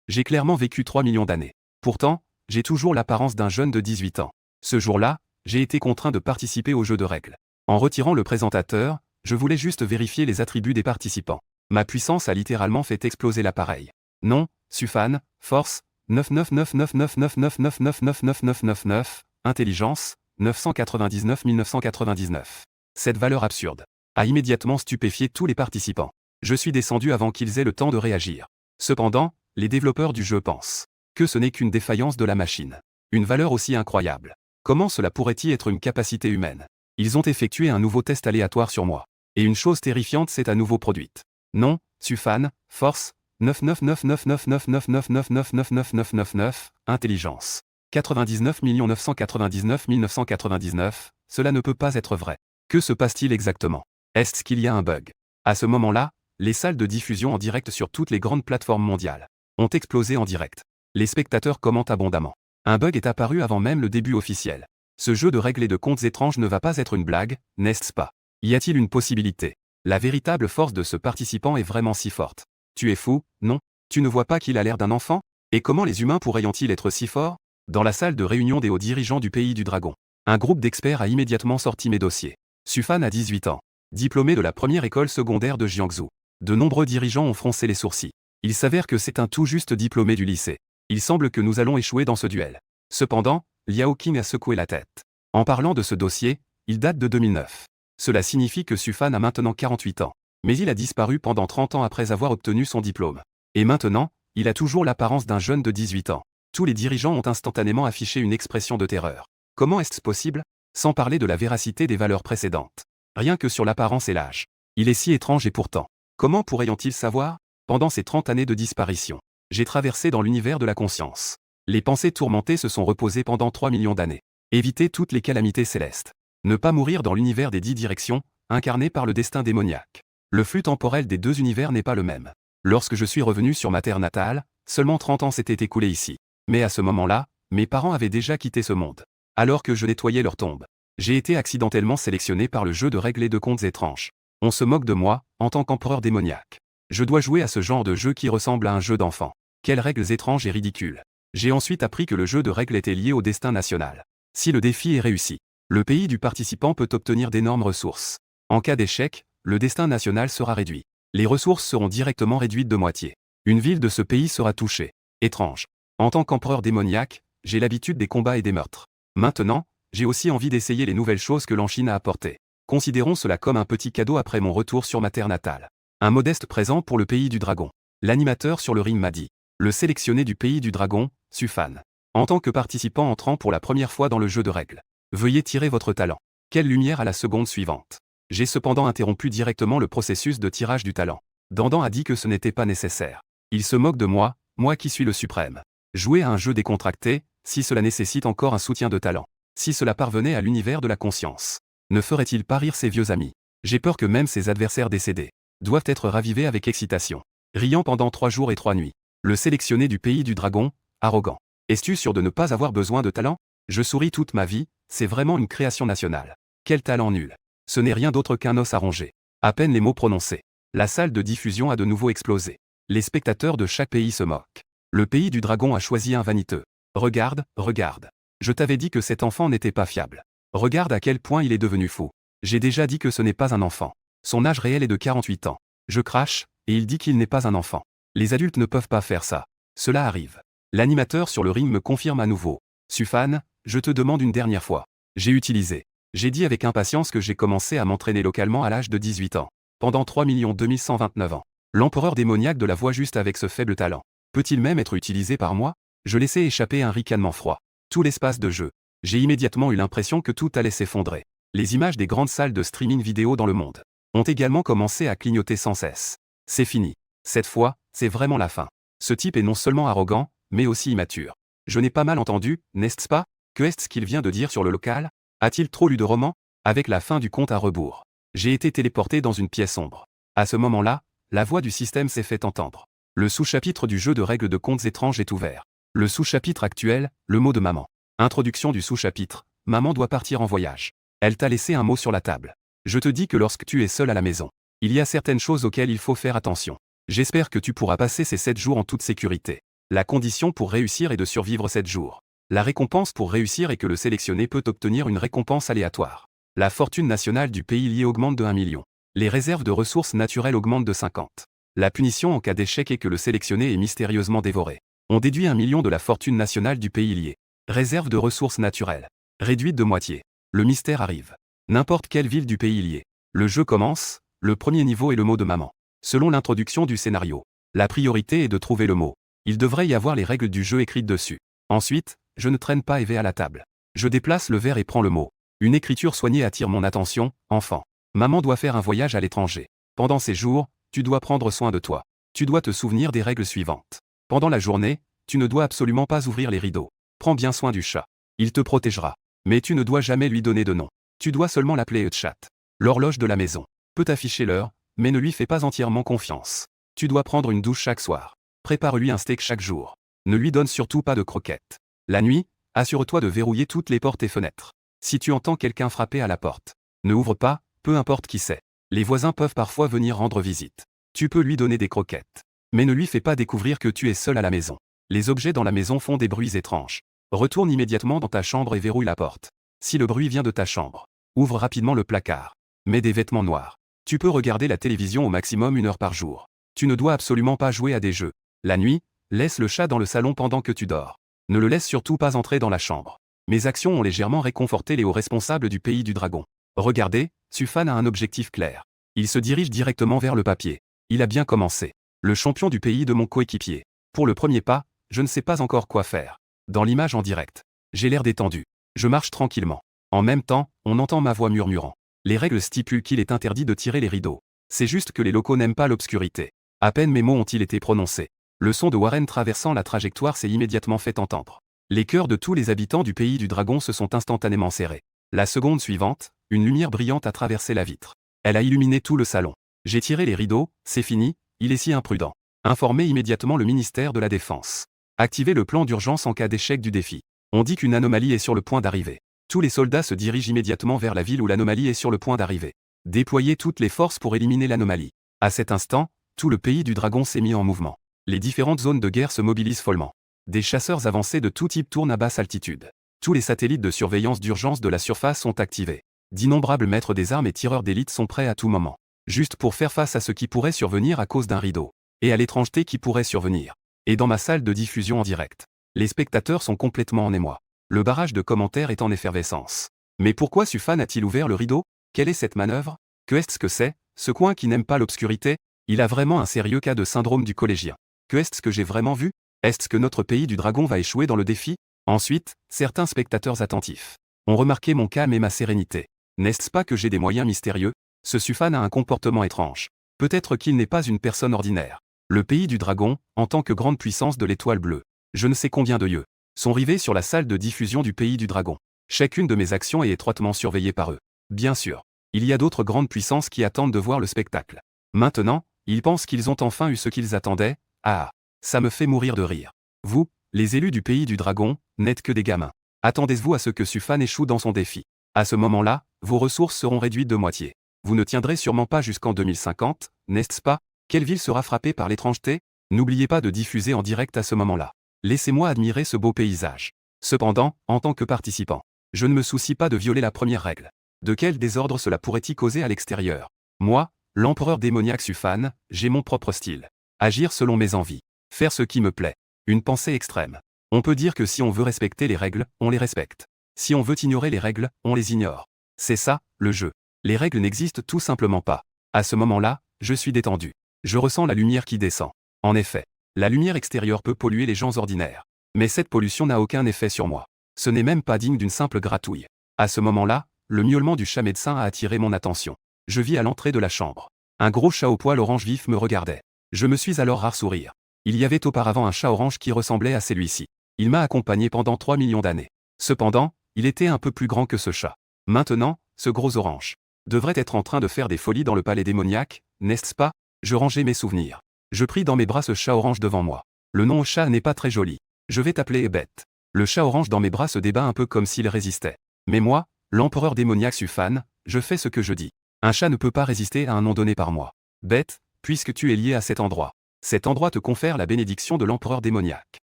J'ai clairement vécu 3 millions d'années. Pourtant, j'ai toujours l'apparence d'un jeune de 18 ans. Ce jour-là, j'ai été contraint de participer au jeu de règles. En retirant le présentateur, je voulais juste vérifier les attributs des participants. Ma puissance a littéralement fait exploser l'appareil. Nom, Sufan, force, 9999999999999, intelligence, 999 999. Cette valeur absurde a immédiatement stupéfié tous les participants. Je suis descendu avant qu'ils aient le temps de réagir. Cependant, les développeurs du jeu pensent que ce n'est qu'une défaillance de la machine. Une valeur aussi incroyable. Comment cela pourrait-il être une capacité humaine? Ils ont effectué un nouveau test aléatoire sur moi. Et une chose terrifiante s'est à nouveau produite. Nom, Sufan, force, 9999999999999, intelligence. 99 999 999, cela ne peut pas être vrai. Que se passe-t-il exactement? Est-ce qu'il y a un bug? À ce moment-là, les salles de diffusion en direct sur toutes les grandes plateformes mondiales ont explosé en direct. Les spectateurs commentent abondamment. Un bug est apparu avant même le début officiel. Ce jeu de règles et de comptes étranges ne va pas être une blague, n'est-ce pas? Y a-t-il une possibilité? La véritable force de ce participant est vraiment si forte. Tu es fou, non? Tu ne vois pas qu'il a l'air d'un enfant? Et comment les humains pourraient-ils être si forts? Dans la salle de réunion des hauts dirigeants du pays du dragon, un groupe d'experts a immédiatement sorti mes dossiers. Sufan a 18 ans, diplômé de la première école secondaire de Jiangsu. De nombreux dirigeants ont froncé les sourcils. Il s'avère que c'est un tout juste diplômé du lycée. Il semble que nous allons échouer dans ce duel. Cependant, Liao Qing a secoué la tête. En parlant de ce dossier, il date de 2009. Cela signifie que Sufan a maintenant 48 ans. Mais il a disparu pendant 30 ans après avoir obtenu son diplôme. Et maintenant, il a toujours l'apparence d'un jeune de 18 ans. Tous les dirigeants ont instantanément affiché une expression de terreur. Comment est-ce possible? Sans parler de la véracité des valeurs précédentes. Rien que sur l'apparence et l'âge. Il est si étrange et pourtant. Comment pourraient-ils savoir? Pendant ces 30 années de disparition, j'ai traversé dans l'univers de la conscience. Les pensées tourmentées se sont reposées pendant 3 millions d'années. Éviter toutes les calamités célestes. Ne pas mourir dans l'univers des 10 directions, incarné par le destin démoniaque. Le flux temporel des deux univers n'est pas le même. Lorsque je suis revenu sur ma terre natale, seulement 30 ans s'étaient écoulés ici. Mais à ce moment-là, mes parents avaient déjà quitté ce monde. Alors que je nettoyais leur tombe, j'ai été accidentellement sélectionné par le jeu de règles et de comptes étranges. On se moque de moi, en tant qu'empereur démoniaque. Je dois jouer à ce genre de jeu qui ressemble à un jeu d'enfant. Quelles règles étranges et ridicules. J'ai ensuite appris que le jeu de règles était lié au destin national. Si le défi est réussi, le pays du participant peut obtenir d'énormes ressources. En cas d'échec, le destin national sera réduit. Les ressources seront directement réduites de moitié. Une ville de ce pays sera touchée. Étrange. En tant qu'empereur démoniaque, j'ai l'habitude des combats et des meurtres. Maintenant, j'ai aussi envie d'essayer les nouvelles choses que l'Anchine a apportées. Considérons cela comme un petit cadeau après mon retour sur ma terre natale. Un modeste présent pour le pays du dragon. L'animateur sur le ring m'a dit. Le sélectionné du pays du dragon, Sufan. En tant que participant entrant pour la première fois dans le jeu de règles. Veuillez tirer votre talent. Quelle lumière à la seconde suivante. J'ai cependant interrompu directement le processus de tirage du talent. Dandan a dit que ce n'était pas nécessaire. Il se moque de moi, moi qui suis le suprême. Jouer à un jeu décontracté, si cela nécessite encore un soutien de talent. Si cela parvenait à l'univers de la conscience. Ne ferait-il pas rire ses vieux amis? J'ai peur que même ses adversaires décédés doivent être ravivés avec excitation. Riant pendant 3 jours et 3 nuits. Le sélectionné du pays du dragon, arrogant. Es-tu sûr de ne pas avoir besoin de talent? Je souris toute ma vie, c'est vraiment une création nationale. Quel talent nul. Ce n'est rien d'autre qu'un os à ronger. À peine les mots prononcés. La salle de diffusion a de nouveau explosé. Les spectateurs de chaque pays se moquent. Le pays du dragon a choisi un vaniteux. Regarde, regarde. Je t'avais dit que cet enfant n'était pas fiable. Regarde à quel point il est devenu fou. J'ai déjà dit que ce n'est pas un enfant. Son âge réel est de 48 ans. Je crache, et il dit qu'il n'est pas un enfant. Les adultes ne peuvent pas faire ça. Cela arrive. L'animateur sur le ring me confirme à nouveau. Sufan, je te demande une dernière fois. J'ai utilisé. J'ai dit avec impatience que j'ai commencé à m'entraîner localement à l'âge de 18 ans. Pendant 3 2129 ans. L'empereur démoniaque de la voix juste avec ce faible talent. Peut-il même être utilisé par moi? Je laissais échapper un ricanement froid. Tout l'espace de jeu. J'ai immédiatement eu l'impression que tout allait s'effondrer. Les images des grandes salles de streaming vidéo dans le monde ont également commencé à clignoter sans cesse. C'est fini. Cette fois, c'est vraiment la fin. Ce type est non seulement arrogant, mais aussi immature. Je n'ai pas mal entendu, n'est-ce pas? Que est-ce qu'il vient de dire sur le local? A-t-il trop lu de romans? Avec la fin du compte à rebours. J'ai été téléporté dans une pièce sombre. À ce moment-là, la voix du système s'est fait entendre. Le sous-chapitre du jeu de règles de comptes étranges est ouvert. Le sous-chapitre actuel, le mot de maman. Introduction du sous-chapitre. Maman doit partir en voyage. Elle t'a laissé un mot sur la table. Je te dis que lorsque tu es seul à la maison, il y a certaines choses auxquelles il faut faire attention. J'espère que tu pourras passer ces 7 jours en toute sécurité. La condition pour réussir est de survivre 7 jours. La récompense pour réussir est que le sélectionné peut obtenir une récompense aléatoire. La fortune nationale du pays lié augmente de 1 million. Les réserves de ressources naturelles augmentent de 50. La punition en cas d'échec est que le sélectionné est mystérieusement dévoré. On déduit 1 million de la fortune nationale du pays lié. Réserve de ressources naturelles. Réduite de moitié. Le mystère arrive. N'importe quelle ville du pays lié. Le jeu commence, le premier niveau est le mot de maman. Selon l'introduction du scénario, la priorité est de trouver le mot. Il devrait y avoir les règles du jeu écrites dessus. Ensuite, je ne traîne pas et vais à la table. Je déplace le verre et prends le mot. Une écriture soignée attire mon attention, enfant. Maman doit faire un voyage à l'étranger. Pendant ces jours, tu dois prendre soin de toi. Tu dois te souvenir des règles suivantes. Pendant la journée, tu ne dois absolument pas ouvrir les rideaux. Prends bien soin du chat. Il te protégera. Mais tu ne dois jamais lui donner de nom. Tu dois seulement l'appeler chat. L'horloge de la maison peut afficher l'heure, mais ne lui fais pas entièrement confiance. Tu dois prendre une douche chaque soir. Prépare-lui un steak chaque jour. Ne lui donne surtout pas de croquettes. La nuit, assure-toi de verrouiller toutes les portes et fenêtres. Si tu entends quelqu'un frapper à la porte, ne ouvre pas, peu importe qui c'est. Les voisins peuvent parfois venir rendre visite. Tu peux lui donner des croquettes. Mais ne lui fais pas découvrir que tu es seul à la maison. Les objets dans la maison font des bruits étranges. Retourne immédiatement dans ta chambre et verrouille la porte. Si le bruit vient de ta chambre, ouvre rapidement le placard. Mets des vêtements noirs. Tu peux regarder la télévision au maximum 1 heure par jour. Tu ne dois absolument pas jouer à des jeux. La nuit, laisse le chat dans le salon pendant que tu dors. Ne le laisse surtout pas entrer dans la chambre. Mes actions ont légèrement réconforté les hauts responsables du pays du dragon. Regardez, Sufan a un objectif clair. Il se dirige directement vers le papier. Il a bien commencé. Le champion du pays de mon coéquipier. Pour le premier pas, je ne sais pas encore quoi faire. Dans l'image en direct, j'ai l'air détendu. Je marche tranquillement. En même temps, on entend ma voix murmurant. Les règles stipulent qu'il est interdit de tirer les rideaux. C'est juste que les locaux n'aiment pas l'obscurité. À peine mes mots ont-ils été prononcés. Le son de Warren traversant la trajectoire s'est immédiatement fait entendre. Les cœurs de tous les habitants du pays du dragon se sont instantanément serrés. La seconde suivante, une lumière brillante a traversé la vitre. Elle a illuminé tout le salon. J'ai tiré les rideaux, c'est fini, il est si imprudent. Informez immédiatement le ministère de la Défense. Activez le plan d'urgence en cas d'échec du défi. On dit qu'une anomalie est sur le point d'arriver. Tous les soldats se dirigent immédiatement vers la ville où l'anomalie est sur le point d'arriver. Déployez toutes les forces pour éliminer l'anomalie. À cet instant, tout le pays du dragon s'est mis en mouvement. Les différentes zones de guerre se mobilisent follement. Des chasseurs avancés de tout type tournent à basse altitude. Tous les satellites de surveillance d'urgence de la surface sont activés. D'innombrables maîtres des armes et tireurs d'élite sont prêts à tout moment. Juste pour faire face à ce qui pourrait survenir à cause d'un rideau. Et à l'étrangeté qui pourrait survenir. Et dans ma salle de diffusion en direct. Les spectateurs sont complètement en émoi. Le barrage de commentaires est en effervescence. Mais pourquoi Sufan a-t-il ouvert le rideau? Quelle est cette manœuvre? Que est-ce que c'est? Ce coin qui n'aime pas l'obscurité? Il a vraiment un sérieux cas de syndrome du collégien. Que est-ce que j'ai vraiment vu? Est-ce que notre pays du dragon va échouer dans le défi? Ensuite, certains spectateurs attentifs ont remarqué mon calme et ma sérénité. N'est-ce pas que j'ai des moyens mystérieux? Ce Sufan a un comportement étrange. Peut-être qu'il n'est pas une personne ordinaire. Le pays du dragon, en tant que grande puissance de l'étoile bleue, je ne sais combien de yeux, sont rivés sur la salle de diffusion du pays du dragon. Chacune de mes actions est étroitement surveillée par eux. Bien sûr, il y a d'autres grandes puissances qui attendent de voir le spectacle. Maintenant, ils pensent qu'ils ont enfin eu ce qu'ils attendaient. Ah, ça me fait mourir de rire. Vous, les élus du pays du dragon, n'êtes que des gamins. Attendez-vous à ce que Sufan échoue dans son défi. À ce moment-là, vos ressources seront réduites de moitié. Vous ne tiendrez sûrement pas jusqu'en 2050, n'est-ce pas? Quelle ville sera frappée par l'étrangeté? N'oubliez pas de diffuser en direct à ce moment-là. Laissez-moi admirer ce beau paysage. Cependant, en tant que participant, je ne me soucie pas de violer la première règle. De quel désordre cela pourrait-il causer à l'extérieur? Moi, l'empereur démoniaque Sufan, j'ai mon propre style. Agir selon mes envies. Faire ce qui me plaît. Une pensée extrême. On peut dire que si on veut respecter les règles, on les respecte. Si on veut ignorer les règles, on les ignore. C'est ça, le jeu. Les règles n'existent tout simplement pas. À ce moment-là, je suis détendu. Je ressens la lumière qui descend. En effet, la lumière extérieure peut polluer les gens ordinaires. Mais cette pollution n'a aucun effet sur moi. Ce n'est même pas digne d'une simple gratouille. À ce moment-là, le miaulement du chat médecin a attiré mon attention. Je vis à l'entrée de la chambre. Un gros chat au poil orange vif me regardait. Je me suis alors rare sourire. Il y avait auparavant un chat orange qui ressemblait à celui-ci. Il m'a accompagné pendant 3 millions d'années. Cependant, il était un peu plus grand que ce chat. Maintenant, ce gros orange devrait être en train de faire des folies dans le palais démoniaque, n'est-ce pas? Je rangeai mes souvenirs. Je pris dans mes bras ce chat orange devant moi. Le nom au chat n'est pas très joli. Je vais t'appeler Bête. Le chat orange dans mes bras se débat un peu comme s'il résistait. Mais moi, l'empereur démoniaque Sufan, je fais ce que je dis. Un chat ne peut pas résister à un nom donné par moi. Bête, puisque tu es lié à cet endroit. Cet endroit te confère la bénédiction de l'empereur démoniaque.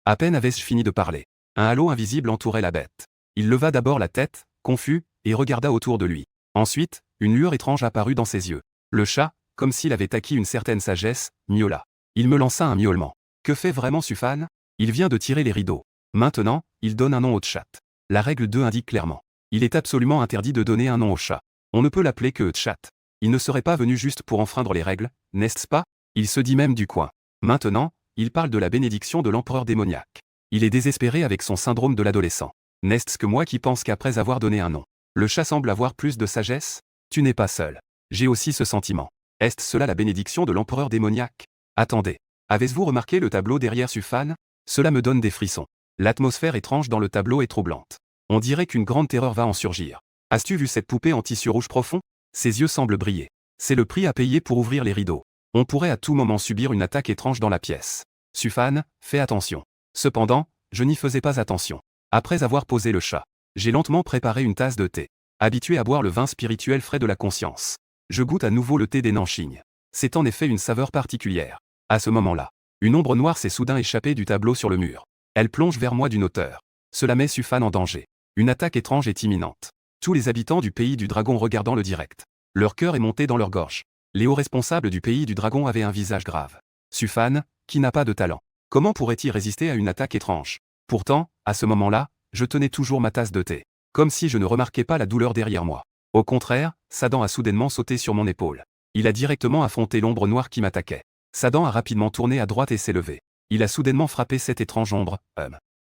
À peine avais-je fini de parler. Un halo invisible entourait la bête. Il leva d'abord la tête, confus, et regarda autour de lui. Ensuite, une lueur étrange apparut dans ses yeux. Le chat, comme s'il avait acquis une certaine sagesse, miaula. Il me lança un miaulement. Que fait vraiment Sufan? Il vient de tirer les rideaux. Maintenant, il donne un nom au chat. La règle 2 indique clairement. Il est absolument interdit de donner un nom au chat. On ne peut l'appeler que chat. Il ne serait pas venu juste pour enfreindre les règles, n'est-ce pas? Il se dit même du coin. Maintenant, il parle de la bénédiction de l'empereur démoniaque. Il est désespéré avec son syndrome de l'adolescent. N'est-ce que moi qui pense qu'après avoir donné un nom, le chat semble avoir plus de sagesse? Tu n'es pas seul. J'ai aussi ce sentiment. Est-ce cela la bénédiction de l'empereur démoniaque? Attendez. Avez-vous remarqué le tableau derrière Sufan? Cela me donne des frissons. L'atmosphère étrange dans le tableau est troublante. On dirait qu'une grande terreur va en surgir. As-tu vu cette poupée en tissu rouge profond? Ses yeux semblent briller. C'est le prix à payer pour ouvrir les rideaux. On pourrait à tout moment subir une attaque étrange dans la pièce. Sufan, fais attention. Cependant, je n'y faisais pas attention. Après avoir posé le chat, j'ai lentement préparé une tasse de thé. Habitué à boire le vin spirituel frais de la conscience, je goûte à nouveau le thé des Nanching. C'est en effet une saveur particulière. À ce moment-là, une ombre noire s'est soudain échappée du tableau sur le mur. Elle plonge vers moi d'une hauteur. Cela met Sufan en danger. Une attaque étrange est imminente. Tous les habitants du pays du dragon regardant le direct. Leur cœur est monté dans leur gorge. Les hauts responsables du pays du dragon avaient un visage grave. Sufan, qui n'a pas de talent, comment pourrait-il résister à une attaque étrange? Pourtant, à ce moment-là, je tenais toujours ma tasse de thé. Comme si je ne remarquais pas la douleur derrière moi. Au contraire, Sadan a soudainement sauté sur mon épaule. Il a directement affronté l'ombre noire qui m'attaquait. Sadan a rapidement tourné à droite et s'est levé. Il a soudainement frappé cette étrange ombre,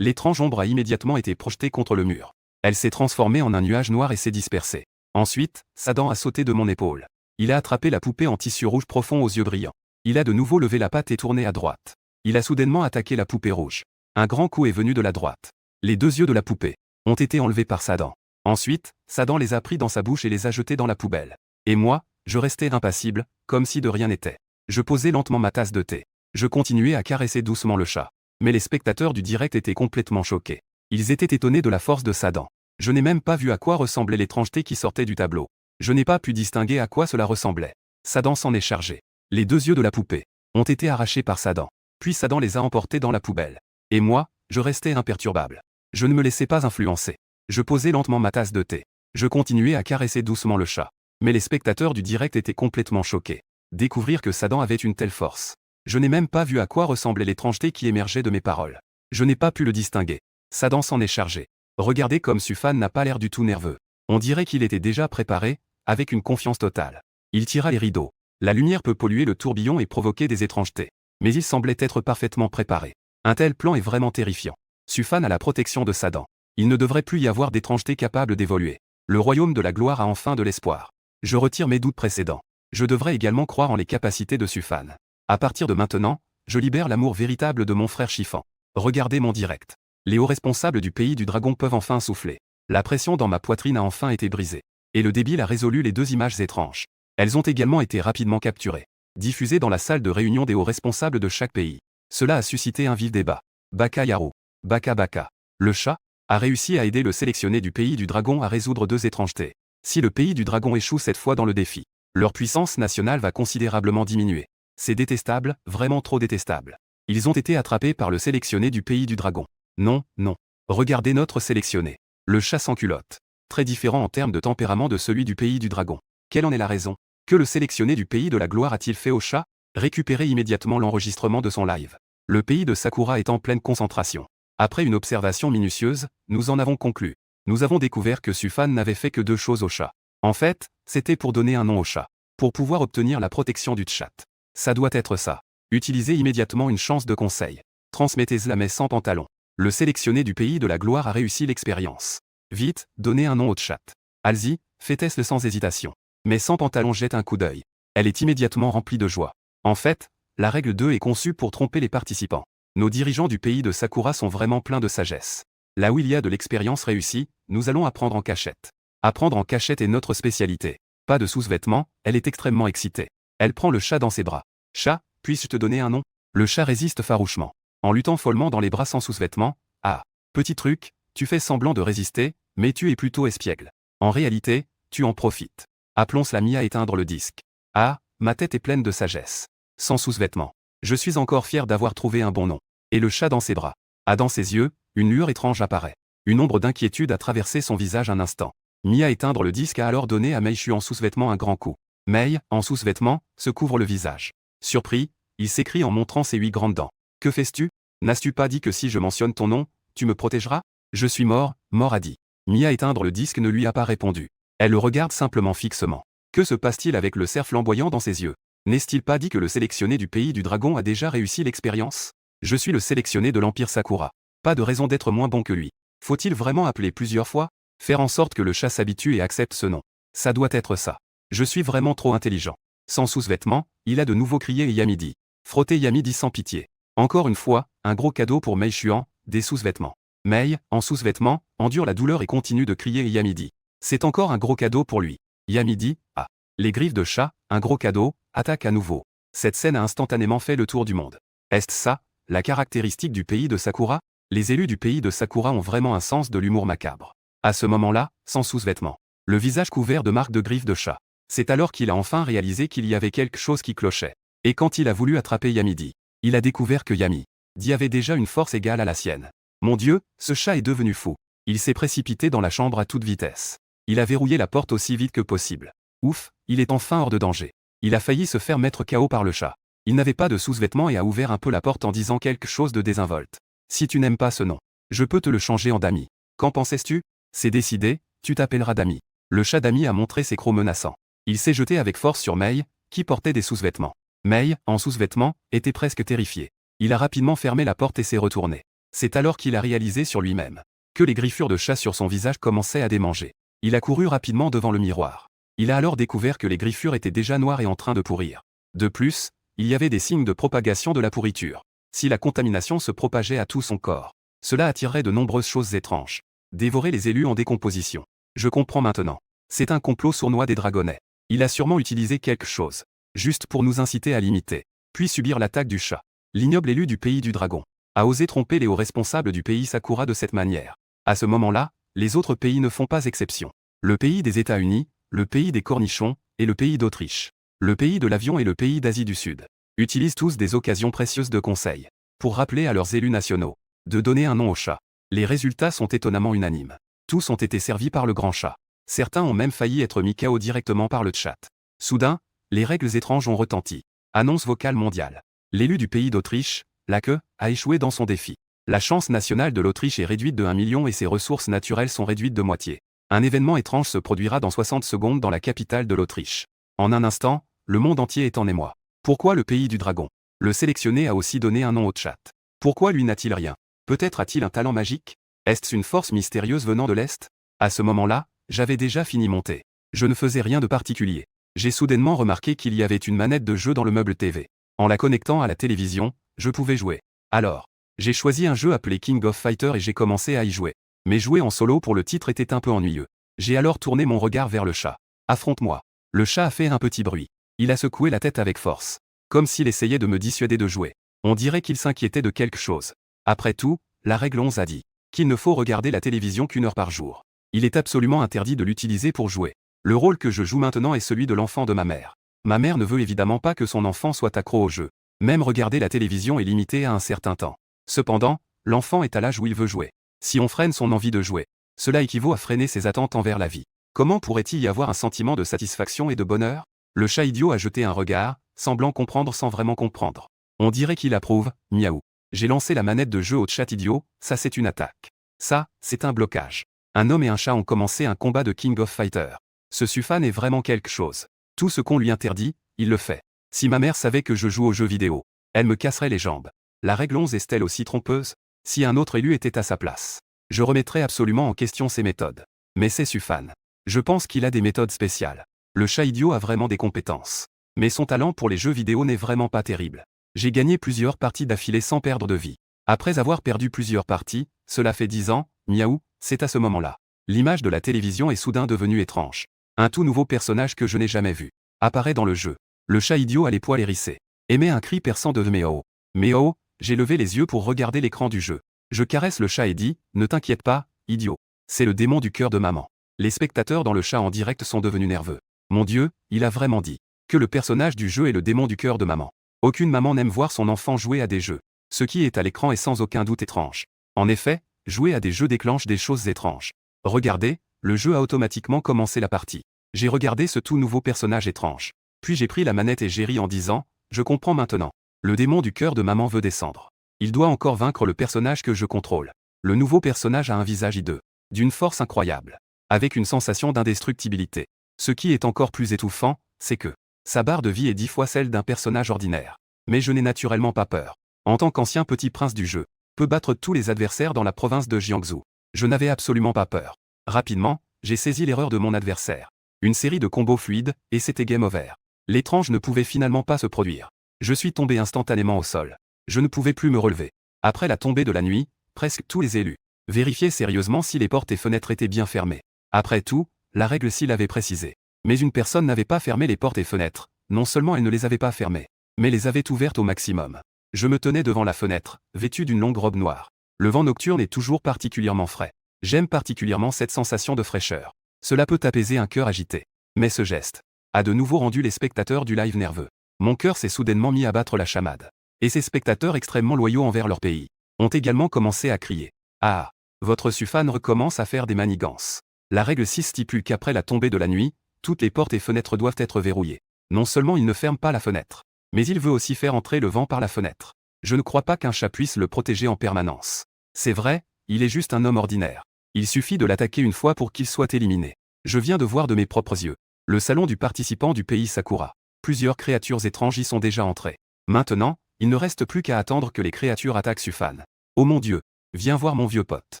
L'étrange ombre a immédiatement été projetée contre le mur. Elle s'est transformée en un nuage noir et s'est dispersée. Ensuite, Sadan a sauté de mon épaule. Il a attrapé la poupée en tissu rouge profond aux yeux brillants. Il a de nouveau levé la patte et tourné à droite. Il a soudainement attaqué la poupée rouge. Un grand coup est venu de la droite. Les deux yeux de la poupée ont été enlevés par Sadan. Ensuite, Sadan les a pris dans sa bouche et les a jetés dans la poubelle. Et moi, je restais impassible, comme si de rien n'était. Je posais lentement ma tasse de thé. Je continuais à caresser doucement le chat. Mais les spectateurs du direct étaient complètement choqués. Ils étaient étonnés de la force de Sadan. Je n'ai même pas vu à quoi ressemblait l'étrangeté qui sortait du tableau. Je n'ai pas pu distinguer à quoi cela ressemblait. Sadan s'en est chargé. Les deux yeux de la poupée ont été arrachés par Sadan. Puis Sadan les a emportés dans la poubelle. Et moi, je restais imperturbable. Je ne me laissais pas influencer. Je posais lentement ma tasse de thé. Je continuais à caresser doucement le chat. Mais les spectateurs du direct étaient complètement choqués. Découvrir que Sadan avait une telle force. Je n'ai même pas vu à quoi ressemblait l'étrangeté qui émergeait de mes paroles. Je n'ai pas pu le distinguer. Sadan s'en est chargé. Regardez comme Sufan n'a pas l'air du tout nerveux. On dirait qu'il était déjà préparé, avec une confiance totale. Il tira les rideaux. La lumière peut polluer le tourbillon et provoquer des étrangetés. Mais il semblait être parfaitement préparé. Un tel plan est vraiment terrifiant. Sufan a la protection de Sadan. Il ne devrait plus y avoir d'étrangeté capable d'évoluer. Le royaume de la gloire a enfin de l'espoir. Je retire mes doutes précédents. Je devrais également croire en les capacités de Sufan. À partir de maintenant, je libère l'amour véritable de mon frère Chiffan. Regardez mon direct. Les hauts responsables du pays du dragon peuvent enfin souffler. La pression dans ma poitrine a enfin été brisée. Et le débile a résolu les deux images étranges. Elles ont également été rapidement capturées. Diffusées dans la salle de réunion des hauts responsables de chaque pays. Cela a suscité un vif débat. Baka Yaru. Baka Baka. Le chat a réussi à aider le sélectionné du pays du dragon à résoudre deux étrangetés. Si le pays du dragon échoue cette fois dans le défi, leur puissance nationale va considérablement diminuer. C'est détestable, vraiment trop détestable. Ils ont été attrapés par le sélectionné du pays du dragon. Non, non. Regardez notre sélectionné. Le chat sans culotte. Très différent en termes de tempérament de celui du pays du dragon. Quelle en est la raison? Que le sélectionné du pays de la gloire a-t-il fait au chat? Récupérer immédiatement l'enregistrement de son live. Le pays de Sakura est en pleine concentration. Après une observation minutieuse, nous en avons conclu. Nous avons découvert que Sufan n'avait fait que deux choses au chat. En fait, c'était pour donner un nom au chat. Pour pouvoir obtenir la protection du chat. Ça doit être ça. Utilisez immédiatement une chance de conseil. Transmettez-la mais sans pantalon. Le sélectionné du pays de la gloire a réussi l'expérience. Vite, donnez un nom au chat. Allez-y, faites-le sans hésitation. Mais sans pantalon jette un coup d'œil. Elle est immédiatement remplie de joie. En fait, la règle 2 est conçue pour tromper les participants. Nos dirigeants du pays de Sakura sont vraiment pleins de sagesse. Là où il y a de l'expérience réussie, nous allons apprendre en cachette. Apprendre en cachette est notre spécialité. Pas de sous-vêtements, elle est extrêmement excitée. Elle prend le chat dans ses bras. Chat, puis-je te donner un nom? Le chat résiste farouchement. En luttant follement dans les bras sans sous-vêtements. Ah, petit truc, tu fais semblant de résister, mais tu es plutôt espiègle. En réalité, tu en profites. Appelons cela Mia éteindre le disque. Ah, ma tête est pleine de sagesse. Sans sous-vêtements. Je suis encore fier d'avoir trouvé un bon nom. Et le chat dans ses bras. Ah, dans ses yeux, une lueur étrange apparaît. Une ombre d'inquiétude a traversé son visage un instant. Mia éteindre le disque a alors donné à Meishu en sous-vêtements un grand coup. Mei, en sous-vêtements, se couvre le visage. Surpris, il s'écrie en montrant ses 8 grandes dents. Que fais-tu? N'as-tu pas dit que si je mentionne ton nom, tu me protégeras? Je suis mort, mort a dit. Mia éteindre le disque ne lui a pas répondu. Elle le regarde simplement fixement. Que se passe-t-il avec le cerf flamboyant dans ses yeux? N'est-il pas dit que le sélectionné du pays du dragon a déjà réussi l'expérience? Je suis le sélectionné de l'Empire Sakura. Pas de raison d'être moins bon que lui. Faut-il vraiment appeler plusieurs fois? Faire en sorte que le chat s'habitue et accepte ce nom. Ça doit être ça. Je suis vraiment trop intelligent. Sans sous-vêtements, il a de nouveau crié Yamidi. Frotter Yamidi sans pitié. Encore une fois, un gros cadeau pour Mei Xuan, des sous-vêtements. Mei, en sous-vêtements, endure la douleur et continue de crier Yamidi. C'est encore un gros cadeau pour lui. Yamidi, ah. Les griffes de chat, un gros cadeau, attaque à nouveau. Cette scène a instantanément fait le tour du monde. Est-ce ça, la caractéristique du pays de Sakura? Les élus du pays de Sakura ont vraiment un sens de l'humour macabre. À ce moment-là, sans sous-vêtements. Le visage couvert de marques de griffes de chat. C'est alors qu'il a enfin réalisé qu'il y avait quelque chose qui clochait. Et quand il a voulu attraper Yamidi, il a découvert que Yamidi avait déjà une force égale à la sienne. Mon Dieu, ce chat est devenu fou. Il s'est précipité dans la chambre à toute vitesse. Il a verrouillé la porte aussi vite que possible. Ouf, il est enfin hors de danger. Il a failli se faire mettre KO par le chat. Il n'avait pas de sous-vêtements et a ouvert un peu la porte en disant quelque chose de désinvolte. Si tu n'aimes pas ce nom, je peux te le changer en Dami. Qu'en pensais-tu? C'est décidé, tu t'appelleras Dami. Le chat Dami a montré ses crocs menaçants. Il s'est jeté avec force sur Mei, qui portait des sous-vêtements. Mei, en sous-vêtements, était presque terrifié. Il a rapidement fermé la porte et s'est retourné. C'est alors qu'il a réalisé sur lui-même que les griffures de chat sur son visage commençaient à démanger. Il a couru rapidement devant le miroir. Il a alors découvert que les griffures étaient déjà noires et en train de pourrir. De plus, il y avait des signes de propagation de la pourriture. Si la contamination se propageait à tout son corps, cela attirerait de nombreuses choses étranges. Dévorer les élus en décomposition. Je comprends maintenant. C'est un complot sournois des dragonnets. Il a sûrement utilisé quelque chose. Juste pour nous inciter à l'imiter. Puis subir l'attaque du chat. L'ignoble élu du pays du dragon a osé tromper les hauts responsables du pays Sakura de cette manière. À ce moment-là, les autres pays ne font pas exception. Le pays des États-Unis, le pays des cornichons, et le pays d'Autriche. Le pays de l'avion et le pays d'Asie du Sud utilisent tous des occasions précieuses de conseil pour rappeler à leurs élus nationaux de donner un nom au chat. Les résultats sont étonnamment unanimes. Tous ont été servis par le grand chat. Certains ont même failli être mis KO directement par le chat. Soudain, les règles étranges ont retenti. Annonce vocale mondiale. L'élu du pays d'Autriche, Lake, a échoué dans son défi. La chance nationale de l'Autriche est réduite de 1 million et ses ressources naturelles sont réduites de moitié. Un événement étrange se produira dans 60 secondes dans la capitale de l'Autriche. En un instant, le monde entier est en émoi. Pourquoi le pays du dragon? Le sélectionné a aussi donné un nom au chat. Pourquoi lui n'a-t-il rien? Peut-être a-t-il un talent magique? Est-ce une force mystérieuse venant de l'Est? À ce moment-là, j'avais déjà fini mon thé. Je ne faisais rien de particulier. J'ai soudainement remarqué qu'il y avait une manette de jeu dans le meuble TV. En la connectant à la télévision, je pouvais jouer. Alors, j'ai choisi un jeu appelé King of Fighter et j'ai commencé à y jouer. Mais jouer en solo pour le titre était un peu ennuyeux. J'ai alors tourné mon regard vers le chat. Affronte-moi. Le chat a fait un petit bruit. Il a secoué la tête avec force. Comme s'il essayait de me dissuader de jouer. On dirait qu'il s'inquiétait de quelque chose. Après tout, la règle 11 a dit qu'il ne faut regarder la télévision qu'1 heure par jour. Il est absolument interdit de l'utiliser pour jouer. Le rôle que je joue maintenant est celui de l'enfant de ma mère. Ma mère ne veut évidemment pas que son enfant soit accro au jeu. Même regarder la télévision est limité à un certain temps. Cependant, l'enfant est à l'âge où il veut jouer. Si on freine son envie de jouer, cela équivaut à freiner ses attentes envers la vie. Comment pourrait-il y avoir un sentiment de satisfaction et de bonheur? Le chat idiot a jeté un regard, semblant comprendre sans vraiment comprendre. On dirait qu'il approuve, miaou. J'ai lancé la manette de jeu au chat idiot, ça c'est une attaque. Ça, c'est un blocage. Un homme et un chat ont commencé un combat de King of Fighter. Ce Sufan est vraiment quelque chose. Tout ce qu'on lui interdit, il le fait. Si ma mère savait que je joue aux jeux vidéo, elle me casserait les jambes. La règle 11 est-elle aussi trompeuse? Si un autre élu était à sa place, je remettrais absolument en question ses méthodes. Mais c'est Sufan. Je pense qu'il a des méthodes spéciales. Le chat idiot a vraiment des compétences. Mais son talent pour les jeux vidéo n'est vraiment pas terrible. J'ai gagné plusieurs parties d'affilée sans perdre de vie. Après avoir perdu plusieurs parties, cela fait 10 ans, miaou, c'est à ce moment-là. L'image de la télévision est soudain devenue étrange. Un tout nouveau personnage que je n'ai jamais vu apparaît dans le jeu. Le chat idiot a les poils hérissés. Émet un cri perçant de Méo. Méo, j'ai levé les yeux pour regarder l'écran du jeu. Je caresse le chat et dis, ne t'inquiète pas, idiot. C'est le démon du cœur de maman. Les spectateurs dans le chat en direct sont devenus nerveux. Mon Dieu, il a vraiment dit que le personnage du jeu est le démon du cœur de maman. Aucune maman n'aime voir son enfant jouer à des jeux. Ce qui est à l'écran est sans aucun doute étrange. En effet, jouer à des jeux déclenche des choses étranges. Regardez, le jeu a automatiquement commencé la partie. J'ai regardé ce tout nouveau personnage étrange. Puis j'ai pris la manette et j'ai ri en disant, je comprends maintenant. Le démon du cœur de maman veut descendre. Il doit encore vaincre le personnage que je contrôle. Le nouveau personnage a un visage hideux, d'une force incroyable, avec une sensation d'indestructibilité. Ce qui est encore plus étouffant, c'est que sa barre de vie est 10 fois celle d'un personnage ordinaire. Mais je n'ai naturellement pas peur. En tant qu'ancien petit prince du jeu, peut battre tous les adversaires dans la province de Jiangsu. Je n'avais absolument pas peur. Rapidement, j'ai saisi l'erreur de mon adversaire. Une série de combos fluides, et c'était game over. L'étrange ne pouvait finalement pas se produire. Je suis tombé instantanément au sol. Je ne pouvais plus me relever. Après la tombée de la nuit, presque tous les élus vérifiaient sérieusement si les portes et fenêtres étaient bien fermées. Après tout, la règle s'y l'avait précisé. Mais une personne n'avait pas fermé les portes et fenêtres. Non seulement elle ne les avait pas fermées, mais les avait ouvertes au maximum. Je me tenais devant la fenêtre, vêtu d'une longue robe noire. Le vent nocturne est toujours particulièrement frais. J'aime particulièrement cette sensation de fraîcheur. Cela peut apaiser un cœur agité. Mais ce geste a de nouveau rendu les spectateurs du live nerveux. Mon cœur s'est soudainement mis à battre la chamade. Et ces spectateurs extrêmement loyaux envers leur pays ont également commencé à crier. Ah, votre Sufan recommence à faire des manigances. La règle 6 stipule qu'après la tombée de la nuit, toutes les portes et fenêtres doivent être verrouillées. Non seulement il ne ferme pas la fenêtre, mais il veut aussi faire entrer le vent par la fenêtre. Je ne crois pas qu'un chat puisse le protéger en permanence. C'est vrai, il est juste un homme ordinaire. Il suffit de l'attaquer une fois pour qu'il soit éliminé. Je viens de voir de mes propres yeux le salon du participant du pays Sakura. Plusieurs créatures étranges y sont déjà entrées. Maintenant, il ne reste plus qu'à attendre que les créatures attaquent Sufan. Oh mon Dieu, viens voir mon vieux pote.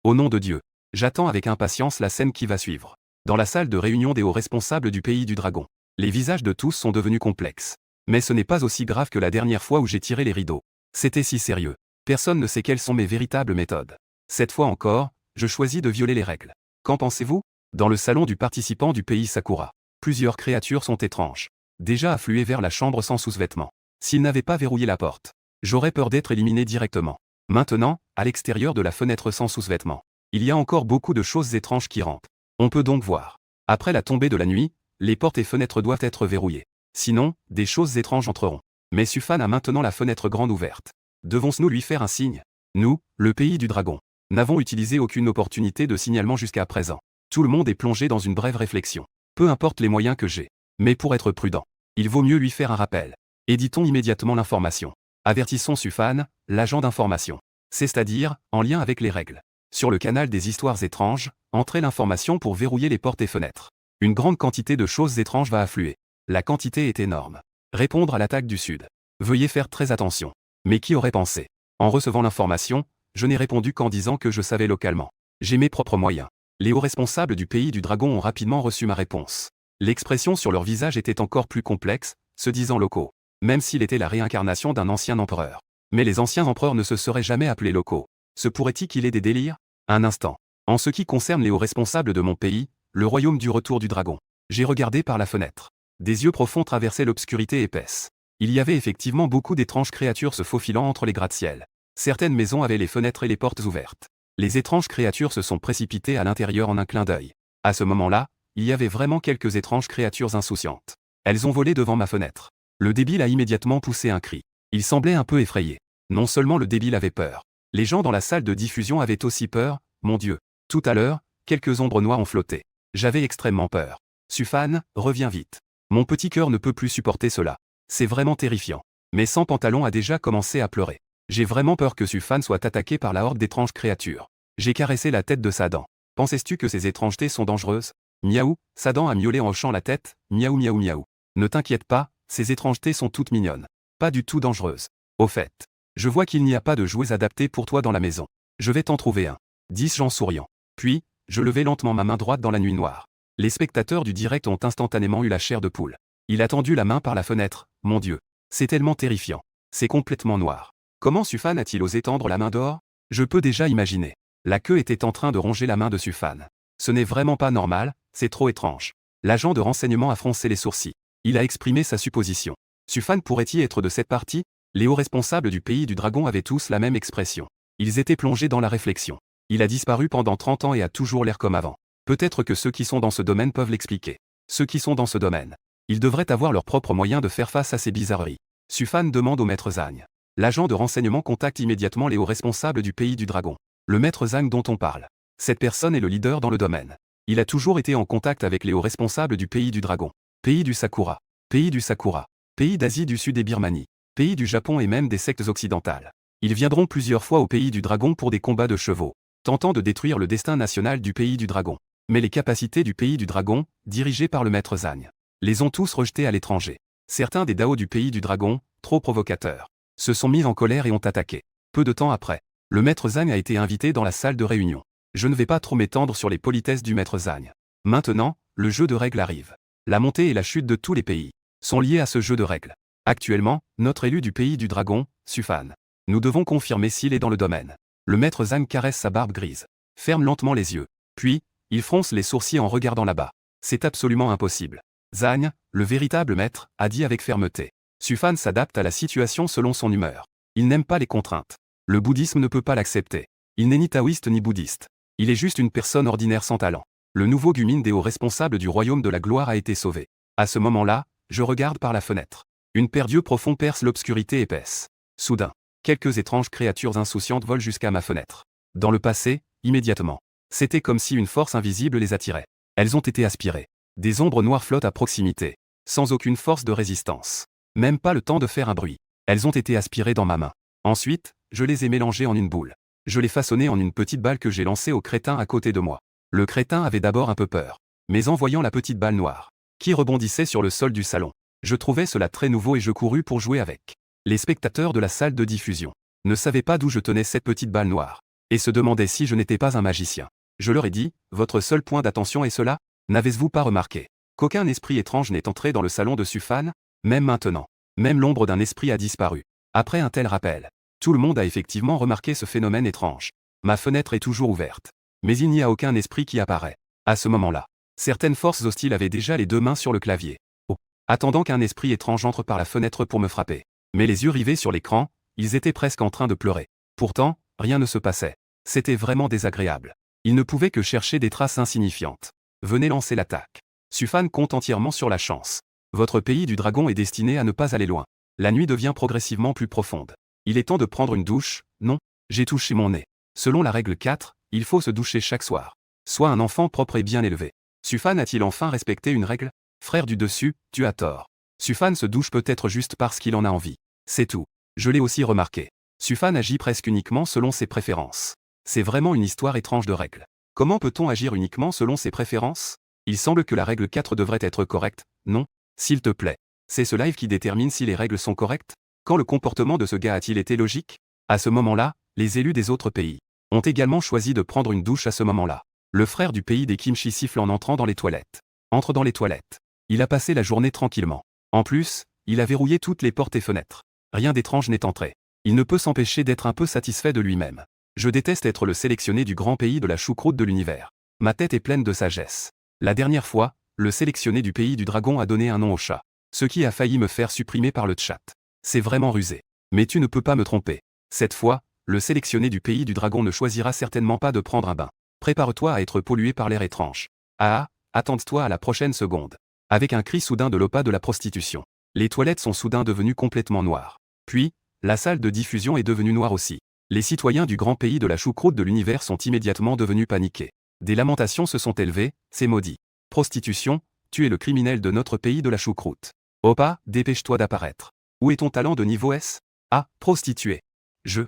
Au nom de Dieu, j'attends avec impatience la scène qui va suivre. Dans la salle de réunion des hauts responsables du pays du dragon, les visages de tous sont devenus complexes. Mais ce n'est pas aussi grave que la dernière fois où j'ai tiré les rideaux. C'était si sérieux. Personne ne sait quelles sont mes véritables méthodes. Cette fois encore, je choisis de violer les règles. Qu'en pensez-vous? Dans le salon du participant du pays Sakura, plusieurs créatures sont étranges. Déjà affluées vers la chambre sans sous-vêtements. S'ils n'avaient pas verrouillé la porte, j'aurais peur d'être éliminé directement. Maintenant, à l'extérieur de la fenêtre sans sous-vêtements, il y a encore beaucoup de choses étranges qui rampent. On peut donc voir. Après la tombée de la nuit, les portes et fenêtres doivent être verrouillées. Sinon, des choses étranges entreront. Mais Sufan a maintenant la fenêtre grande ouverte. Devons-nous lui faire un signe? Nous, le pays du dragon, n'avons utilisé aucune opportunité de signalement jusqu'à présent. Tout le monde est plongé dans une brève réflexion. Peu importe les moyens que j'ai. Mais pour être prudent, il vaut mieux lui faire un rappel. Éditons immédiatement l'information. Avertissons Sufan, l'agent d'information. C'est-à-dire, en lien avec les règles. Sur le canal des histoires étranges, entrez l'information pour verrouiller les portes et fenêtres. Une grande quantité de choses étranges va affluer. La quantité est énorme. Répondre à l'attaque du Sud. Veuillez faire très attention. Mais qui aurait pensé? En recevant l'information, je n'ai répondu qu'en disant que je savais localement. J'ai mes propres moyens. Les hauts responsables du pays du dragon ont rapidement reçu ma réponse. L'expression sur leur visage était encore plus complexe, se disant locaux. Même s'il était la réincarnation d'un ancien empereur. Mais les anciens empereurs ne se seraient jamais appelés locaux. Se pourrait-il qu'il ait des délires? Un instant. En ce qui concerne les hauts responsables de mon pays, le royaume du retour du dragon, j'ai regardé par la fenêtre. Des yeux profonds traversaient l'obscurité épaisse. Il y avait effectivement beaucoup d'étranges créatures se faufilant entre les gratte-ciels. Certaines maisons avaient les fenêtres et les portes ouvertes. Les étranges créatures se sont précipitées à l'intérieur en un clin d'œil. À ce moment-là, il y avait vraiment quelques étranges créatures insouciantes. Elles ont volé devant ma fenêtre. Le débile a immédiatement poussé un cri. Il semblait un peu effrayé. Non seulement le débile avait peur. Les gens dans la salle de diffusion avaient aussi peur, mon Dieu. Tout à l'heure, quelques ombres noires ont flotté. J'avais extrêmement peur. Sufan, reviens vite. Mon petit cœur ne peut plus supporter cela. C'est vraiment terrifiant. Mais Sans Pantalon a déjà commencé à pleurer. J'ai vraiment peur que Sufan soit attaqué par la horde d'étranges créatures. J'ai caressé la tête de sa dent. Penses-tu que ces étrangetés sont dangereuses? Miaou, sa dent a miaulé en hochant la tête, miaou miaou miaou. Ne t'inquiète pas, ces étrangetés sont toutes mignonnes. Pas du tout dangereuses. Au fait, je vois qu'il n'y a pas de jouets adaptés pour toi dans la maison. Je vais t'en trouver un. Dis-je en souriant. Puis, je levai lentement ma main droite dans la nuit noire. Les spectateurs du direct ont instantanément eu la chair de poule. Il a tendu la main par la fenêtre, mon Dieu. C'est tellement terrifiant. C'est complètement noir. Comment Sufan a-t-il osé tendre la main dehors? Je peux déjà imaginer. La queue était en train de ronger la main de Sufan. Ce n'est vraiment pas normal, c'est trop étrange. L'agent de renseignement a froncé les sourcils. Il a exprimé sa supposition. Sufan pourrait-il être de cette partie? Les hauts responsables du pays du dragon avaient tous la même expression. Ils étaient plongés dans la réflexion. Il a disparu pendant 30 ans et a toujours l'air comme avant. Peut-être que ceux qui sont dans ce domaine peuvent l'expliquer. Ceux qui sont dans ce domaine. Ils devraient avoir leurs propres moyens de faire face à ces bizarreries. Sufan demande au maître Zhang. L'agent de renseignement contacte immédiatement les hauts responsables du pays du dragon. Le maître Zhang dont on parle. Cette personne est le leader dans le domaine. Il a toujours été en contact avec les hauts responsables du pays du dragon. Pays du Sakura. Pays du Sakura. Pays d'Asie du Sud et Birmanie. Pays du Japon et même des sectes occidentales. Ils viendront plusieurs fois au pays du dragon pour des combats de chevaux, tentant de détruire le destin national du pays du dragon. Mais les capacités du pays du dragon, dirigées par le maître Zhang, les ont tous rejetés à l'étranger. Certains des Dao du pays du dragon, trop provocateurs, se sont mis en colère et ont attaqué. Peu de temps après, le maître Zhang a été invité dans la salle de réunion. Je ne vais pas trop m'étendre sur les politesses du maître Zhang. Maintenant, le jeu de règles arrive. La montée et la chute de tous les pays sont liées à ce jeu de règles. Actuellement, notre élu du pays du dragon, Sufan. Nous devons confirmer s'il est dans le domaine. Le maître Zhang caresse sa barbe grise, ferme lentement les yeux, puis, il fronce les sourcils en regardant là-bas. C'est absolument impossible. Zhang, le véritable maître, a dit avec fermeté. Sufan s'adapte à la situation selon son humeur. Il n'aime pas les contraintes. Le bouddhisme ne peut pas l'accepter. Il n'est ni taoïste ni bouddhiste. Il est juste une personne ordinaire sans talent. Le nouveau Gumin des hauts responsables du royaume de la gloire a été sauvé. À ce moment-là, je regarde par la fenêtre. Une paire d'yeux profonds perce l'obscurité épaisse. Soudain, quelques étranges créatures insouciantes volent jusqu'à ma fenêtre. Dans le passé, immédiatement. C'était comme si une force invisible les attirait. Elles ont été aspirées. Des ombres noires flottent à proximité, sans aucune force de résistance. Même pas le temps de faire un bruit. Elles ont été aspirées dans ma main. Ensuite, je les ai mélangées en une boule. Je l'ai façonné en une petite balle que j'ai lancée au crétin à côté de moi. Le crétin avait d'abord un peu peur. Mais en voyant la petite balle noire, qui rebondissait sur le sol du salon, je trouvais cela très nouveau et je courus pour jouer avec. Les spectateurs de la salle de diffusion ne savaient pas d'où je tenais cette petite balle noire, et se demandaient si je n'étais pas un magicien. Je leur ai dit, votre seul point d'attention est cela? N'avez-vous pas remarqué qu'aucun esprit étrange n'est entré dans le salon de Sufan? Même maintenant, même l'ombre d'un esprit a disparu. Après un tel rappel, tout le monde a effectivement remarqué ce phénomène étrange. Ma fenêtre est toujours ouverte. Mais il n'y a aucun esprit qui apparaît. À ce moment-là, certaines forces hostiles avaient déjà les deux mains sur le clavier. Oh, attendant qu'un esprit étrange entre par la fenêtre pour me frapper. Mais les yeux rivés sur l'écran, ils étaient presque en train de pleurer. Pourtant, rien ne se passait. C'était vraiment désagréable. Ils ne pouvaient que chercher des traces insignifiantes. Venez lancer l'attaque. Sufan compte entièrement sur la chance. Votre pays du dragon est destiné à ne pas aller loin. La nuit devient progressivement plus profonde. Il est temps de prendre une douche. Non, j'ai touché mon nez. Selon la règle 4, il faut se doucher chaque soir. Sois un enfant propre et bien élevé. Sufan a-t-il enfin respecté une règle? Frère du dessus, tu as tort. Sufan se douche peut-être juste parce qu'il en a envie. C'est tout. Je l'ai aussi remarqué. Sufan agit presque uniquement selon ses préférences. C'est vraiment une histoire étrange de règles. Comment peut-on agir uniquement selon ses préférences? Il semble que la règle 4 devrait être correcte, non? S'il te plaît. C'est ce live qui détermine si les règles sont correctes? Quand le comportement de ce gars a-t-il été logique? À ce moment-là, les élus des autres pays ont également choisi de prendre une douche à ce moment-là. Le frère du pays des Kimchi siffle en entrant dans les toilettes. Entre dans les toilettes. Il a passé la journée tranquillement. En plus, il a verrouillé toutes les portes et fenêtres. Rien d'étrange n'est entré. Il ne peut s'empêcher d'être un peu satisfait de lui-même. Je déteste être le sélectionné du grand pays de la choucroute de l'univers. Ma tête est pleine de sagesse. La dernière fois, le sélectionné du pays du dragon a donné un nom au chat. Ce qui a failli me faire supprimer par le chat. C'est vraiment rusé. Mais tu ne peux pas me tromper. Cette fois, le sélectionné du pays du dragon ne choisira certainement pas de prendre un bain. Prépare-toi à être pollué par l'air étrange. Ah, attende-toi à la prochaine seconde. Avec un cri soudain de l'opa de la prostitution. Les toilettes sont soudain devenues complètement noires. Puis, la salle de diffusion est devenue noire aussi. Les citoyens du grand pays de la choucroute de l'univers sont immédiatement devenus paniqués. Des lamentations se sont élevées, c'est maudit. Prostitution, tu es le criminel de notre pays de la choucroute. Opa, dépêche-toi d'apparaître. Où est ton talent de niveau S? Ah, prostituée. Je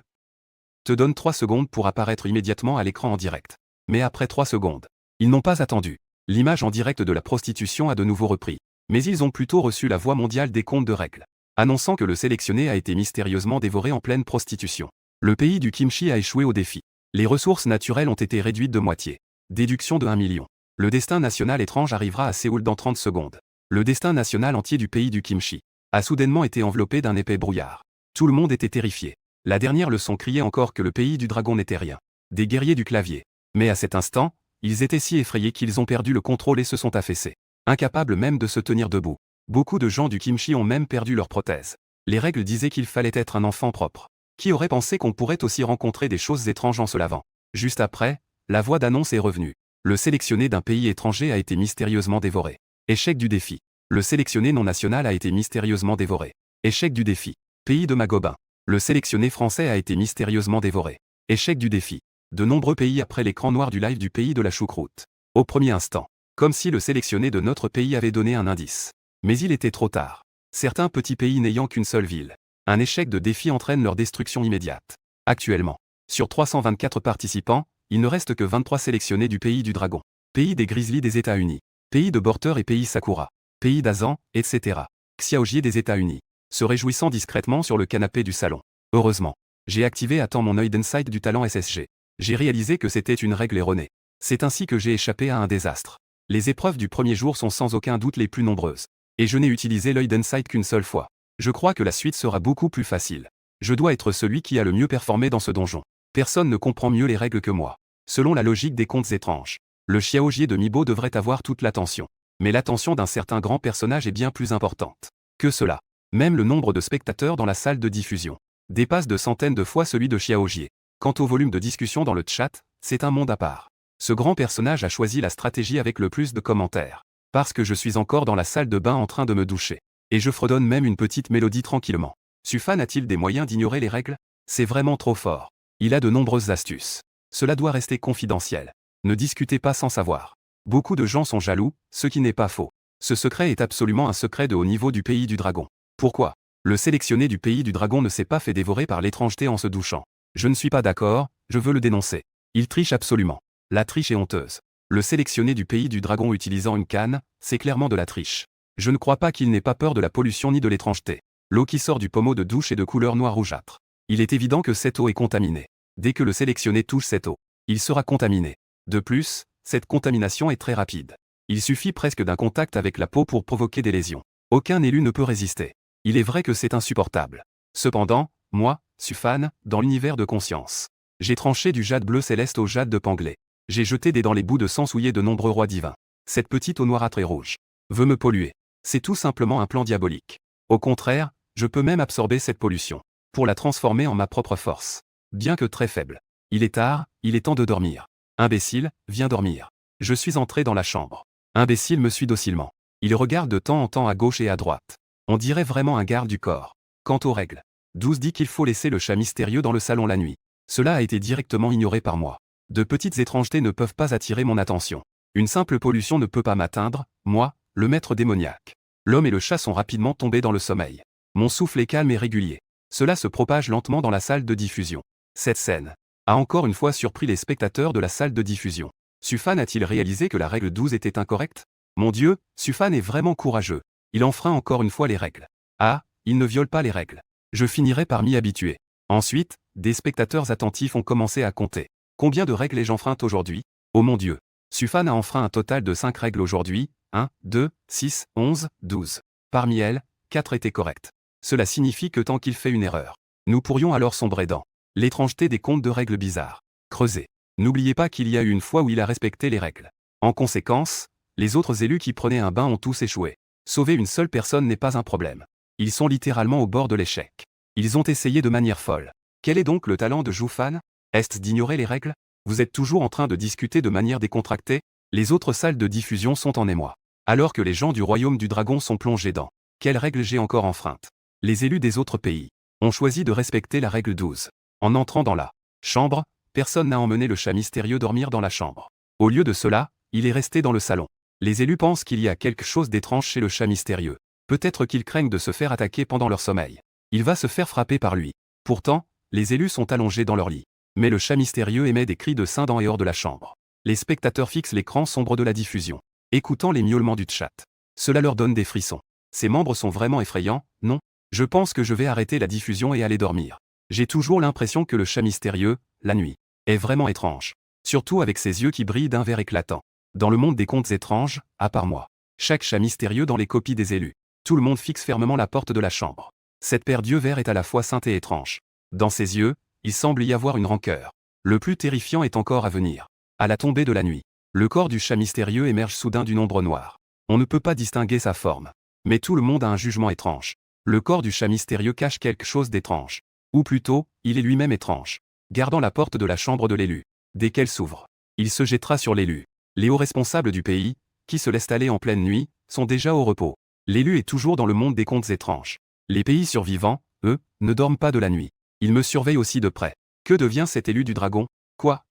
te donne 3 secondes pour apparaître immédiatement à l'écran en direct. Mais après 3 secondes, ils n'ont pas attendu. L'image en direct de la prostitution a de nouveau repris. Mais ils ont plutôt reçu la voix mondiale des comptes de règles, annonçant que le sélectionné a été mystérieusement dévoré en pleine prostitution. Le pays du kimchi a échoué au défi. Les ressources naturelles ont été réduites de moitié. Déduction de 1 million. Le destin national étrange arrivera à Séoul dans 30 secondes. Le destin national entier du pays du kimchi a soudainement été enveloppé d'un épais brouillard. Tout le monde était terrifié. La dernière leçon criait encore que le pays du dragon n'était rien. Des guerriers du clavier. Mais à cet instant, ils étaient si effrayés qu'ils ont perdu le contrôle et se sont affaissés. Incapables même de se tenir debout. Beaucoup de gens du kimchi ont même perdu leurs prothèses. Les règles disaient qu'il fallait être un enfant propre. Qui aurait pensé qu'on pourrait aussi rencontrer des choses étranges en se lavant? Juste après, la voix d'annonce est revenue. Le sélectionné d'un pays étranger a été mystérieusement dévoré. Échec du défi. Le sélectionné non national a été mystérieusement dévoré. Échec du défi. Pays de Magobin. Le sélectionné français a été mystérieusement dévoré. Échec du défi. De nombreux pays après l'écran noir du live du pays de la choucroute. Au premier instant. Comme si le sélectionné de notre pays avait donné un indice. Mais il était trop tard. Certains petits pays n'ayant qu'une seule ville. Un échec de défi entraîne leur destruction immédiate. Actuellement, sur 324 participants, il ne reste que 23 sélectionnés du pays du dragon. Pays des Grizzlies des États-Unis. Pays de Borter et pays Sakura. Pays d'Azan, etc. Xiaojier des États-Unis. Se réjouissant discrètement sur le canapé du salon. Heureusement, j'ai activé à temps mon œil d'insight du talent SSG. J'ai réalisé que c'était une règle erronée. C'est ainsi que j'ai échappé à un désastre. Les épreuves du premier jour sont sans aucun doute les plus nombreuses. Et je n'ai utilisé l'œil d'insight qu'une seule fois. Je crois que la suite sera beaucoup plus facile. Je dois être celui qui a le mieux performé dans ce donjon. Personne ne comprend mieux les règles que moi. Selon la logique des contes étranges, le Xiaojier de Mibo devrait avoir toute l'attention. Mais l'attention d'un certain grand personnage est bien plus importante que cela. Même le nombre de spectateurs dans la salle de diffusion dépasse de centaines de fois celui de Xiaojier. Quant au volume de discussion dans le chat, c'est un monde à part. Ce grand personnage a choisi la stratégie avec le plus de commentaires. Parce que je suis encore dans la salle de bain en train de me doucher. Et je fredonne même une petite mélodie tranquillement. Sufan a-t-il des moyens d'ignorer les règles? C'est vraiment trop fort. Il a de nombreuses astuces. Cela doit rester confidentiel. Ne discutez pas sans savoir. Beaucoup de gens sont jaloux, ce qui n'est pas faux. Ce secret est absolument un secret de haut niveau du pays du dragon. Pourquoi? Le sélectionné du pays du dragon ne s'est pas fait dévorer par l'étrangeté en se douchant. Je ne suis pas d'accord, je veux le dénoncer. Il triche absolument. La triche est honteuse. Le sélectionné du pays du dragon utilisant une canne, c'est clairement de la triche. Je ne crois pas qu'il n'ait pas peur de la pollution ni de l'étrangeté. L'eau qui sort du pommeau de douche est de couleur noire rougeâtre. Il est évident que cette eau est contaminée. Dès que le sélectionné touche cette eau, il sera contaminé. De plus, cette contamination est très rapide. Il suffit presque d'un contact avec la peau pour provoquer des lésions. Aucun élu ne peut résister. Il est vrai que c'est insupportable. Cependant, moi, Sufan, dans l'univers de conscience, j'ai tranché du jade bleu céleste au jade de Panglé. J'ai jeté dans les bouts de sang souillé de nombreux rois divins. Cette petite eau noirâtre et rouge veut me polluer. C'est tout simplement un plan diabolique. Au contraire, je peux même absorber cette pollution pour la transformer en ma propre force. Bien que très faible. Il est tard, il est temps de dormir. Imbécile, viens dormir. Je suis entré dans la chambre. Imbécile me suit docilement. Il regarde de temps en temps à gauche et à droite. On dirait vraiment un garde du corps. Quant aux règles, 12 dit qu'il faut laisser le chat mystérieux dans le salon la nuit. Cela a été directement ignoré par moi. De petites étrangetés ne peuvent pas attirer mon attention. Une simple pollution ne peut pas m'atteindre, moi, le maître démoniaque. L'homme et le chat sont rapidement tombés dans le sommeil. Mon souffle est calme et régulier. Cela se propage lentement dans la salle de diffusion. Cette scène a encore une fois surpris les spectateurs de la salle de diffusion. Sufan a-t-il réalisé que la règle 12 était incorrecte? Mon Dieu, Sufan est vraiment courageux. Il enfreint encore une fois les règles. Ah, il ne viole pas les règles. Je finirai par m'y habituer. Ensuite, des spectateurs attentifs ont commencé à compter. Combien de règles ai-je enfreintes aujourd'hui? Oh mon Dieu. Sufan a enfreint un total de 5 règles aujourd'hui. 1, 2, 6, 11, 12. Parmi elles, 4 étaient correctes. Cela signifie que tant qu'il fait une erreur, nous pourrions alors sombrer dans l'étrangeté des contes de règles bizarres. Creusez. N'oubliez pas qu'il y a eu une fois où il a respecté les règles. En conséquence, les autres élus qui prenaient un bain ont tous échoué. Sauver une seule personne n'est pas un problème. Ils sont littéralement au bord de l'échec. Ils ont essayé de manière folle. Quel est donc le talent de Joufan? Est-ce d'ignorer les règles? Vous êtes toujours en train de discuter de manière décontractée? Les autres salles de diffusion sont en émoi. Alors que les gens du royaume du dragon sont plongés dans quelles règles j'ai encore enfreintes? Les élus des autres pays ont choisi de respecter la règle 12. En entrant dans la chambre, personne n'a emmené le chat mystérieux dormir dans la chambre. Au lieu de cela, il est resté dans le salon. Les élus pensent qu'il y a quelque chose d'étrange chez le chat mystérieux. Peut-être qu'ils craignent de se faire attaquer pendant leur sommeil. Il va se faire frapper par lui. Pourtant, les élus sont allongés dans leur lit. Mais le chat mystérieux émet des cris de saint dans et hors de la chambre. Les spectateurs fixent l'écran sombre de la diffusion, écoutant les miaulements du chat. Cela leur donne des frissons. Ces membres sont vraiment effrayants, non? Je pense que je vais arrêter la diffusion et aller dormir. J'ai toujours l'impression que le chat mystérieux, la nuit, est vraiment étrange. Surtout avec ses yeux qui brillent d'un vert éclatant. Dans le monde des contes étranges, à part moi, chaque chat mystérieux dans les copies des élus, tout le monde fixe fermement la porte de la chambre. Cette paire d'yeux verts est à la fois sainte et étrange. Dans ses yeux, il semble y avoir une rancœur. Le plus terrifiant est encore à venir. À la tombée de la nuit, le corps du chat mystérieux émerge soudain d'une ombre noire. On ne peut pas distinguer sa forme. Mais tout le monde a un jugement étrange. Le corps du chat mystérieux cache quelque chose d'étrange. Ou plutôt, il est lui-même étrange. Gardant la porte de la chambre de l'élu. Dès qu'elle s'ouvre, il se jettera sur l'élu. Les hauts responsables du pays, qui se laissent aller en pleine nuit, sont déjà au repos. L'élu est toujours dans le monde des contes étranges. Les pays survivants, eux, ne dorment pas de la nuit. Ils me surveillent aussi de près. Que devient cet élu du dragon? Quoi?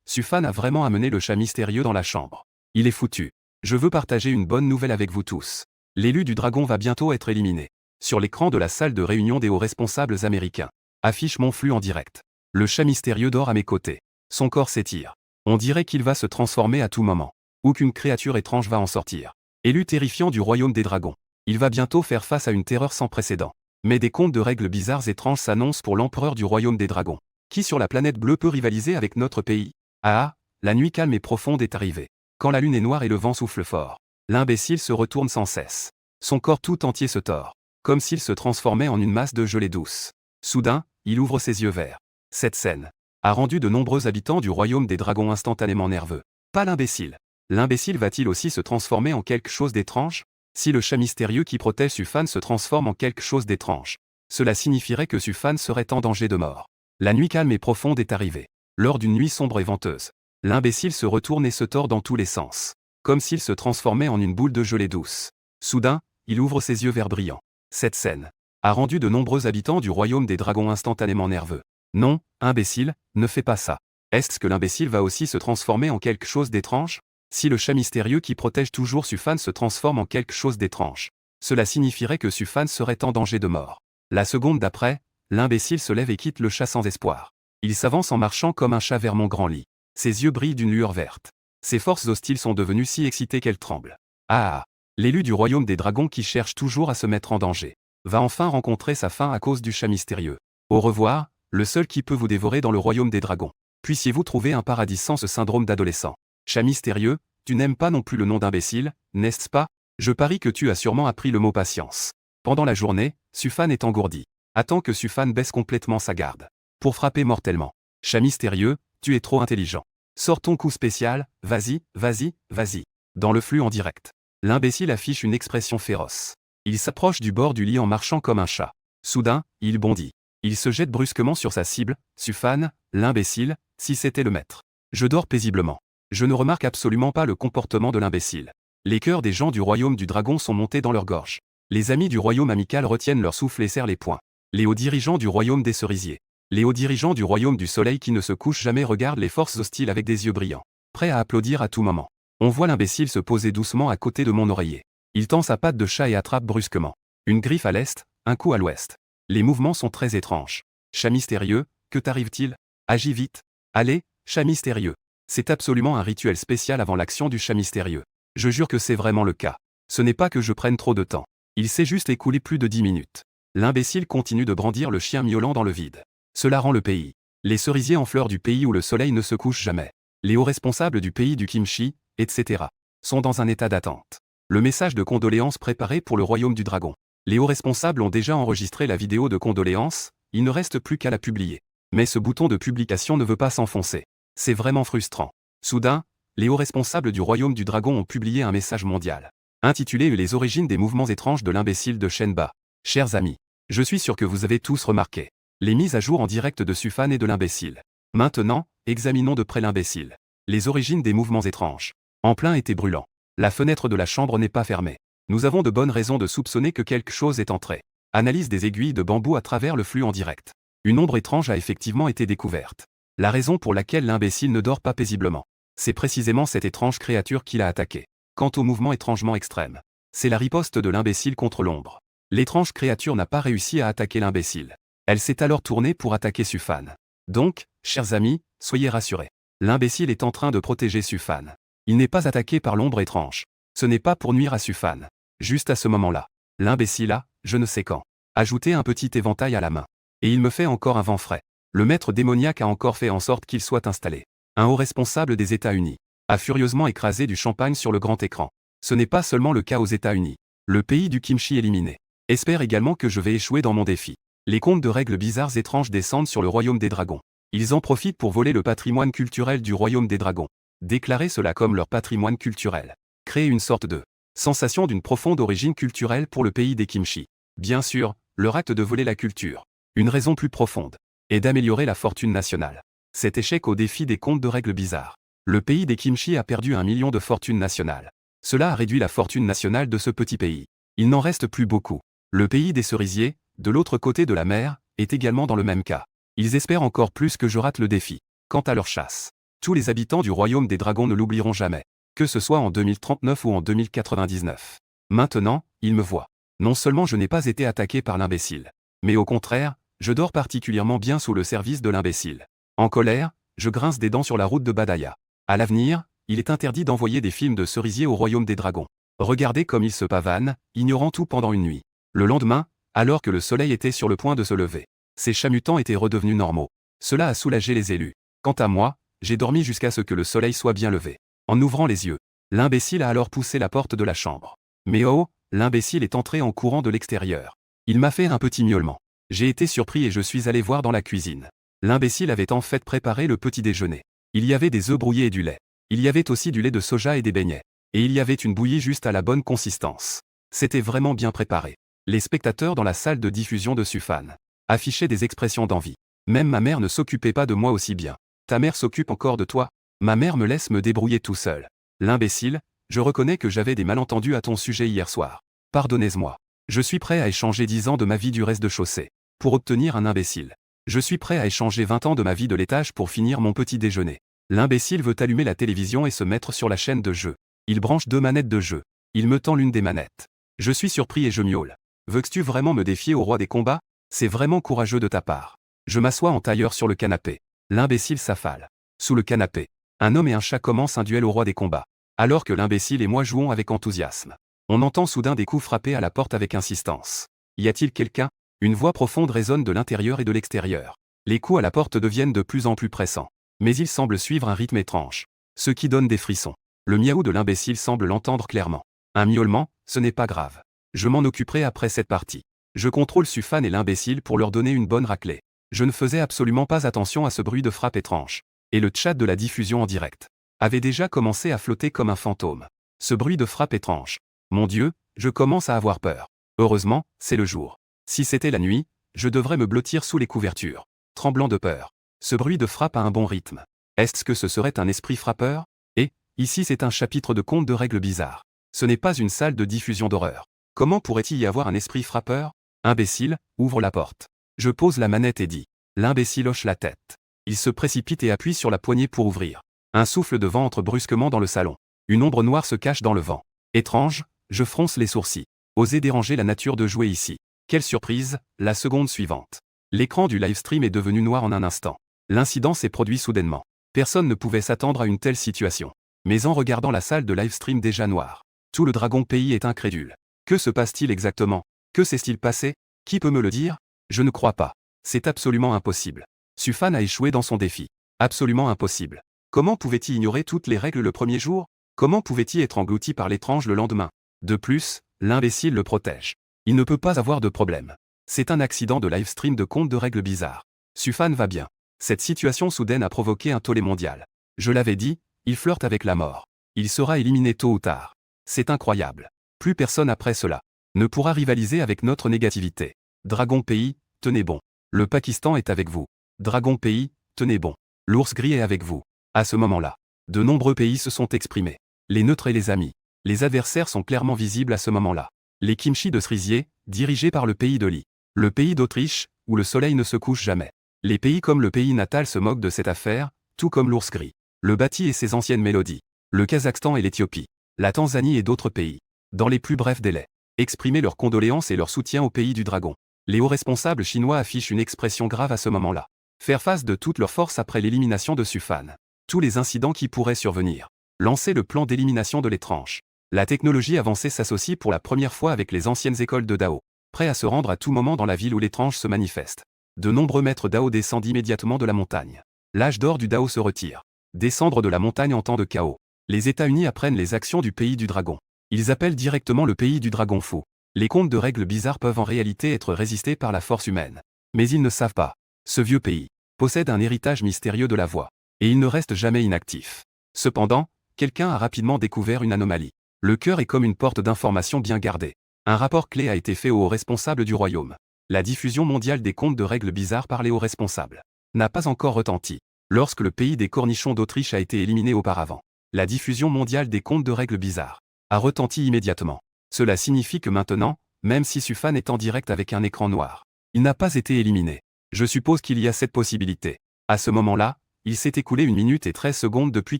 Sufan a vraiment amené le chat mystérieux dans la chambre. Il est foutu. Je veux partager une bonne nouvelle avec vous tous. L'élu du dragon va bientôt être éliminé. Sur l'écran de la salle de réunion des hauts responsables américains, affiche mon flux en direct. Le chat mystérieux dort à mes côtés. Son corps s'étire. On dirait qu'il va se transformer à tout moment. Ou qu'une créature étrange va en sortir. Élu terrifiant du royaume des dragons. Il va bientôt faire face à une terreur sans précédent. Mais des contes de règles bizarres étranges s'annoncent pour l'empereur du royaume des dragons. Qui sur la planète bleue peut rivaliser avec notre pays? Ah, la nuit calme et profonde est arrivée. Quand la lune est noire et le vent souffle fort, l'imbécile se retourne sans cesse. Son corps tout entier se tord, comme s'il se transformait en une masse de gelée douce. Soudain, il ouvre ses yeux verts. Cette scène a rendu de nombreux habitants du royaume des dragons instantanément nerveux. Pas l'imbécile. L'imbécile va-t-il aussi se transformer en quelque chose d'étrange? Si le chat mystérieux qui protège Sufan se transforme en quelque chose d'étrange, cela signifierait que Sufan serait en danger de mort. La nuit calme et profonde est arrivée. Lors d'une nuit sombre et venteuse, l'imbécile se retourne et se tord dans tous les sens, comme s'il se transformait en une boule de gelée douce. Soudain, il ouvre ses yeux verts brillants. Cette scène a rendu de nombreux habitants du royaume des dragons instantanément nerveux. Non, imbécile, ne fais pas ça. Est-ce que l'imbécile va aussi se transformer en quelque chose d'étrange? Si le chat mystérieux qui protège toujours Sufan se transforme en quelque chose d'étrange, cela signifierait que Sufan serait en danger de mort. La seconde d'après, l'imbécile se lève et quitte le chat sans espoir. Il s'avance en marchant comme un chat vers mon grand lit. Ses yeux brillent d'une lueur verte. Ses forces hostiles sont devenues si excitées qu'elles tremblent. Ah! L'élu du royaume des dragons qui cherche toujours à se mettre en danger va enfin rencontrer sa fin à cause du chat mystérieux. Au revoir, le seul qui peut vous dévorer dans le royaume des dragons. Puissiez-vous trouver un paradis sans ce syndrome d'adolescent. Chat mystérieux, tu n'aimes pas non plus le nom d'imbécile, n'est-ce pas? Je parie que tu as sûrement appris le mot patience. Pendant la journée, Sufan est engourdi. Attends que Sufan baisse complètement sa garde. Pour frapper mortellement. Chat mystérieux, tu es trop intelligent. Sors ton coup spécial, vas-y, vas-y, vas-y. Dans le flux en direct, l'imbécile affiche une expression féroce. Il s'approche du bord du lit en marchant comme un chat. Soudain, il bondit. Il se jette brusquement sur sa cible, Sufan, l'imbécile, si c'était le maître. Je dors paisiblement. Je ne remarque absolument pas le comportement de l'imbécile. Les cœurs des gens du royaume du dragon sont montés dans leur gorge. Les amis du royaume amical retiennent leur souffle et serrent les poings. Les hauts dirigeants du royaume des cerisiers. Les hauts dirigeants du royaume du soleil qui ne se couchent jamais regardent les forces hostiles avec des yeux brillants, prêts à applaudir à tout moment. On voit l'imbécile se poser doucement à côté de mon oreiller. Il tend sa patte de chat et attrape brusquement. Une griffe à l'est, un coup à l'ouest. Les mouvements sont très étranges. Chat mystérieux, que t'arrive-t-il? Agis vite. Allez, chat mystérieux. C'est absolument un rituel spécial avant l'action du chat mystérieux. Je jure que c'est vraiment le cas. Ce n'est pas que je prenne trop de temps. Il s'est juste écoulé plus de 10 minutes. L'imbécile continue de brandir le chien miaulant dans le vide. Cela rend le pays. Les cerisiers en fleurs du pays où le soleil ne se couche jamais. Les hauts responsables du pays du kimchi, etc. sont dans un état d'attente. Le message de condoléances préparé pour le royaume du dragon. Les hauts responsables ont déjà enregistré la vidéo de condoléances, il ne reste plus qu'à la publier. Mais ce bouton de publication ne veut pas s'enfoncer. C'est vraiment frustrant. Soudain, les hauts responsables du royaume du dragon ont publié un message mondial, intitulé Les origines des mouvements étranges de l'imbécile de Shenba. Chers amis, je suis sûr que vous avez tous remarqué les mises à jour en direct de Sufan et de l'imbécile. Maintenant, examinons de près l'imbécile. Les origines des mouvements étranges. En plein été brûlant. La fenêtre de la chambre n'est pas fermée. Nous avons de bonnes raisons de soupçonner que quelque chose est entré. Analyse des aiguilles de bambou à travers le flux en direct. Une ombre étrange a effectivement été découverte. La raison pour laquelle l'imbécile ne dort pas paisiblement. C'est précisément cette étrange créature qui l'a attaqué. Quant au mouvement étrangement extrême, c'est la riposte de l'imbécile contre l'ombre. L'étrange créature n'a pas réussi à attaquer l'imbécile. Elle s'est alors tournée pour attaquer Sufan. Donc, chers amis, soyez rassurés. L'imbécile est en train de protéger Sufan. Il n'est pas attaqué par l'ombre étrange. Ce n'est pas pour nuire à Sufan. Juste à ce moment-là, l'imbécile a, je ne sais quand, ajouté un petit éventail à la main. Et il me fait encore un vent frais. Le maître démoniaque a encore fait en sorte qu'il soit installé. Un haut responsable des États-Unis a furieusement écrasé du champagne sur le grand écran. Ce n'est pas seulement le cas aux États-Unis. Le pays du kimchi éliminé espère également que je vais échouer dans mon défi. Les contes de règles bizarres étranges descendent sur le royaume des dragons. Ils en profitent pour voler le patrimoine culturel du royaume des dragons. Déclarer cela comme leur patrimoine culturel. Créer une sorte de sensation d'une profonde origine culturelle pour le pays des kimchi. Bien sûr, leur acte de voler la culture. Une raison plus profonde est d'améliorer la fortune nationale. Cet échec au défi des contes de règles bizarres. Le pays des kimchi a perdu 1 million de fortune nationale. Cela a réduit la fortune nationale de ce petit pays. Il n'en reste plus beaucoup. Le pays des cerisiers, de l'autre côté de la mer, est également dans le même cas. Ils espèrent encore plus que je rate le défi. Quant à leur chasse, tous les habitants du royaume des dragons ne l'oublieront jamais, que ce soit en 2039 ou en 2099. Maintenant, ils me voient. Non seulement je n'ai pas été attaqué par l'imbécile, mais au contraire, je dors particulièrement bien sous le service de l'imbécile. En colère, je grince des dents sur la route de Badaya. À l'avenir, il est interdit d'envoyer des films de cerisiers au royaume des dragons. Regardez comme ils se pavanent, ignorant tout pendant une nuit. Le lendemain, alors que le soleil était sur le point de se lever, ces chamutants étaient redevenus normaux. Cela a soulagé les élus. Quant à moi, j'ai dormi jusqu'à ce que le soleil soit bien levé. En ouvrant les yeux, l'imbécile a alors poussé la porte de la chambre. Mais oh, l'imbécile est entré en courant de l'extérieur. Il m'a fait un petit miaulement. J'ai été surpris et je suis allé voir dans la cuisine. L'imbécile avait en fait préparé le petit déjeuner. Il y avait des œufs brouillés et du lait. Il y avait aussi du lait de soja et des beignets. Et il y avait une bouillie juste à la bonne consistance. C'était vraiment bien préparé. Les spectateurs dans la salle de diffusion de Sufan affichaient des expressions d'envie. Même ma mère ne s'occupait pas de moi aussi bien. Ta mère s'occupe encore de toi? Ma mère me laisse me débrouiller tout seul. L'imbécile, je reconnais que j'avais des malentendus à ton sujet hier soir. Pardonnez-moi. Je suis prêt à échanger 10 ans de ma vie du reste de chaussée pour obtenir un imbécile. Je suis prêt à échanger 20 ans de ma vie de laitage pour finir mon petit déjeuner. L'imbécile veut allumer la télévision et se mettre sur la chaîne de jeu. Il branche 2 manettes de jeu. Il me tend l'une des manettes. Je suis surpris et je miaule. Veux-tu vraiment me défier au roi des combats? C'est vraiment courageux de ta part. Je m'assois en tailleur sur le canapé. L'imbécile s'affale. Sous le canapé, un homme et un chat commencent un duel au roi des combats. Alors que l'imbécile et moi jouons avec enthousiasme, on entend soudain des coups frappés à la porte avec insistance. Y a-t-il quelqu'un? Une voix profonde résonne de l'intérieur et de l'extérieur. Les coups à la porte deviennent de plus en plus pressants. Mais ils semblent suivre un rythme étrange, ce qui donne des frissons. Le miaou de l'imbécile semble l'entendre clairement. Un miaulement, ce n'est pas grave. Je m'en occuperai après cette partie. Je contrôle Sufan et l'imbécile pour leur donner une bonne raclée. Je ne faisais absolument pas attention à ce bruit de frappe étrange. Et le chat de la diffusion en direct avait déjà commencé à flotter comme un fantôme. Ce bruit de frappe étrange. Mon Dieu, je commence à avoir peur. Heureusement, c'est le jour. Si c'était la nuit, je devrais me blottir sous les couvertures, tremblant de peur. Ce bruit de frappe a un bon rythme. Est-ce que ce serait un esprit frappeur? Et, ici c'est un chapitre de conte de règles bizarres. Ce n'est pas une salle de diffusion d'horreur. Comment pourrait-il y avoir un esprit frappeur? Imbécile, ouvre la porte. Je pose la manette et dis. L'imbécile hoche la tête. Il se précipite et appuie sur la poignée pour ouvrir. Un souffle de vent entre brusquement dans le salon. Une ombre noire se cache dans le vent. Étrange, je fronce les sourcils. Oser déranger la nature de jouer ici. Quelle surprise, la seconde suivante. L'écran du livestream est devenu noir en un instant. L'incident s'est produit soudainement. Personne ne pouvait s'attendre à une telle situation. Mais en regardant la salle de livestream déjà noire, tout le Dragon Pays est incrédule. Que se passe-t-il exactement? Que s'est-il passé? Qui peut me le dire? Je ne crois pas. C'est absolument impossible. Sufan a échoué dans son défi. Absolument impossible. Comment pouvait-il ignorer toutes les règles le premier jour? Comment pouvait-il être englouti par l'étrange le lendemain? De plus, l'imbécile le protège. Il ne peut pas avoir de problème. C'est un accident de livestream de conte de règles bizarres. Sufan va bien. Cette situation soudaine a provoqué un tollé mondial. Je l'avais dit, il flirte avec la mort. Il sera éliminé tôt ou tard. C'est incroyable. Plus personne après cela ne pourra rivaliser avec notre négativité. Dragon Pays, tenez bon. Le Pakistan est avec vous. Dragon Pays, tenez bon. L'ours gris est avec vous. À ce moment-là, de nombreux pays se sont exprimés. Les neutres et les amis. Les adversaires sont clairement visibles à ce moment-là. Les kimchi de cerisier, dirigés par le pays de Lee. Le pays d'Autriche, où le soleil ne se couche jamais. Les pays comme le pays natal se moquent de cette affaire, tout comme l'ours gris. Le Bati et ses anciennes mélodies. Le Kazakhstan et l'Éthiopie. La Tanzanie et d'autres pays. Dans les plus brefs délais. Exprimer leurs condoléances et leur soutien au pays du dragon. Les hauts responsables chinois affichent une expression grave à ce moment-là. Faire face de toute leur force après l'élimination de Sufan. Tous les incidents qui pourraient survenir. Lancer le plan d'élimination de l'étrange. La technologie avancée s'associe pour la première fois avec les anciennes écoles de Dao. Prêts à se rendre à tout moment dans la ville où l'étrange se manifeste. De nombreux maîtres Dao descendent immédiatement de la montagne. L'âge d'or du Dao se retire. Descendre de la montagne en temps de chaos. Les États-Unis apprennent les actions du pays du dragon. Ils appellent directement le pays du dragon fou. Les contes de règles bizarres peuvent en réalité être résistés par la force humaine. Mais ils ne savent pas. Ce vieux pays possède un héritage mystérieux de la voix. Et il ne reste jamais inactif. Cependant, quelqu'un a rapidement découvert une anomalie. Le cœur est comme une porte d'information bien gardée. Un rapport clé a été fait aux hauts responsables du royaume. La diffusion mondiale des contes de règles bizarres par les hauts responsables n'a pas encore retenti. Lorsque le pays des cornichons d'Autriche a été éliminé auparavant, la diffusion mondiale des contes de règles bizarres a retenti immédiatement. Cela signifie que maintenant, même si Sufan est en direct avec un écran noir. Il n'a pas été éliminé. Je suppose qu'il y a cette possibilité. À ce moment-là, il s'est écoulé 1 minute et 13 secondes depuis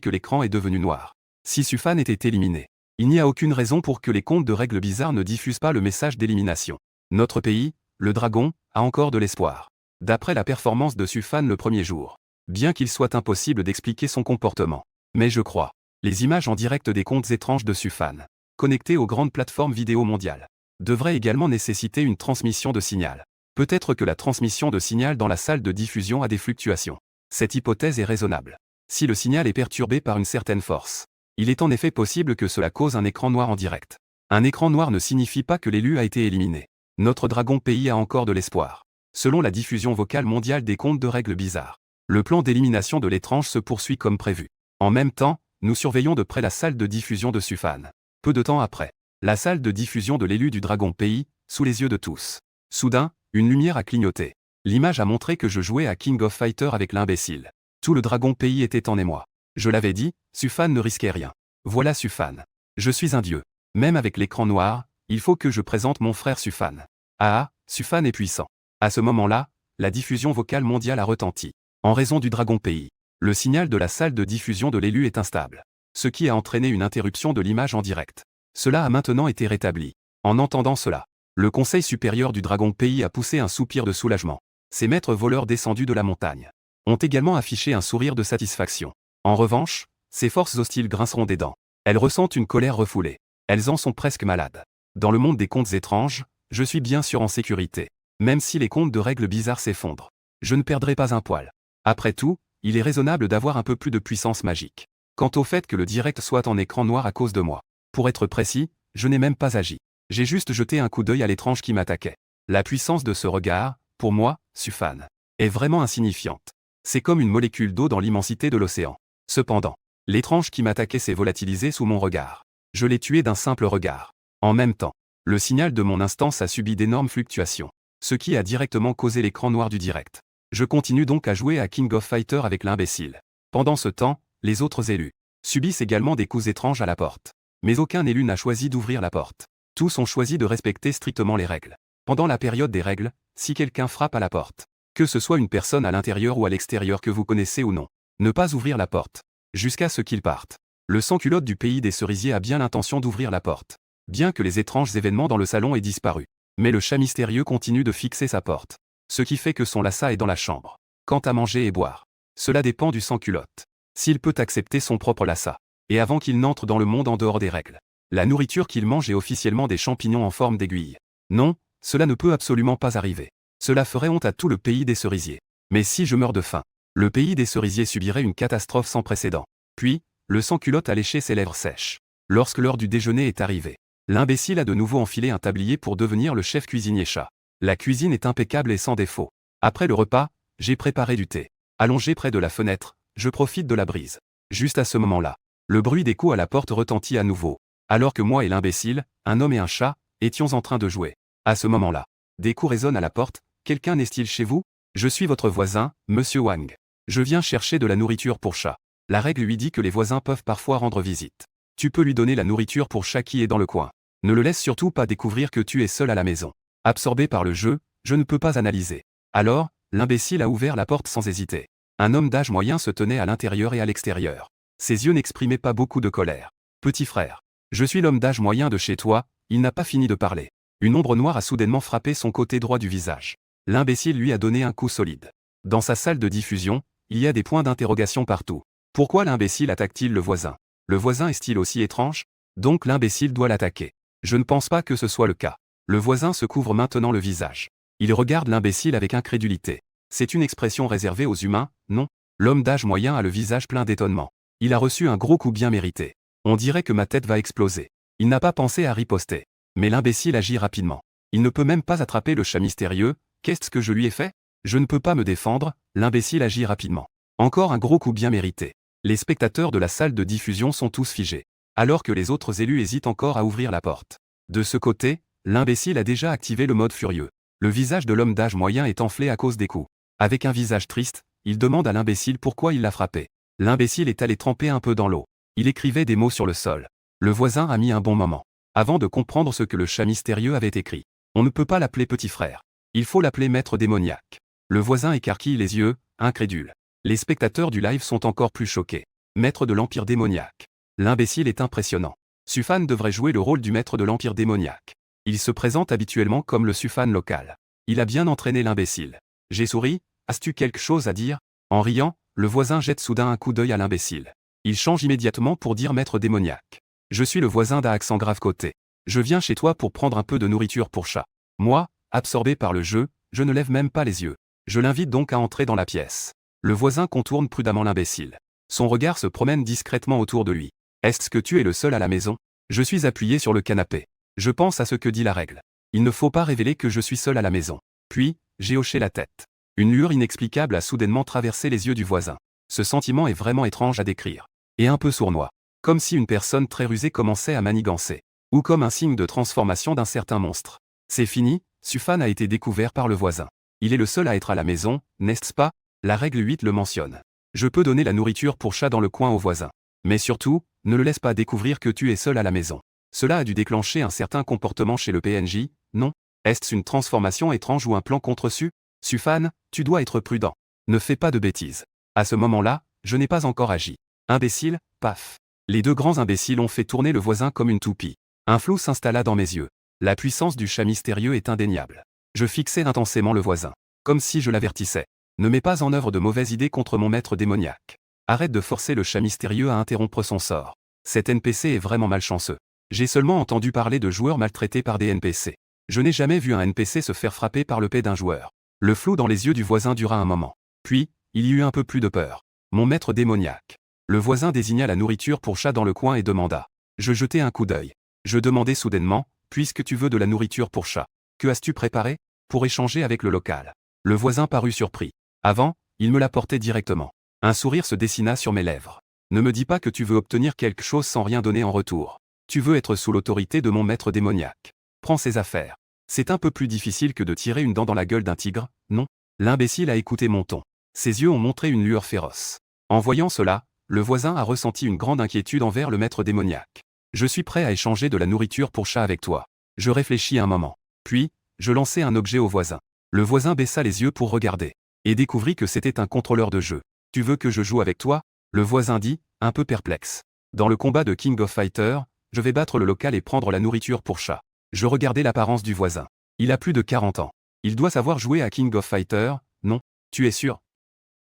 que l'écran est devenu noir. Si Sufan était éliminé, il n'y a aucune raison pour que les comptes de règles bizarres ne diffusent pas le message d'élimination. Notre pays, le Dragon, a encore de l'espoir. D'après la performance de Sufan le premier jour. Bien qu'il soit impossible d'expliquer son comportement. Mais je crois. Les images en direct des comptes étranges de Sufan, connectés aux grandes plateformes vidéo mondiales, devraient également nécessiter une transmission de signal. Peut-être que la transmission de signal dans la salle de diffusion a des fluctuations. Cette hypothèse est raisonnable. Si le signal est perturbé par une certaine force, il est en effet possible que cela cause un écran noir en direct. Un écran noir ne signifie pas que l'élu a été éliminé. Notre Dragon pays a encore de l'espoir. Selon la diffusion vocale mondiale des comptes de règles bizarres, le plan d'élimination de l'étrange se poursuit comme prévu. En même temps, nous surveillons de près la salle de diffusion de Sufan. Peu de temps après, la salle de diffusion de l'élu du Dragon pays, sous les yeux de tous. Soudain, une lumière a clignoté. L'image a montré que je jouais à King of Fighter avec l'imbécile. Tout le Dragon pays était en émoi. Je l'avais dit, Sufan ne risquait rien. Voilà Sufan. Je suis un dieu. Même avec l'écran noir, il faut que je présente mon frère Sufan. Ah, Sufan est puissant. À ce moment-là, la diffusion vocale mondiale a retenti. En raison du Dragon pays, le signal de la salle de diffusion de l'élu est instable. Ce qui a entraîné une interruption de l'image en direct. Cela a maintenant été rétabli. En entendant cela, le Conseil supérieur du Dragon pays a poussé un soupir de soulagement. Ces maîtres voleurs descendus de la montagne ont également affiché un sourire de satisfaction. En revanche, ces forces hostiles grinceront des dents. Elles ressentent une colère refoulée. Elles en sont presque malades. Dans le monde des contes étranges, je suis bien sûr en sécurité. Même si les contes de règles bizarres s'effondrent, je ne perdrai pas un poil. Après tout, il est raisonnable d'avoir un peu plus de puissance magique. Quant au fait que le direct soit en écran noir à cause de moi, pour être précis, je n'ai même pas agi. J'ai juste jeté un coup d'œil à l'étrange qui m'attaquait. La puissance de ce regard, pour moi, Sufan, est vraiment insignifiante. C'est comme une molécule d'eau dans l'immensité de l'océan. Cependant, l'étrange qui m'attaquait s'est volatilisé sous mon regard. Je l'ai tué d'un simple regard. En même temps, le signal de mon instance a subi d'énormes fluctuations, ce qui a directement causé l'écran noir du direct. Je continue donc à jouer à King of Fighter avec l'imbécile. Pendant ce temps, les autres élus subissent également des coups étranges à la porte. Mais aucun élu n'a choisi d'ouvrir la porte. Tous ont choisi de respecter strictement les règles. Pendant la période des règles, si quelqu'un frappe à la porte, que ce soit une personne à l'intérieur ou à l'extérieur que vous connaissez ou non, ne pas ouvrir la porte, jusqu'à ce qu'il parte. Le sans-culotte du pays des cerisiers a bien l'intention d'ouvrir la porte, bien que les étranges événements dans le salon aient disparu. Mais le chat mystérieux continue de fixer sa porte, ce qui fait que son lassa est dans la chambre. Quant à manger et boire, cela dépend du sans-culotte. S'il peut accepter son propre lassa, et avant qu'il n'entre dans le monde en dehors des règles, la nourriture qu'il mange est officiellement des champignons en forme d'aiguille. Non, cela ne peut absolument pas arriver. Cela ferait honte à tout le pays des cerisiers. Mais si je meurs de faim, le pays des cerisiers subirait une catastrophe sans précédent. Puis, le sans-culotte a léché ses lèvres sèches. Lorsque l'heure du déjeuner est arrivée, l'imbécile a de nouveau enfilé un tablier pour devenir le chef cuisinier chat. La cuisine est impeccable et sans défaut. Après le repas, j'ai préparé du thé. Allongé près de la fenêtre, je profite de la brise. Juste à ce moment-là, le bruit des coups à la porte retentit à nouveau. Alors que moi et l'imbécile, un homme et un chat, étions en train de jouer. À ce moment-là, des coups résonnent à la porte. Quelqu'un n'est-il chez vous? Je suis votre voisin, monsieur Wang. Je viens chercher de la nourriture pour chat. La règle lui dit que les voisins peuvent parfois rendre visite. Tu peux lui donner la nourriture pour chat qui est dans le coin. Ne le laisse surtout pas découvrir que tu es seul à la maison. Absorbé par le jeu, je ne peux pas analyser. Alors, l'imbécile a ouvert la porte sans hésiter. Un homme d'âge moyen se tenait à l'intérieur et à l'extérieur. Ses yeux n'exprimaient pas beaucoup de colère. Petit frère, je suis l'homme d'âge moyen de chez toi, il n'a pas fini de parler. Une ombre noire a soudainement frappé son côté droit du visage. L'imbécile lui a donné un coup solide. Dans sa salle de diffusion, il y a des points d'interrogation partout. Pourquoi l'imbécile attaque-t-il le voisin? Le voisin est-il aussi étrange? Donc l'imbécile doit l'attaquer. Je ne pense pas que ce soit le cas. Le voisin se couvre maintenant le visage. Il regarde l'imbécile avec incrédulité. C'est une expression réservée aux humains, non? L'homme d'âge moyen a le visage plein d'étonnement. Il a reçu un gros coup bien mérité. On dirait que ma tête va exploser. Il n'a pas pensé à riposter. Mais l'imbécile agit rapidement. Il ne peut même pas attraper le chat mystérieux. Qu'est-ce que je lui ai fait? Je ne peux pas me défendre, l'imbécile agit rapidement. Encore un gros coup bien mérité. Les spectateurs de la salle de diffusion sont tous figés. Alors que les autres élus hésitent encore à ouvrir la porte. De ce côté, l'imbécile a déjà activé le mode furieux. Le visage de l'homme d'âge moyen est enflé à cause des coups. Avec un visage triste, il demande à l'imbécile pourquoi il l'a frappé. L'imbécile est allé tremper un peu dans l'eau. Il écrivait des mots sur le sol. Le voisin a mis un bon moment avant de comprendre ce que le chat mystérieux avait écrit. On ne peut pas l'appeler petit frère. Il faut l'appeler maître démoniaque. Le voisin écarquille les yeux, incrédule. Les spectateurs du live sont encore plus choqués. Maître de l'empire démoniaque. L'imbécile est impressionnant. Sufan devrait jouer le rôle du maître de l'empire démoniaque. Il se présente habituellement comme le Sufan local. Il a bien entraîné l'imbécile. J'ai souri, as-tu quelque chose à dire? En riant, le voisin jette soudain un coup d'œil à l'imbécile. Il change immédiatement pour dire maître démoniaque. Je suis le voisin d'un accent grave côté. Je viens chez toi pour prendre un peu de nourriture pour chat. Moi, absorbé par le jeu, je ne lève même pas les yeux. Je l'invite donc à entrer dans la pièce. Le voisin contourne prudemment l'imbécile. Son regard se promène discrètement autour de lui. Est-ce que tu es le seul à la maison? Je suis appuyé sur le canapé. Je pense à ce que dit la règle. Il ne faut pas révéler que je suis seul à la maison. Puis, j'ai hoché la tête. Une lueur inexplicable a soudainement traversé les yeux du voisin. Ce sentiment est vraiment étrange à décrire. Et un peu sournois. Comme si une personne très rusée commençait à manigancer. Ou comme un signe de transformation d'un certain monstre. C'est fini, Sufan a été découvert par le voisin. Il est le seul à être à la maison, n'est-ce pas? La règle 8 le mentionne. Je peux donner la nourriture pour chat dans le coin au voisin. Mais surtout, ne le laisse pas découvrir que tu es seul à la maison. Cela a dû déclencher un certain comportement chez le PNJ, non? Est-ce une transformation étrange ou un plan contreçu? Sufan, tu dois être prudent. Ne fais pas de bêtises. À ce moment-là, je n'ai pas encore agi. Imbécile, paf. Les deux grands imbéciles ont fait tourner le voisin comme une toupie. Un flou s'installa dans mes yeux. La puissance du chat mystérieux est indéniable. Je fixais intensément le voisin. Comme si je l'avertissais. Ne mets pas en œuvre de mauvaises idées contre mon maître démoniaque. Arrête de forcer le chat mystérieux à interrompre son sort. Cet NPC est vraiment malchanceux. J'ai seulement entendu parler de joueurs maltraités par des NPC. Je n'ai jamais vu un NPC se faire frapper par le pied d'un joueur. Le flou dans les yeux du voisin dura un moment. Puis, il y eut un peu plus de peur. Mon maître démoniaque. Le voisin désigna la nourriture pour chat dans le coin et demanda. Je jetai un coup d'œil. Je demandai soudainement, puisque tu veux de la nourriture pour chat, que as-tu préparé? Pour échanger avec le local. Le voisin parut surpris. Avant, il me l'apportait directement. Un sourire se dessina sur mes lèvres. Ne me dis pas que tu veux obtenir quelque chose sans rien donner en retour. Tu veux être sous l'autorité de mon maître démoniaque. Prends ses affaires. C'est un peu plus difficile que de tirer une dent dans la gueule d'un tigre, non? L'imbécile a écouté mon ton. Ses yeux ont montré une lueur féroce. En voyant cela, le voisin a ressenti une grande inquiétude envers le maître démoniaque. Je suis prêt à échanger de la nourriture pour chat avec toi. Je réfléchis un moment. Puis, je lançai un objet au voisin. Le voisin baissa les yeux pour regarder. Et découvrit que c'était un contrôleur de jeu. Tu veux que je joue avec toi? Le voisin dit, un peu perplexe. Dans le combat de King of Fighters, je vais battre le local et prendre la nourriture pour chat. Je regardai l'apparence du voisin. Il a plus de 40 ans. Il doit savoir jouer à King of Fighters, non? Tu es sûr?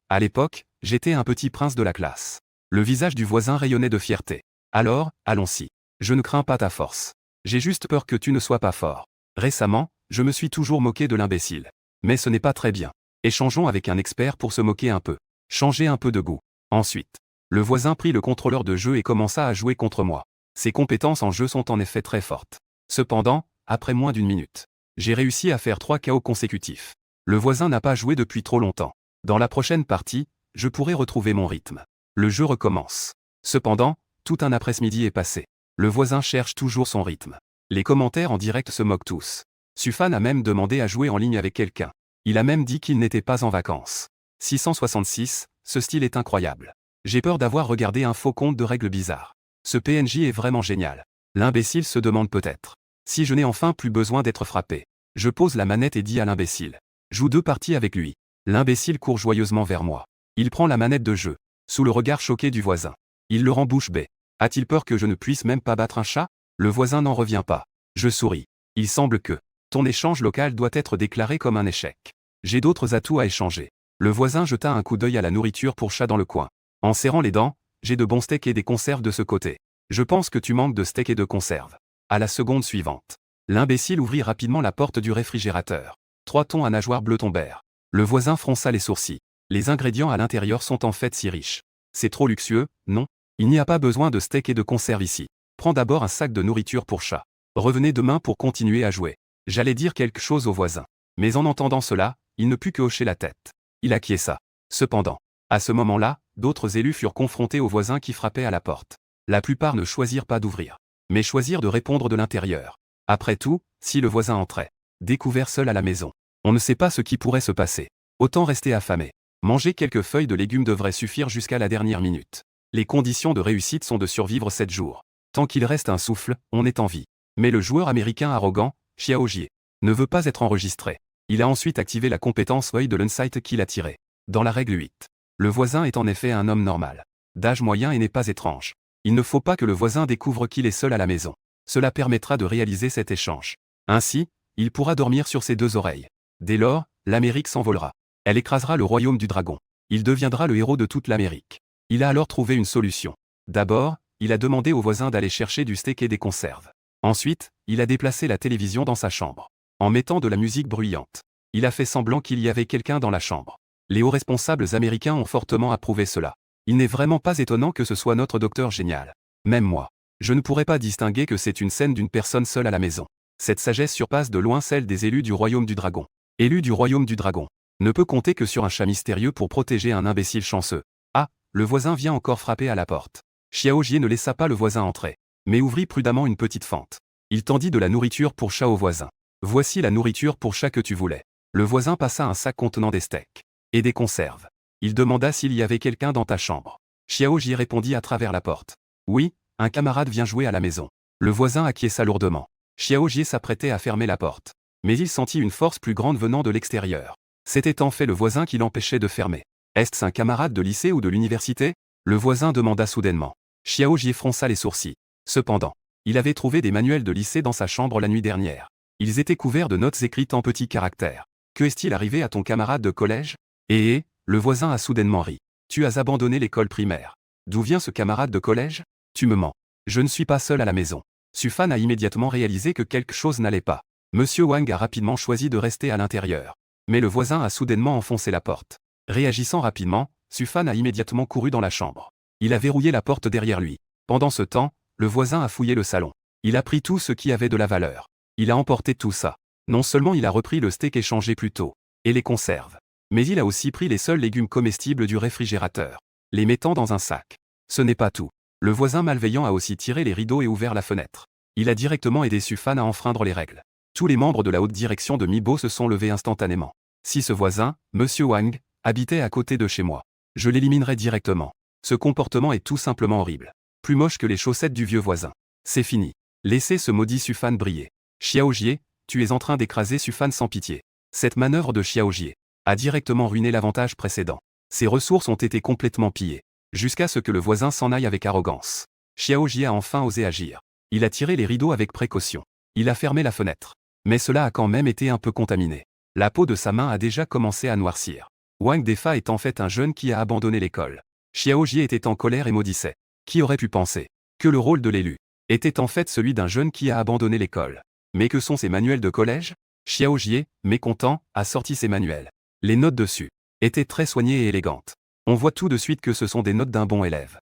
À l'époque, j'étais un petit prince de la classe. Le visage du voisin rayonnait de fierté. Alors, allons-y. Je ne crains pas ta force. J'ai juste peur que tu ne sois pas fort. Récemment, je me suis toujours moqué de l'imbécile. Mais ce n'est pas très bien. Échangeons avec un expert pour se moquer un peu. Changer un peu de goût. Ensuite, le voisin prit le contrôleur de jeu et commença à jouer contre moi. Ses compétences en jeu sont en effet très fortes. Cependant, après moins d'une minute, j'ai réussi à faire 3 KO consécutifs. Le voisin n'a pas joué depuis trop longtemps. Dans la prochaine partie, je pourrai retrouver mon rythme. Le jeu recommence. Cependant, tout un après-midi est passé. Le voisin cherche toujours son rythme. Les commentaires en direct se moquent tous. Sufan a même demandé à jouer en ligne avec quelqu'un. Il a même dit qu'il n'était pas en vacances. 666, ce style est incroyable. J'ai peur d'avoir regardé un faux compte de règles bizarres. Ce PNJ est vraiment génial. L'imbécile se demande peut-être. Si je n'ai enfin plus besoin d'être frappé. Je pose la manette et dis à l'imbécile. Joue 2 parties avec lui. L'imbécile court joyeusement vers moi. Il prend la manette de jeu. Sous le regard choqué du voisin. Il le rend bouche bée. A-t-il peur que je ne puisse même pas battre un chat? Le voisin n'en revient pas. Je souris. Il semble que ton échange local doit être déclaré comme un échec. J'ai d'autres atouts à échanger. Le voisin jeta un coup d'œil à la nourriture pour chat dans le coin. En serrant les dents, j'ai de bons steaks et des conserves de ce côté. Je pense que tu manques de steaks et de conserves. À la seconde suivante. L'imbécile ouvrit rapidement la porte du réfrigérateur. 3 thons à nageoires bleues tombèrent. Le voisin fronça les sourcils. Les ingrédients à l'intérieur sont en fait si riches. C'est trop luxueux, non? Il n'y a pas besoin de steak et de conserve ici. Prends d'abord un sac de nourriture pour chat. Revenez demain pour continuer à jouer. J'allais dire quelque chose au voisin. Mais en entendant cela, il ne put que hocher la tête. Il acquiesça. Cependant, à ce moment-là, d'autres élus furent confrontés aux voisins qui frappaient à la porte. La plupart ne choisirent pas d'ouvrir, mais choisirent de répondre de l'intérieur. Après tout, si le voisin entrait, découvert seul à la maison, on ne sait pas ce qui pourrait se passer. Autant rester affamé. Manger quelques feuilles de légumes devrait suffire jusqu'à la dernière minute. Les conditions de réussite sont de survivre 7 jours. Tant qu'il reste un souffle, on est en vie. Mais le joueur américain arrogant, Xiaojié, ne veut pas être enregistré. Il a ensuite activé la compétence œil de l'insight qu'il a tiré. Dans la règle 8. Le voisin est en effet un homme normal, d'âge moyen et n'est pas étrange. Il ne faut pas que le voisin découvre qu'il est seul à la maison. Cela permettra de réaliser cet échange. Ainsi, il pourra dormir sur ses deux oreilles. Dès lors, l'Amérique s'envolera. Elle écrasera le royaume du dragon. Il deviendra le héros de toute l'Amérique. Il a alors trouvé une solution. D'abord, il a demandé au voisin d'aller chercher du steak et des conserves. Ensuite, il a déplacé la télévision dans sa chambre. En mettant de la musique bruyante. Il a fait semblant qu'il y avait quelqu'un dans la chambre. Les hauts responsables américains ont fortement approuvé cela. Il n'est vraiment pas étonnant que ce soit notre docteur génial. Même moi. Je ne pourrais pas distinguer que c'est une scène d'une personne seule à la maison. Cette sagesse surpasse de loin celle des élus du royaume du dragon. Élu du royaume du dragon. Ne peut compter que sur un chat mystérieux pour protéger un imbécile chanceux. Ah, le voisin vient encore frapper à la porte. Xiao Jie ne laissa pas le voisin entrer, mais ouvrit prudemment une petite fente. Il tendit de la nourriture pour chat au voisin. Voici la nourriture pour chat que tu voulais. Le voisin passa un sac contenant des steaks et des conserves. Il demanda s'il y avait quelqu'un dans ta chambre. Xiao Jie répondit à travers la porte. Oui, un camarade vient jouer à la maison. Le voisin acquiesça lourdement. Xiao Jie s'apprêtait à fermer la porte. Mais il sentit une force plus grande venant de l'extérieur. C'était en fait le voisin qui l'empêchait de fermer. Est-ce un camarade de lycée ou de l'université? Le voisin demanda soudainement. Xiao Jie fronça les sourcils. Cependant, il avait trouvé des manuels de lycée dans sa chambre la nuit dernière. Ils étaient couverts de notes écrites en petits caractères. Que est-il arrivé à ton camarade de collège? Le voisin a soudainement ri. Tu as abandonné l'école primaire. D'où vient ce camarade de collège? Tu me mens. Je ne suis pas seul à la maison. Sufan a immédiatement réalisé que quelque chose n'allait pas. Monsieur Wang a rapidement choisi de rester à l'intérieur. Mais le voisin a soudainement enfoncé la porte. Réagissant rapidement, Sufan a immédiatement couru dans la chambre. Il a verrouillé la porte derrière lui. Pendant ce temps, le voisin a fouillé le salon. Il a pris tout ce qui avait de la valeur. Il a emporté tout ça. Non seulement il a repris le steak échangé plus tôt, et les conserves, mais il a aussi pris les seuls légumes comestibles du réfrigérateur, les mettant dans un sac. Ce n'est pas tout. Le voisin malveillant a aussi tiré les rideaux et ouvert la fenêtre. Il a directement aidé Sufan à enfreindre les règles. Tous les membres de la haute direction de Mibo se sont levés instantanément. Si ce voisin, Monsieur Wang, habitait à côté de chez moi, je l'éliminerais directement. Ce comportement est tout simplement horrible. Plus moche que les chaussettes du vieux voisin. C'est fini. Laissez ce maudit Sufan briller. Xiao Jie, tu es en train d'écraser Sufan sans pitié. Cette manœuvre de Xiao Jie a directement ruiné l'avantage précédent. Ses ressources ont été complètement pillées, jusqu'à ce que le voisin s'en aille avec arrogance. Xiao Jie a enfin osé agir. Il a tiré les rideaux avec précaution. Il a fermé la fenêtre. Mais cela a quand même été un peu contaminé. La peau de sa main a déjà commencé à noircir. Wang Defa est en fait un jeune qui a abandonné l'école. Xiao Jie était en colère et maudissait. Qui aurait pu penser que le rôle de l'élu était en fait celui d'un jeune qui a abandonné l'école? Mais que sont ces manuels de collège? Xiao Jie, mécontent, a sorti ses manuels. Les notes dessus étaient très soignées et élégantes. On voit tout de suite que ce sont des notes d'un bon élève.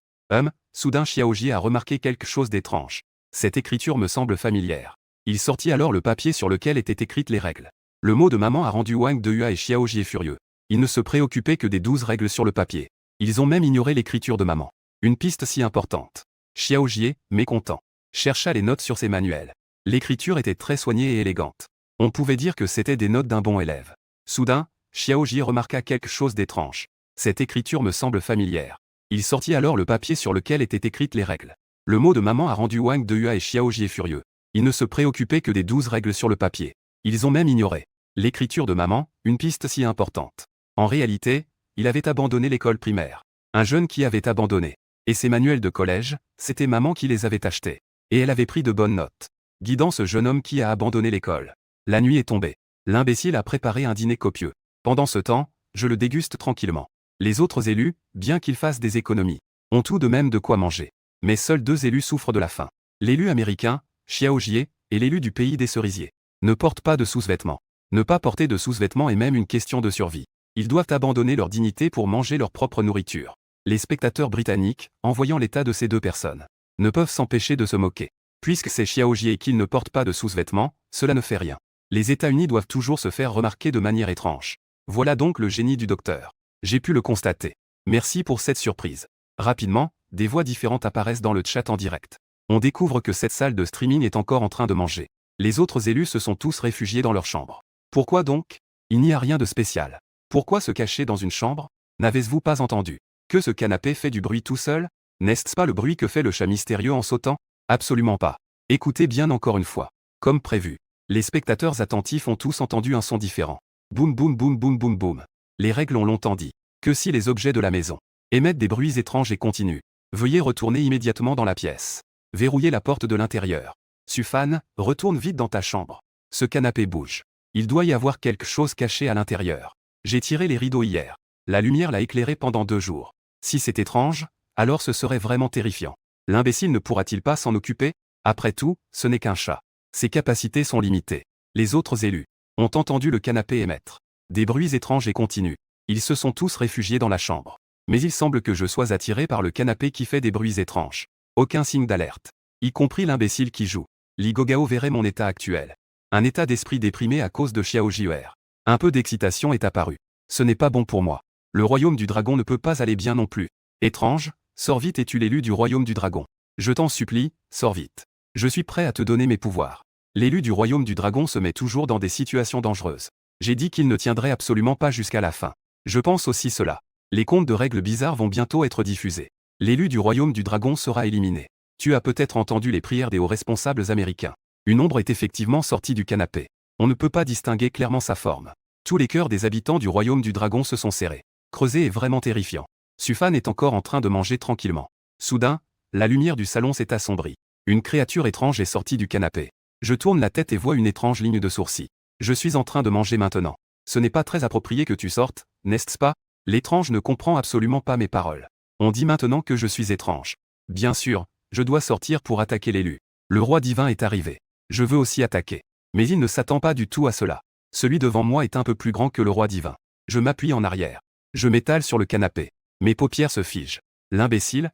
Soudain Xiao Jie a remarqué quelque chose d'étrange. Cette écriture me semble familière. Il sortit alors le papier sur lequel étaient écrites les règles. Le mot de maman a rendu Wang Dehua et Xiao Jie furieux. Ils ne se préoccupaient que des 12 règles sur le papier. Ils ont même ignoré l'écriture de maman. Une piste si importante. Xiao Jie, mécontent, chercha les notes sur ses manuels. L'écriture était très soignée et élégante. On pouvait dire que c'était des notes d'un bon élève. Soudain, Xiao Jie remarqua quelque chose d'étrange. Cette écriture me semble familière. Il sortit alors le papier sur lequel étaient écrites les règles. Le mot de maman a rendu Wang Dehua et Xiao Jie furieux. Ils ne se préoccupaient que des 12 règles sur le papier. Ils ont même ignoré l'écriture de maman, une piste si importante. En réalité, il avait abandonné l'école primaire. Un jeune qui avait abandonné. Et ses manuels de collège, c'était maman qui les avait achetés. Et elle avait pris de bonnes notes, guidant ce jeune homme qui a abandonné l'école. La nuit est tombée. L'imbécile a préparé un dîner copieux. Pendant ce temps, je le déguste tranquillement. Les autres élus, bien qu'ils fassent des économies, ont tout de même de quoi manger. Mais seuls 2 élus souffrent de la faim. L'élu américain, Xiao Jie, et l'élu du pays des cerisiers. Ne portent pas de sous-vêtements. Ne pas porter de sous-vêtements est même une question de survie. Ils doivent abandonner leur dignité pour manger leur propre nourriture. Les spectateurs britanniques, en voyant l'état de ces 2 personnes, ne peuvent s'empêcher de se moquer. Puisque c'est Xiao Jie et qu'ils ne portent pas de sous-vêtements, cela ne fait rien. Les États-Unis doivent toujours se faire remarquer de manière étrange. Voilà donc le génie du docteur. J'ai pu le constater. Merci pour cette surprise. Rapidement, des voix différentes apparaissent dans le chat en direct. On découvre que cette salle de streaming est encore en train de manger. Les autres élus se sont tous réfugiés dans leur chambre. Pourquoi donc? Il n'y a rien de spécial. Pourquoi se cacher dans une chambre? N'avez-vous pas entendu que ce canapé fait du bruit tout seul? N'est-ce pas le bruit que fait le chat mystérieux en sautant? Absolument pas. Écoutez bien encore une fois. Comme prévu, Les spectateurs attentifs ont tous entendu un son différent. Boum boum boum boum boum boum. Les règles ont longtemps dit que si les objets de la maison émettent des bruits étranges et continus, veuillez retourner immédiatement dans la pièce. Verrouillez la porte de l'intérieur. Sufan, retourne vite dans ta chambre. Ce canapé bouge. Il doit y avoir quelque chose caché à l'intérieur. J'ai tiré les rideaux hier. La lumière l'a éclairé pendant 2 jours. Si c'est étrange, alors ce serait vraiment terrifiant. L'imbécile ne pourra-t-il pas s'en occuper? Après tout, ce n'est qu'un chat. Ses capacités sont limitées. Les autres élus ont entendu le canapé émettre des bruits étranges et continus. Ils se sont tous réfugiés dans la chambre. Mais il semble que je sois attiré par le canapé qui fait des bruits étranges. Aucun signe d'alerte. Y compris l'imbécile qui joue. Li Gogao verrait mon état actuel. Un état d'esprit déprimé à cause de Xiao Jier. Un peu d'excitation est apparu. Ce n'est pas bon pour moi. Le royaume du dragon ne peut pas aller bien non plus. Étrange, sors vite et tue l'élu du royaume du dragon. Je t'en supplie, sors vite. Je suis prêt à te donner mes pouvoirs. L'élu du royaume du dragon se met toujours dans des situations dangereuses. J'ai dit qu'il ne tiendrait absolument pas jusqu'à la fin. Je pense aussi cela. Les contes de règles bizarres vont bientôt être diffusés. L'élu du royaume du dragon sera éliminé. Tu as peut-être entendu les prières des hauts responsables américains. Une ombre est effectivement sortie du canapé. On ne peut pas distinguer clairement sa forme. Tous les cœurs des habitants du royaume du dragon se sont serrés. Creuser est vraiment terrifiant. Sufan est encore en train de manger tranquillement. Soudain, la lumière du salon s'est assombrie. Une créature étrange est sortie du canapé. Je tourne la tête et vois une étrange ligne de sourcils. Je suis en train de manger maintenant. Ce n'est pas très approprié que tu sortes, n'est-ce pas? L'étrange ne comprend absolument pas mes paroles. On dit maintenant que je suis étrange. Bien sûr, je dois sortir pour attaquer l'élu. Le roi divin est arrivé. Je veux aussi attaquer. Mais il ne s'attend pas du tout à cela. Celui devant moi est un peu plus grand que le roi divin. Je m'appuie en arrière. Je m'étale sur le canapé. Mes paupières se figent. L'imbécile,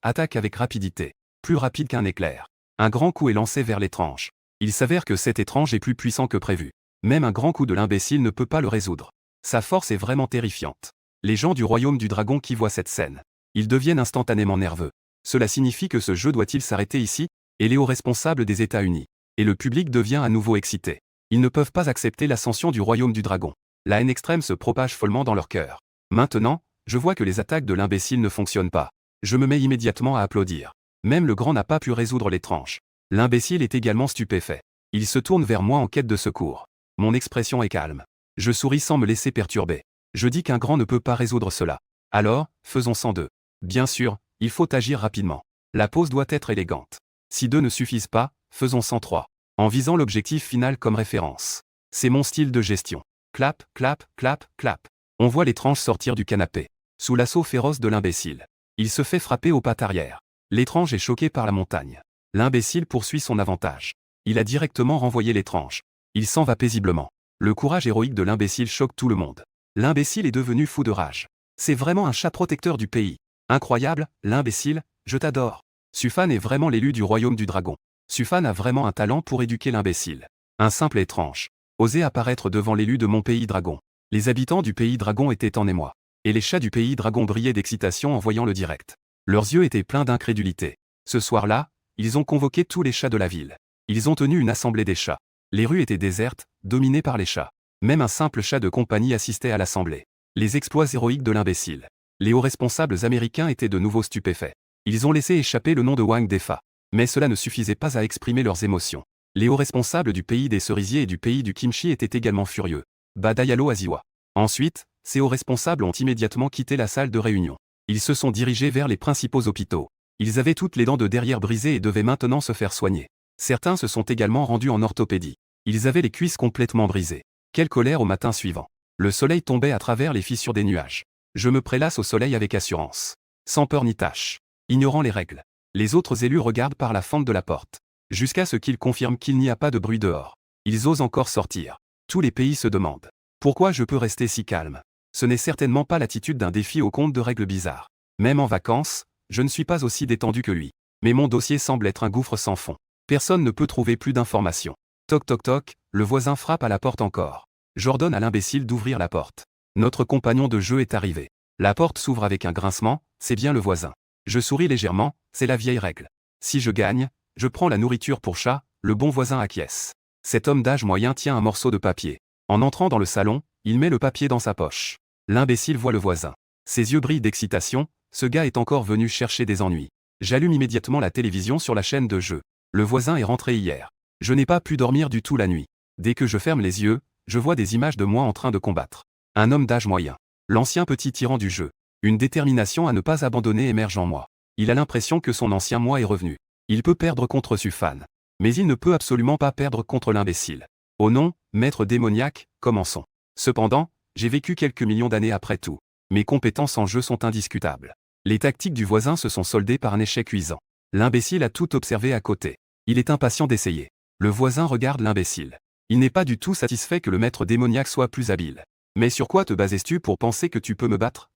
attaque avec rapidité. Plus rapide qu'un éclair. Un grand coup est lancé vers l'étrange. Il s'avère que cet étrange est plus puissant que prévu. Même un grand coup de l'imbécile ne peut pas le résoudre. Sa force est vraiment terrifiante. Les gens du royaume du dragon qui voient cette scène, ils deviennent instantanément nerveux. Cela signifie que ce jeu doit-il s'arrêter ici? Et les hauts responsables des États-Unis. Et le public devient à nouveau excité. Ils ne peuvent pas accepter l'ascension du royaume du dragon. La haine extrême se propage follement dans leur cœur. Maintenant, je vois que les attaques de l'imbécile ne fonctionnent pas. Je me mets immédiatement à applaudir. Même le grand n'a pas pu résoudre l'étrange. L'imbécile est également stupéfait. Il se tourne vers moi en quête de secours. Mon expression est calme. Je souris sans me laisser perturber. Je dis qu'un grand ne peut pas résoudre cela. Alors, faisons sans deux. Bien sûr, il faut agir rapidement. La pose doit être élégante. Si 2 ne suffisent pas, faisons sans 3. En visant l'objectif final comme référence. C'est mon style de gestion. Clap, clap, clap, clap. On voit l'étrange sortir du canapé. Sous l'assaut féroce de l'imbécile. Il se fait frapper aux pattes arrière. L'étrange est choqué par la montagne. L'imbécile poursuit son avantage. Il a directement renvoyé l'étrange. Il s'en va paisiblement. Le courage héroïque de l'imbécile choque tout le monde. L'imbécile est devenu fou de rage. C'est vraiment un chat protecteur du pays. Incroyable, l'imbécile, je t'adore. Sufan est vraiment l'élu du royaume du dragon. Sufan a vraiment un talent pour éduquer l'imbécile. Un simple étrange. Osait apparaître devant l'élu de mon pays dragon. Les habitants du pays dragon étaient en émoi. Et les chats du pays dragon brillaient d'excitation en voyant le direct. Leurs yeux étaient pleins d'incrédulité. Ce soir-là, ils ont convoqué tous les chats de la ville. Ils ont tenu une assemblée des chats. Les rues étaient désertes, dominées par les chats. Même un simple chat de compagnie assistait à l'assemblée. Les exploits héroïques de l'imbécile. Les hauts responsables américains étaient de nouveau stupéfaits. Ils ont laissé échapper le nom de Wang Defa. Mais cela ne suffisait pas à exprimer leurs émotions. Les hauts responsables du pays des cerisiers et du pays du kimchi étaient également furieux. Badayalo Aziwa. Ensuite, ces hauts responsables ont immédiatement quitté la salle de réunion. Ils se sont dirigés vers les principaux hôpitaux. Ils avaient toutes les dents de derrière brisées et devaient maintenant se faire soigner. Certains se sont également rendus en orthopédie. Ils avaient les cuisses complètement brisées. Quelle colère au matin suivant. Le soleil tombait à travers les fissures des nuages. Je me prélasse au soleil avec assurance. Sans peur ni tâche. Ignorant les règles. Les autres élus regardent par la fente de la porte. Jusqu'à ce qu'ils confirment qu'il n'y a pas de bruit dehors. Ils osent encore sortir. Tous les pays se demandent. Pourquoi je peux rester si calme? Ce n'est certainement pas l'attitude d'un défi au conte de règles bizarres. Même en vacances, je ne suis pas aussi détendu que lui. Mais mon dossier semble être un gouffre sans fond. Personne ne peut trouver plus d'informations. Toc toc toc, le voisin frappe à la porte encore. J'ordonne à l'imbécile d'ouvrir la porte. Notre compagnon de jeu est arrivé. La porte s'ouvre avec un grincement, c'est bien le voisin. Je souris légèrement, c'est la vieille règle. Si je gagne, je prends la nourriture pour chat, le bon voisin acquiesce. Cet homme d'âge moyen tient un morceau de papier. En entrant dans le salon, il met le papier dans sa poche. L'imbécile voit le voisin. Ses yeux brillent d'excitation, ce gars est encore venu chercher des ennuis. J'allume immédiatement la télévision sur la chaîne de jeu. Le voisin est rentré hier. Je n'ai pas pu dormir du tout la nuit. Dès que je ferme les yeux, je vois des images de moi en train de combattre. Un homme d'âge moyen. L'ancien petit tyran du jeu. Une détermination à ne pas abandonner émerge en moi. Il a l'impression que son ancien moi est revenu. Il peut perdre contre Sufan. Mais il ne peut absolument pas perdre contre l'imbécile. Oh non, maître démoniaque, commençons. Cependant, j'ai vécu quelques millions d'années après tout. Mes compétences en jeu sont indiscutables. Les tactiques du voisin se sont soldées par un échec cuisant. L'imbécile a tout observé à côté. Il est impatient d'essayer. Le voisin regarde l'imbécile. Il n'est pas du tout satisfait que le maître démoniaque soit plus habile. Mais sur quoi te bases-tu pour penser que tu peux me battre?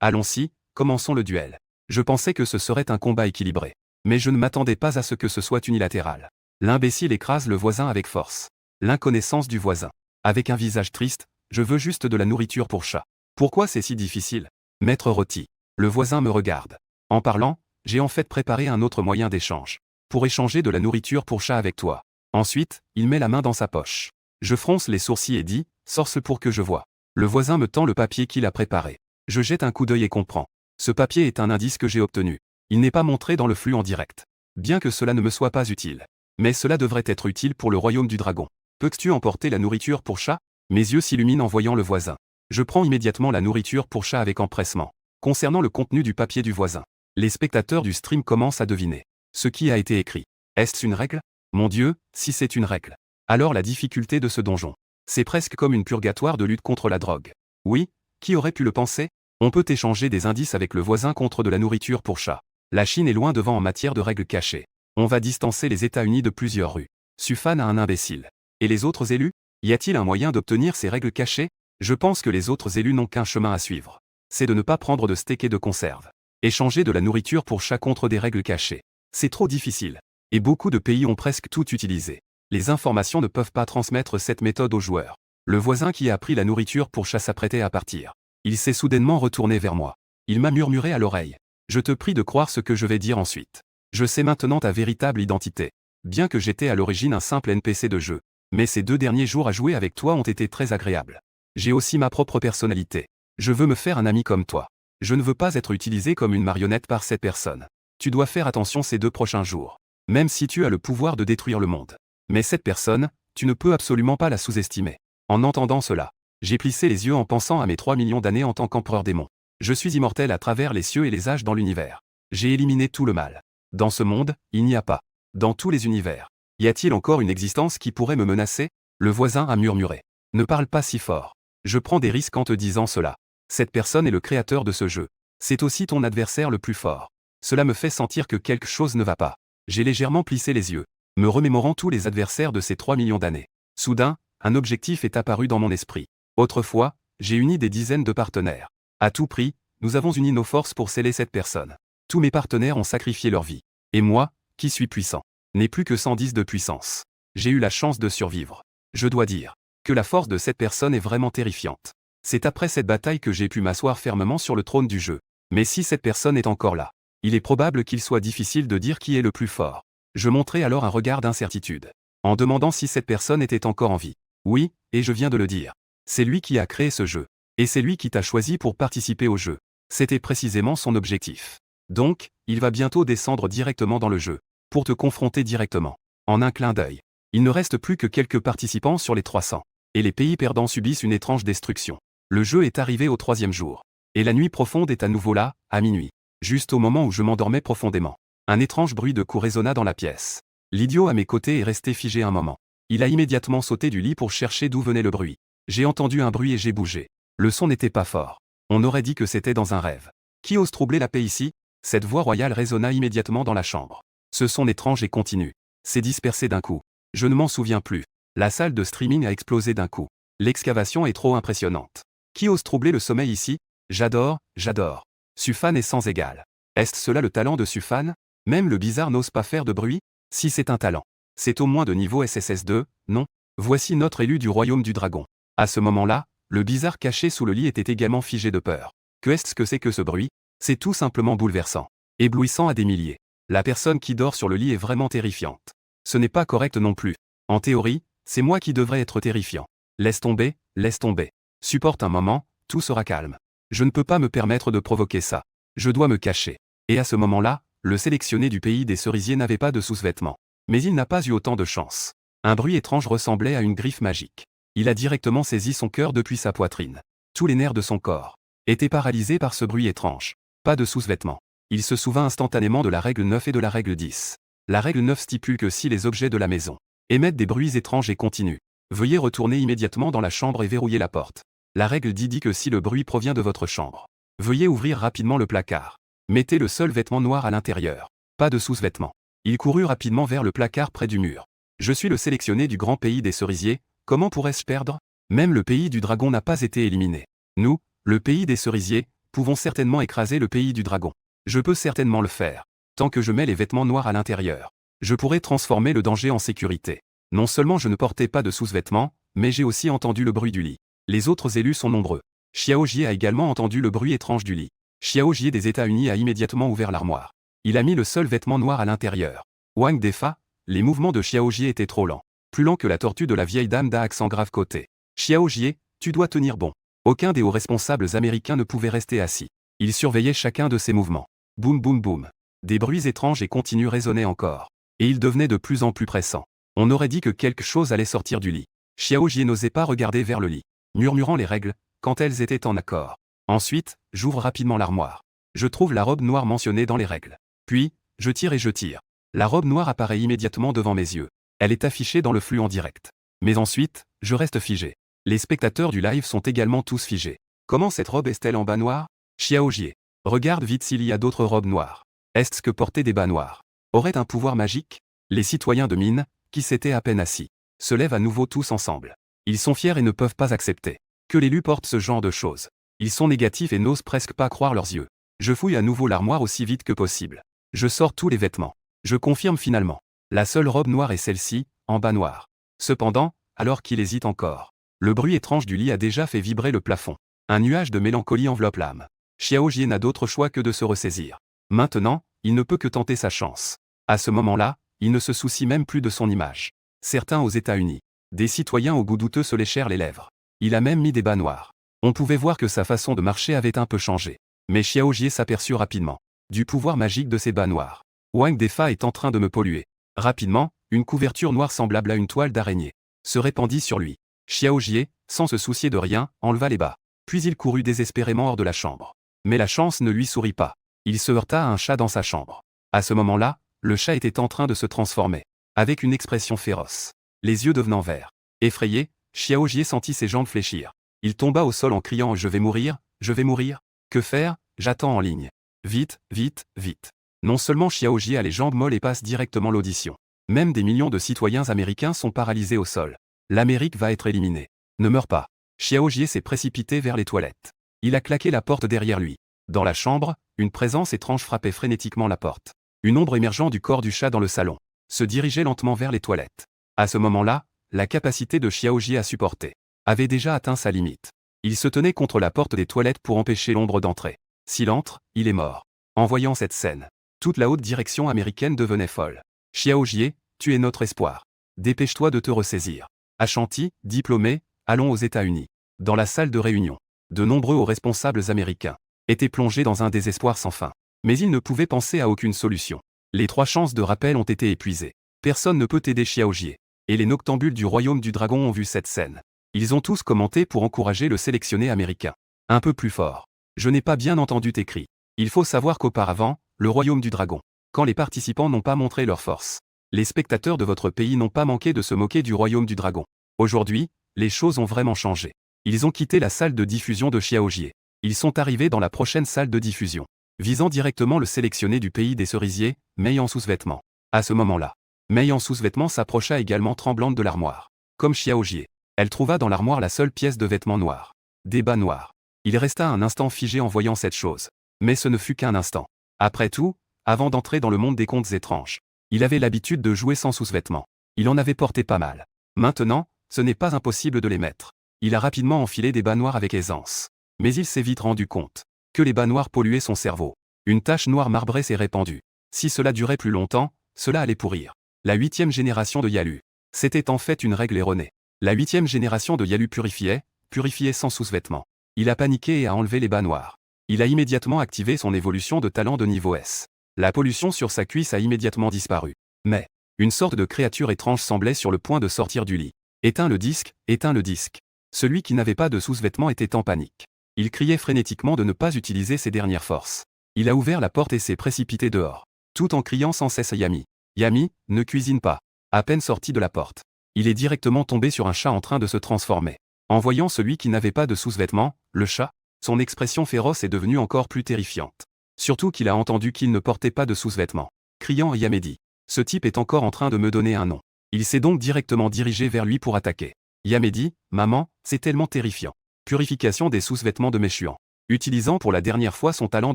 Allons-y, commençons le duel. Je pensais que ce serait un combat équilibré. Mais je ne m'attendais pas à ce que ce soit unilatéral. L'imbécile écrase le voisin avec force. L'inconnaissance du voisin. Avec un visage triste, je veux juste de la nourriture pour chat. Pourquoi c'est si difficile? Maître rôti. Le voisin me regarde. En parlant, j'ai en fait préparé un autre moyen d'échange. Pour échanger de la nourriture pour chat avec toi. Ensuite, il met la main dans sa poche. Je fronce les sourcils et dis, sors-ce pour que je vois. Le voisin me tend le papier qu'il a préparé. Je jette un coup d'œil et comprends. Ce papier est un indice que j'ai obtenu. Il n'est pas montré dans le flux en direct. Bien que cela ne me soit pas utile. Mais cela devrait être utile pour le royaume du dragon. Peux-tu emporter la nourriture pour chat? Mes yeux s'illuminent en voyant le voisin. Je prends immédiatement la nourriture pour chat avec empressement. Concernant le contenu du papier du voisin. Les spectateurs du stream commencent à deviner. Ce qui a été écrit. Est-ce une règle? Mon Dieu, si c'est une règle. Alors la difficulté de ce donjon. C'est presque comme une purgatoire de lutte contre la drogue. Oui, qui aurait pu le penser? On peut échanger des indices avec le voisin contre de la nourriture pour chat. La Chine est loin devant en matière de règles cachées. On va distancer les États-Unis de plusieurs rues. Sufan a un imbécile. Et les autres élus? Y a-t-il un moyen d'obtenir ces règles cachées? Je pense que les autres élus n'ont qu'un chemin à suivre. C'est de ne pas prendre de steak et de conserve. Échanger de la nourriture pour chat contre des règles cachées. C'est trop difficile. Et beaucoup de pays ont presque tout utilisé. Les informations ne peuvent pas transmettre cette méthode aux joueurs. Le voisin qui a pris la nourriture pour chat s'apprêtait à partir. Il s'est soudainement retourné vers moi. Il m'a murmuré à l'oreille. Je te prie de croire ce que je vais dire ensuite. Je sais maintenant ta véritable identité. Bien que j'étais à l'origine un simple NPC de jeu. Mais ces 2 derniers jours à jouer avec toi ont été très agréables. J'ai aussi ma propre personnalité. Je veux me faire un ami comme toi. Je ne veux pas être utilisé comme une marionnette par cette personne. Tu dois faire attention ces 2 prochains jours. Même si tu as le pouvoir de détruire le monde. Mais cette personne, tu ne peux absolument pas la sous-estimer. En entendant cela, j'ai plissé les yeux en pensant à mes 3 millions d'années en tant qu'empereur démon. Je suis immortel à travers les cieux et les âges dans l'univers. J'ai éliminé tout le mal. Dans ce monde, il n'y a pas. Dans tous les univers. Y a-t-il encore une existence qui pourrait me menacer? Le voisin a murmuré. Ne parle pas si fort. Je prends des risques en te disant cela. Cette personne est le créateur de ce jeu. C'est aussi ton adversaire le plus fort. Cela me fait sentir que quelque chose ne va pas. J'ai légèrement plissé les yeux, me remémorant tous les adversaires de ces 3 millions d'années. Soudain, un objectif est apparu dans mon esprit. Autrefois, j'ai uni des dizaines de partenaires. À tout prix, nous avons uni nos forces pour sceller cette personne. Tous mes partenaires ont sacrifié leur vie. Et moi, qui suis puissant, n'ai plus que 110 de puissance. J'ai eu la chance de survivre. Je dois dire que la force de cette personne est vraiment terrifiante. C'est après cette bataille que j'ai pu m'asseoir fermement sur le trône du jeu. Mais si cette personne est encore là, il est probable qu'il soit difficile de dire qui est le plus fort. Je montrai alors un regard d'incertitude, en demandant si cette personne était encore en vie. Oui, et je viens de le dire. C'est lui qui a créé ce jeu. Et c'est lui qui t'a choisi pour participer au jeu. C'était précisément son objectif. Donc, il va bientôt descendre directement dans le jeu, pour te confronter directement. En un clin d'œil. Il ne reste plus que quelques participants sur les 300. Et les pays perdants subissent une étrange destruction. Le jeu est arrivé au 3e jour. Et la nuit profonde est à nouveau là, à minuit. Juste au moment où je m'endormais profondément. Un étrange bruit de coups résonna dans la pièce. L'idiot à mes côtés est resté figé un moment. Il a immédiatement sauté du lit pour chercher d'où venait le bruit. J'ai entendu un bruit et j'ai bougé. Le son n'était pas fort. On aurait dit que c'était dans un rêve. Qui ose troubler la paix ici? Cette voix royale résonna immédiatement dans la chambre. Ce son étrange et continu. s'est dispersé d'un coup. Je ne m'en souviens plus. La salle de streaming a explosé d'un coup. L'excavation est trop impressionnante. Qui ose troubler le sommeil ici? J'adore, j'adore. Sufan est sans égal. Est-ce cela le talent de Sufan? Même le bizarre n'ose pas faire de bruit? Si c'est un talent, c'est au moins de niveau SSS2, non? Voici notre élu du royaume du dragon. À ce moment-là, le bizarre caché sous le lit était également figé de peur. Qu'est-ce que c'est que ce bruit? C'est tout simplement bouleversant. Éblouissant à des milliers. La personne qui dort sur le lit est vraiment terrifiante. Ce n'est pas correct non plus. En théorie, c'est moi qui devrais être terrifiant. Laisse tomber, laisse tomber. Supporte un moment, tout sera calme. Je ne peux pas me permettre de provoquer ça. Je dois me cacher. Et à ce moment-là, le sélectionné du pays des cerisiers n'avait pas de sous-vêtements. Mais il n'a pas eu autant de chance. Un bruit étrange ressemblait à une griffe magique. Il a directement saisi son cœur depuis sa poitrine. Tous les nerfs de son corps étaient paralysés par ce bruit étrange. Pas de sous-vêtements. Il se souvint instantanément de la règle 9 et de la règle 10. La règle 9 stipule que si les objets de la maison émettent des bruits étranges et continus, veuillez retourner immédiatement dans la chambre et verrouiller la porte. La règle 10 dit que si le bruit provient de votre chambre, veuillez ouvrir rapidement le placard. Mettez le seul vêtement noir à l'intérieur. Pas de sous-vêtements. Il courut rapidement vers le placard près du mur. Je suis le sélectionné du grand pays des cerisiers, comment pourrais-je perdre? Même le pays du dragon n'a pas été éliminé. Nous, le pays des cerisiers, pouvons certainement écraser le pays du dragon. Je peux certainement le faire. Tant que je mets les vêtements noirs à l'intérieur, je pourrai transformer le danger en sécurité. Non seulement je ne portais pas de sous-vêtements, mais j'ai aussi entendu le bruit du lit. Les autres élus sont nombreux. Xiao Jie a également entendu le bruit étrange du lit. Xiao Jie des États-Unis a immédiatement ouvert l'armoire. Il a mis le seul vêtement noir à l'intérieur. Wang Defa, les mouvements de Xiao Jie étaient trop lents. Plus lents que la tortue de la vieille dame d'A accent grave côté. Xiao Jie, tu dois tenir bon. Aucun des hauts responsables américains ne pouvait rester assis. Ils surveillaient chacun de ses mouvements. Boum boum boum. Des bruits étranges et continus résonnaient encore. Et ils devenaient de plus en plus pressants. On aurait dit que quelque chose allait sortir du lit. Xiao Jie n'osait pas regarder vers le lit, murmurant les règles, quand elles étaient en accord. Ensuite, j'ouvre rapidement l'armoire. Je trouve la robe noire mentionnée dans les règles. Puis, je tire et je tire. La robe noire apparaît immédiatement devant mes yeux. Elle est affichée dans le flux en direct. Mais ensuite, je reste figé. Les spectateurs du live sont également tous figés. Comment cette robe est-elle en bas noir? Xiao Jie. Regarde vite s'il y a d'autres robes noires. Est-ce que porter des bas noirs aurait un pouvoir magique? Les citoyens de Mine, qui s'étaient à peine assis, se lèvent à nouveau tous ensemble. Ils sont fiers et ne peuvent pas accepter que l'élu porte ce genre de choses. Ils sont négatifs et n'osent presque pas croire leurs yeux. Je fouille à nouveau l'armoire aussi vite que possible. Je sors tous les vêtements. Je confirme finalement. La seule robe noire est celle-ci, en bas noir. Cependant, alors qu'il hésite encore, le bruit étrange du lit a déjà fait vibrer le plafond. Un nuage de mélancolie enveloppe l'âme. Xiao Jie n'a d'autre choix que de se ressaisir. Maintenant, il ne peut que tenter sa chance. À ce moment-là, il ne se soucie même plus de son image. Certains aux États-Unis, des citoyens au goût douteux se léchèrent les lèvres. Il a même mis des bas noirs. On pouvait voir que sa façon de marcher avait un peu changé. Mais Xiao Jie s'aperçut rapidement du pouvoir magique de ces bas noirs. Wang Defa est en train de me polluer. Rapidement, une couverture noire semblable à une toile d'araignée se répandit sur lui. Xiao Jie, sans se soucier de rien, enleva les bas. Puis il courut désespérément hors de la chambre. Mais la chance ne lui sourit pas. Il se heurta à un chat dans sa chambre. À ce moment-là, le chat était en train de se transformer, avec une expression féroce, les yeux devenant verts. Effrayé, Xiao Jie sentit ses jambes fléchir. Il tomba au sol en criant « Je vais mourir, je vais mourir. Que faire? J'attends en ligne. Vite, vite, vite. » Non seulement Xiao Jie a les jambes molles et passe directement l'audition. Même des millions de citoyens américains sont paralysés au sol. L'Amérique va être éliminée. Ne meurs pas. Xiao Jie s'est précipité vers les toilettes. Il a claqué la porte derrière lui. Dans la chambre, une présence étrange frappait frénétiquement la porte. Une ombre émergeant du corps du chat dans le salon se dirigeait lentement vers les toilettes. À ce moment-là, la capacité de Xiao Jie à supporter avait déjà atteint sa limite. Il se tenait contre la porte des toilettes pour empêcher l'ombre d'entrer. S'il entre, il est mort. En voyant cette scène, toute la haute direction américaine devenait folle. Xiao Jie, tu es notre espoir. Dépêche-toi de te ressaisir. Ashanti, diplômé, allons aux États-Unis. Dans la salle de réunion, de nombreux hauts responsables américains étaient plongés dans un désespoir sans fin. Mais ils ne pouvaient penser à aucune solution. Les 3 chances de rappel ont été épuisées. Personne ne peut aider Xiao Jie. Et les noctambules du royaume du dragon ont vu cette scène. Ils ont tous commenté pour encourager le sélectionné américain. Un peu plus fort. Je n'ai pas bien entendu tes cris. Il faut savoir qu'auparavant, le royaume du dragon, quand les participants n'ont pas montré leur force, les spectateurs de votre pays n'ont pas manqué de se moquer du royaume du dragon. Aujourd'hui, les choses ont vraiment changé. Ils ont quitté la salle de diffusion de Xiao Jie. Ils sont arrivés dans la prochaine salle de diffusion, visant directement le sélectionné du pays des cerisiers, Mei en sous-vêtements. À ce moment-là, Mei en sous-vêtements s'approcha également tremblante de l'armoire. Comme Xiao Jie, elle trouva dans l'armoire la seule pièce de vêtements noirs. Des bas noirs. Il resta un instant figé en voyant cette chose. Mais ce ne fut qu'un instant. Après tout, avant d'entrer dans le monde des contes étranges, il avait l'habitude de jouer sans sous-vêtements. Il en avait porté pas mal. Maintenant, ce n'est pas impossible de les mettre. Il a rapidement enfilé des bas noirs avec aisance. Mais il s'est vite rendu compte que les bas noirs polluaient son cerveau. Une tache noire marbrée s'est répandue. Si cela durait plus longtemps, cela allait pourrir. La 8e génération de Yalu. C'était en fait une règle erronée. La 8e génération de Yalu purifiait sans sous-vêtements. Il a paniqué et a enlevé les bas noirs. Il a immédiatement activé son évolution de talent de niveau S. La pollution sur sa cuisse a immédiatement disparu. Mais, Une sorte de créature étrange semblait sur le point de sortir du lit. Éteins le disque, éteins le disque. Celui qui n'avait pas de sous-vêtements était en panique. Il criait frénétiquement de ne pas utiliser ses dernières forces. Il a ouvert la porte et s'est précipité dehors, tout en criant sans cesse à Yami. Yami, ne cuisine pas. À peine sorti de la porte, il est directement tombé sur un chat en train de se transformer. En voyant celui qui n'avait pas de sous-vêtements, le chat, son expression féroce est devenue encore plus terrifiante. Surtout qu'il a entendu qu'il ne portait pas de sous-vêtements. Criant à Yamedi. Ce type est encore en train de me donner un nom. Il s'est donc directement dirigé vers lui pour attaquer. Yamedi, maman, c'est tellement terrifiant. Purification des sous-vêtements de Méchuan. Utilisant pour la dernière fois son talent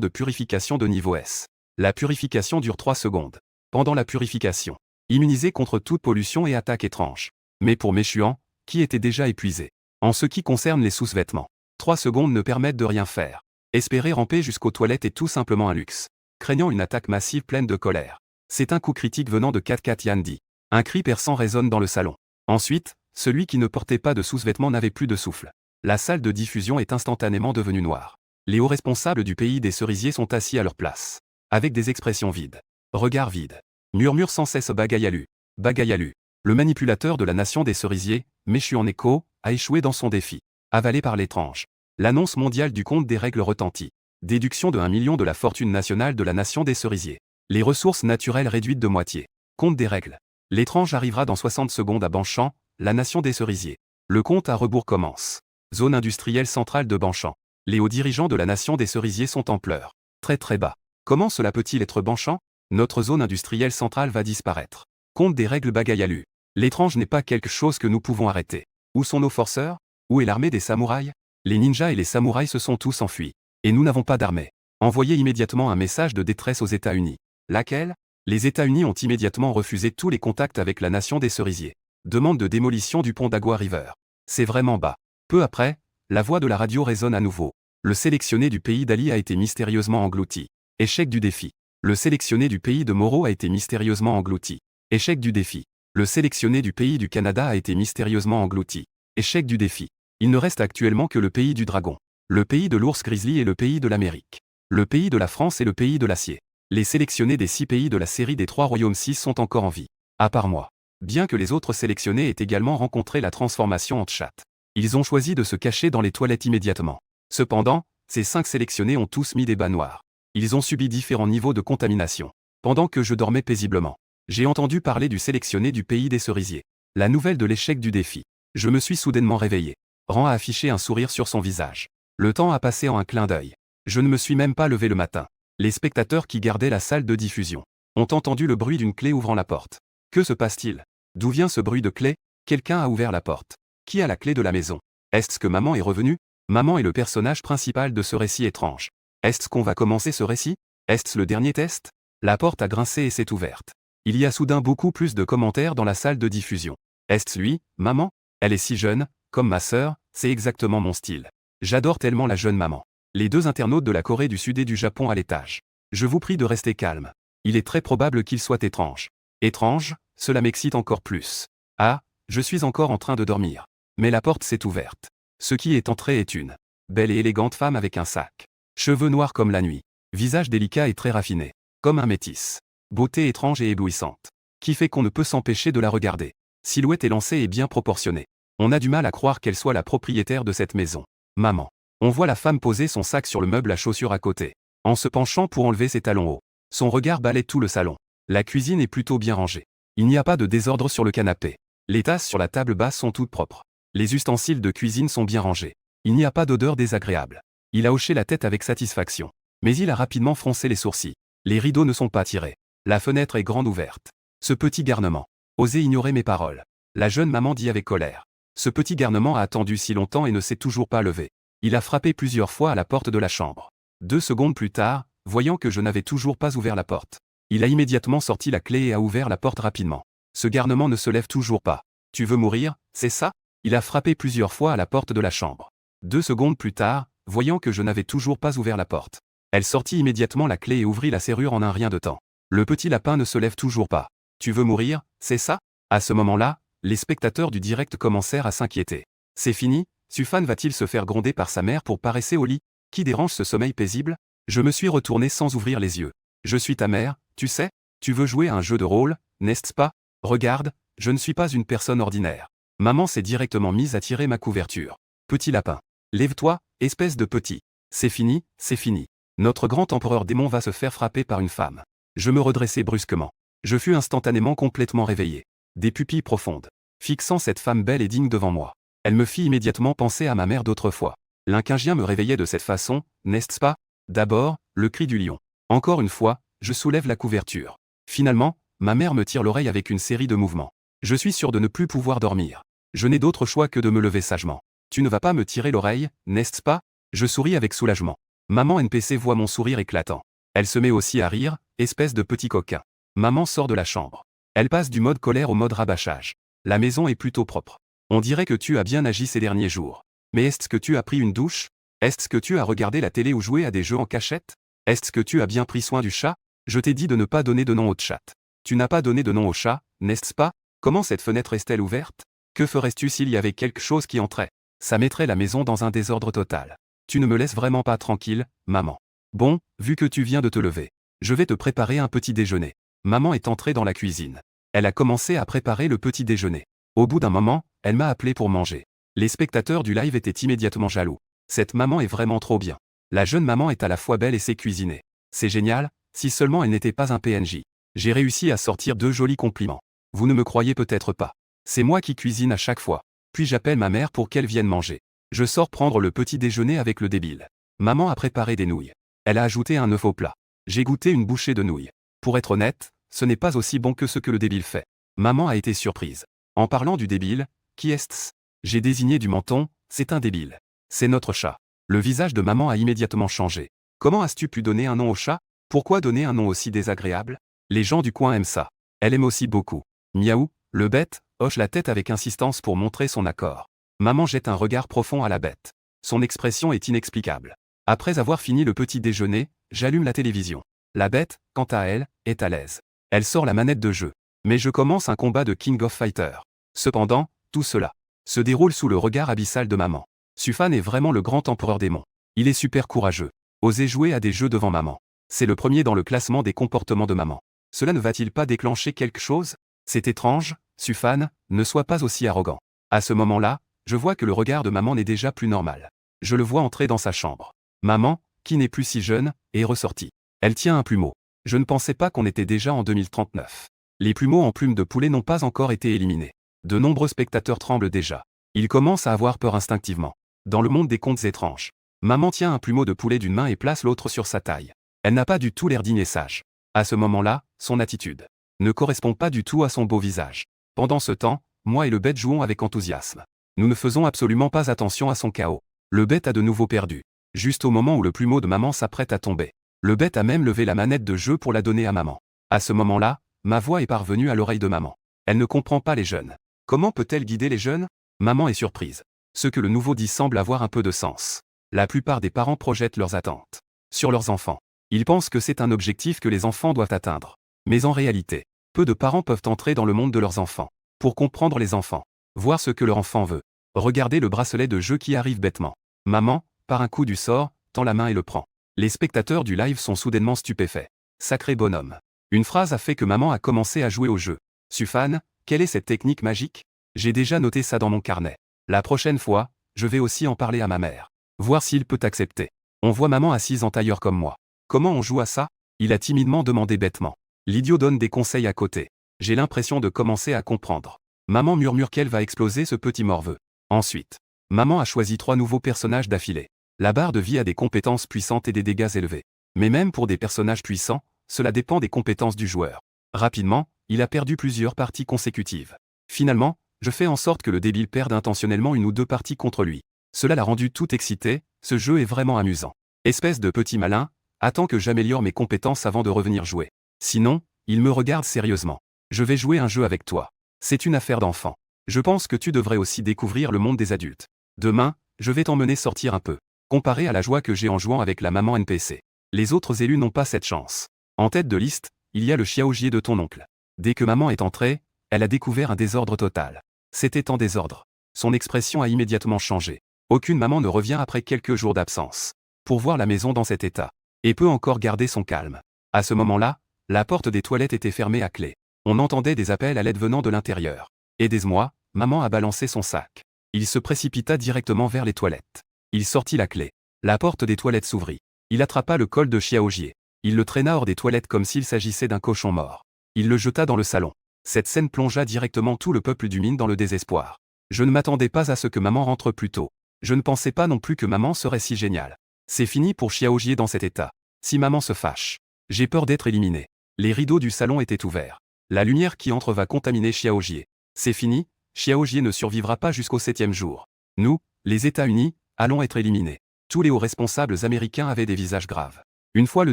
de purification de niveau S. La purification dure 3 secondes. Pendant la purification, immunisé contre toute pollution et attaque étrange. Mais pour Méchuan, qui était déjà épuisé. En ce qui concerne les sous-vêtements, 3 secondes ne permettent de rien faire. Espérer ramper jusqu'aux toilettes est tout simplement un luxe. Craignant une attaque massive pleine de colère. C'est un coup critique venant de Kat Yandi. Un cri perçant résonne dans le salon. Ensuite, celui qui ne portait pas de sous-vêtements n'avait plus de souffle. La salle de diffusion est instantanément devenue noire. Les hauts responsables du pays des cerisiers sont assis à leur place. Avec des expressions vides. Regards vides. Murmure sans cesse Bagayalu. Bagayalu. Le manipulateur de la nation des cerisiers, Méchuan Neko, a échoué dans son défi. Avalé par l'étrange. L'annonce mondiale du compte des règles retentit. Déduction de 1 million de la fortune nationale de la nation des cerisiers. Les ressources naturelles réduites de moitié. Compte des règles. L'étrange arrivera dans 60 secondes à Banchamp, la nation des cerisiers. Le compte à rebours commence. Zone industrielle centrale de Banchamp. Les hauts dirigeants de la nation des cerisiers sont en pleurs. Très très bas. Comment cela peut-il être Banchamp? Notre zone industrielle centrale va disparaître. Compte des règles Bagayalu. L'étrange n'est pas quelque chose que nous pouvons arrêter. Où sont nos forceurs? Où est l'armée des samouraïs? Les ninjas et les samouraïs se sont tous enfuis. Et nous n'avons pas d'armée. Envoyez immédiatement un message de détresse aux États-Unis. Laquelle? Les États-Unis ont immédiatement refusé tous les contacts avec la nation des cerisiers. Demande de démolition du pont d'Agua River. C'est vraiment bas. Peu après, la voix de la radio résonne à nouveau. Le sélectionné du pays d'Ali a été mystérieusement englouti. Échec du défi. Le sélectionné du pays de Moro a été mystérieusement englouti. Échec du défi. Le sélectionné du pays du Canada a été mystérieusement englouti. Échec du défi. Il ne reste actuellement que le pays du dragon. Le pays de l'ours grizzly et le pays de l'Amérique. Le pays de la France et le pays de l'acier. Les sélectionnés des 6 pays de la série des 3 royaumes 6 sont encore en vie. À part moi. Bien que les autres sélectionnés aient également rencontré la transformation en chat. Ils ont choisi de se cacher dans les toilettes immédiatement. Cependant, ces 5 sélectionnés ont tous mis des bas noirs. Ils ont subi différents niveaux de contamination. Pendant que je dormais paisiblement, j'ai entendu parler du sélectionné du pays des cerisiers. La nouvelle de l'échec du défi. Je me suis soudainement réveillé. Rand a affiché un sourire sur son visage. Le temps a passé en un clin d'œil. Je ne me suis même pas levé le matin. Les spectateurs qui gardaient la salle de diffusion ont entendu le bruit d'une clé ouvrant la porte. Que se passe-t-il? D'où vient ce bruit de clé? Quelqu'un a ouvert la porte. Qui a la clé de la maison? Est-ce que maman est revenue? Maman est le personnage principal de ce récit étrange. Est-ce qu'on va commencer ce récit? Est-ce le dernier test? La porte a grincé et s'est ouverte. Il y a soudain beaucoup plus de commentaires dans la salle de diffusion. Est-ce lui, maman? Elle est si jeune, comme ma sœur, c'est exactement mon style. J'adore tellement la jeune maman. Les 2 internautes de la Corée du Sud et du Japon à l'étage. Je vous prie de rester calme. Il est très probable qu'il soit étrange. Étrange, cela m'excite encore plus. Ah, je suis encore en train de dormir. Mais la porte s'est ouverte. Ce qui est entré est une belle et élégante femme avec un sac. Cheveux noirs comme la nuit. Visage délicat et très raffiné. Comme un métis. Beauté étrange et éblouissante. Qui fait qu'on ne peut s'empêcher de la regarder. Silhouette élancée et bien proportionnée. On a du mal à croire qu'elle soit la propriétaire de cette maison. Maman. On voit la femme poser son sac sur le meuble à chaussures à côté, en se penchant pour enlever ses talons hauts. Son regard balaie tout le salon. La cuisine est plutôt bien rangée. Il n'y a pas de désordre sur le canapé. Les tasses sur la table basse sont toutes propres. Les ustensiles de cuisine sont bien rangés. Il n'y a pas d'odeur désagréable. Il a hoché la tête avec satisfaction. Mais il a rapidement froncé les sourcils. Les rideaux ne sont pas tirés. La fenêtre est grande ouverte. Ce petit garnement. Osez ignorer mes paroles. La jeune maman dit avec colère. Ce petit garnement a attendu si longtemps et ne s'est toujours pas levé. Il a frappé plusieurs fois à la porte de la chambre. 2 secondes plus tard, voyant que je n'avais toujours pas ouvert la porte, il a immédiatement sorti la clé et a ouvert la porte rapidement. Ce garnement ne se lève toujours pas. Tu veux mourir, c'est ça? Il a frappé plusieurs fois à la porte de la chambre. 2 secondes plus tard, voyant que je n'avais toujours pas ouvert la porte, elle sortit immédiatement la clé et ouvrit la serrure en un rien de temps. Le petit lapin ne se lève toujours pas. Tu veux mourir, c'est ça? À ce moment-là, les spectateurs du direct commencèrent à s'inquiéter. C'est fini? Sufan va-t-il se faire gronder par sa mère pour paresser au lit? Qui dérange ce sommeil paisible? Je me suis retourné sans ouvrir les yeux. Je suis ta mère, tu sais? Tu veux jouer à un jeu de rôle, n'est-ce pas? Regarde, je ne suis pas une personne ordinaire. Maman s'est directement mise à tirer ma couverture. Petit lapin. Lève-toi, espèce de petit. C'est fini, c'est fini. Notre grand empereur démon va se faire frapper par une femme. Je me redressai brusquement. Je fus instantanément complètement réveillé. Des pupilles profondes. Fixant cette femme belle et digne devant moi. Elle me fit immédiatement penser à ma mère d'autrefois. L'inquingien me réveillait de cette façon, n'est-ce pas? D'abord, le cri du lion. Encore une fois, je soulève la couverture. Finalement, ma mère me tire l'oreille avec une série de mouvements. Je suis sûr de ne plus pouvoir dormir. Je n'ai d'autre choix que de me lever sagement. Tu ne vas pas me tirer l'oreille, n'est-ce pas? Je souris avec soulagement. Maman NPC voit mon sourire éclatant. Elle se met aussi à rire, espèce de petit coquin. Maman sort de la chambre. Elle passe du mode colère au mode rabâchage. La maison est plutôt propre. On dirait que tu as bien agi ces derniers jours. Mais est-ce que tu as pris une douche? Est-ce que tu as regardé la télé ou joué à des jeux en cachette? Est-ce que tu as bien pris soin du chat? Je t'ai dit de ne pas donner de nom au chat. Tu n'as pas donné de nom au chat, n'est-ce pas? Comment cette fenêtre est-elle ouverte? Que ferais-tu s'il y avait quelque chose qui entrait? Ça mettrait la maison dans un désordre total. Tu ne me laisses vraiment pas tranquille, maman. Bon, vu que tu viens de te lever, je vais te préparer un petit déjeuner. Maman est entrée dans la cuisine. Elle a commencé à préparer le petit déjeuner. Au bout d'un moment, elle m'a appelé pour manger. Les spectateurs du live étaient immédiatement jaloux. Cette maman est vraiment trop bien. La jeune maman est à la fois belle et sait cuisiner. C'est génial, si seulement elle n'était pas un PNJ. J'ai réussi à sortir 2 jolis compliments. Vous ne me croyez peut-être pas. C'est moi qui cuisine à chaque fois. Puis j'appelle ma mère pour qu'elle vienne manger. Je sors prendre le petit déjeuner avec le débile. Maman a préparé des nouilles. Elle a ajouté un œuf au plat. J'ai goûté une bouchée de nouilles. Pour être honnête, ce n'est pas aussi bon que ce que le débile fait. Maman a été surprise. En parlant du débile, qui est-ce? J'ai désigné du menton, c'est un débile. C'est notre chat. Le visage de maman a immédiatement changé. Comment as-tu pu donner un nom au chat? Pourquoi donner un nom aussi désagréable? Les gens du coin aiment ça. Elle aime aussi beaucoup. Miaou, le bête, hoche la tête avec insistance pour montrer son accord. Maman jette un regard profond à la bête. Son expression est inexplicable. Après avoir fini le petit déjeuner, j'allume la télévision. La bête, quant à elle, est à l'aise. Elle sort la manette de jeu. Mais je commence un combat de King of Fighter. Cependant, tout cela se déroule sous le regard abyssal de maman. Sufan est vraiment le grand empereur démon. Il est super courageux. Oser jouer à des jeux devant maman. C'est le premier dans le classement des comportements de maman. Cela ne va-t-il pas déclencher quelque chose? C'est étrange, Sufan, ne sois pas aussi arrogant. À ce moment-là, je vois que le regard de maman n'est déjà plus normal. Je le vois entrer dans sa chambre. Maman, qui n'est plus si jeune, est ressortie. Elle tient un plumeau. Je ne pensais pas qu'on était déjà en 2039. Les plumeaux en plumes de poulet n'ont pas encore été éliminés. De nombreux spectateurs tremblent déjà. Ils commencent à avoir peur instinctivement. Dans le monde des contes étranges, maman tient un plumeau de poulet d'une main et place l'autre sur sa taille. Elle n'a pas du tout l'air digne et sage. À ce moment-là, son attitude ne correspond pas du tout à son beau visage. Pendant ce temps, moi et le bête jouons avec enthousiasme. Nous ne faisons absolument pas attention à son chaos. Le bête a de nouveau perdu. Juste au moment où le plumeau de maman s'apprête à tomber. Le bête a même levé la manette de jeu pour la donner à maman. À ce moment-là, ma voix est parvenue à l'oreille de maman. Elle ne comprend pas les jeunes. Comment peut-elle guider les jeunes? Maman est surprise. Ce que le nouveau dit semble avoir un peu de sens. La plupart des parents projettent leurs attentes sur leurs enfants. Ils pensent que c'est un objectif que les enfants doivent atteindre. Mais en réalité, peu de parents peuvent entrer dans le monde de leurs enfants. Pour comprendre les enfants, voir ce que leur enfant veut. Regardez le bracelet de jeu qui arrive bêtement. Maman, par un coup du sort, tend la main et le prend. Les spectateurs du live sont soudainement stupéfaits. Sacré bonhomme. Une phrase a fait que maman a commencé à jouer au jeu. Sufan, quelle est cette technique magique? J'ai déjà noté ça dans mon carnet. La prochaine fois, je vais aussi en parler à ma mère. Voir s'il peut accepter. On voit maman assise en tailleur comme moi. Comment on joue à ça? Il a timidement demandé bêtement. L'idiot donne des conseils à côté. J'ai l'impression de commencer à comprendre. Maman murmure qu'elle va exploser ce petit morveux. Ensuite, maman a choisi 3 nouveaux personnages d'affilée. La barre de vie a des compétences puissantes et des dégâts élevés. Mais même pour des personnages puissants, cela dépend des compétences du joueur. Rapidement, il a perdu plusieurs parties consécutives. Finalement, je fais en sorte que le débile perde intentionnellement 1 ou 2 parties contre lui. Cela l'a rendu tout excité, ce jeu est vraiment amusant. Espèce de petit malin, attends que j'améliore mes compétences avant de revenir jouer. Sinon, il me regarde sérieusement. Je vais jouer un jeu avec toi. C'est une affaire d'enfant. Je pense que tu devrais aussi découvrir le monde des adultes. Demain, je vais t'emmener sortir un peu. Comparé à la joie que j'ai en jouant avec la maman NPC. Les autres élus n'ont pas cette chance. En tête de liste, il y a le chiaogier de ton oncle. Dès que maman est entrée, elle a découvert un désordre total. C'était en désordre. Son expression a immédiatement changé. Aucune maman ne revient après quelques jours d'absence. Pour voir la maison dans cet état. Et peut encore garder son calme. À ce moment-là, la porte des toilettes était fermée à clé. On entendait des appels à l'aide venant de l'intérieur. « Aidez-moi », maman a balancé son sac. Il se précipita directement vers les toilettes. Il sortit la clé. La porte des toilettes s'ouvrit. Il attrapa le col de Xiaojié. Il le traîna hors des toilettes comme s'il s'agissait d'un cochon mort. Il le jeta dans le salon. Cette scène plongea directement tout le peuple du Min dans le désespoir. Je ne m'attendais pas à ce que maman rentre plus tôt. Je ne pensais pas non plus que maman serait si géniale. C'est fini pour Xiaojié dans cet état. Si maman se fâche. J'ai peur d'être éliminé. Les rideaux du salon étaient ouverts. La lumière qui entre va contaminer Xiaojié. C'est fini, Xiaojié ne survivra pas jusqu'au 7e jour. Nous, les États-Unis, allons être éliminés. Tous les hauts responsables américains avaient des visages graves. Une fois le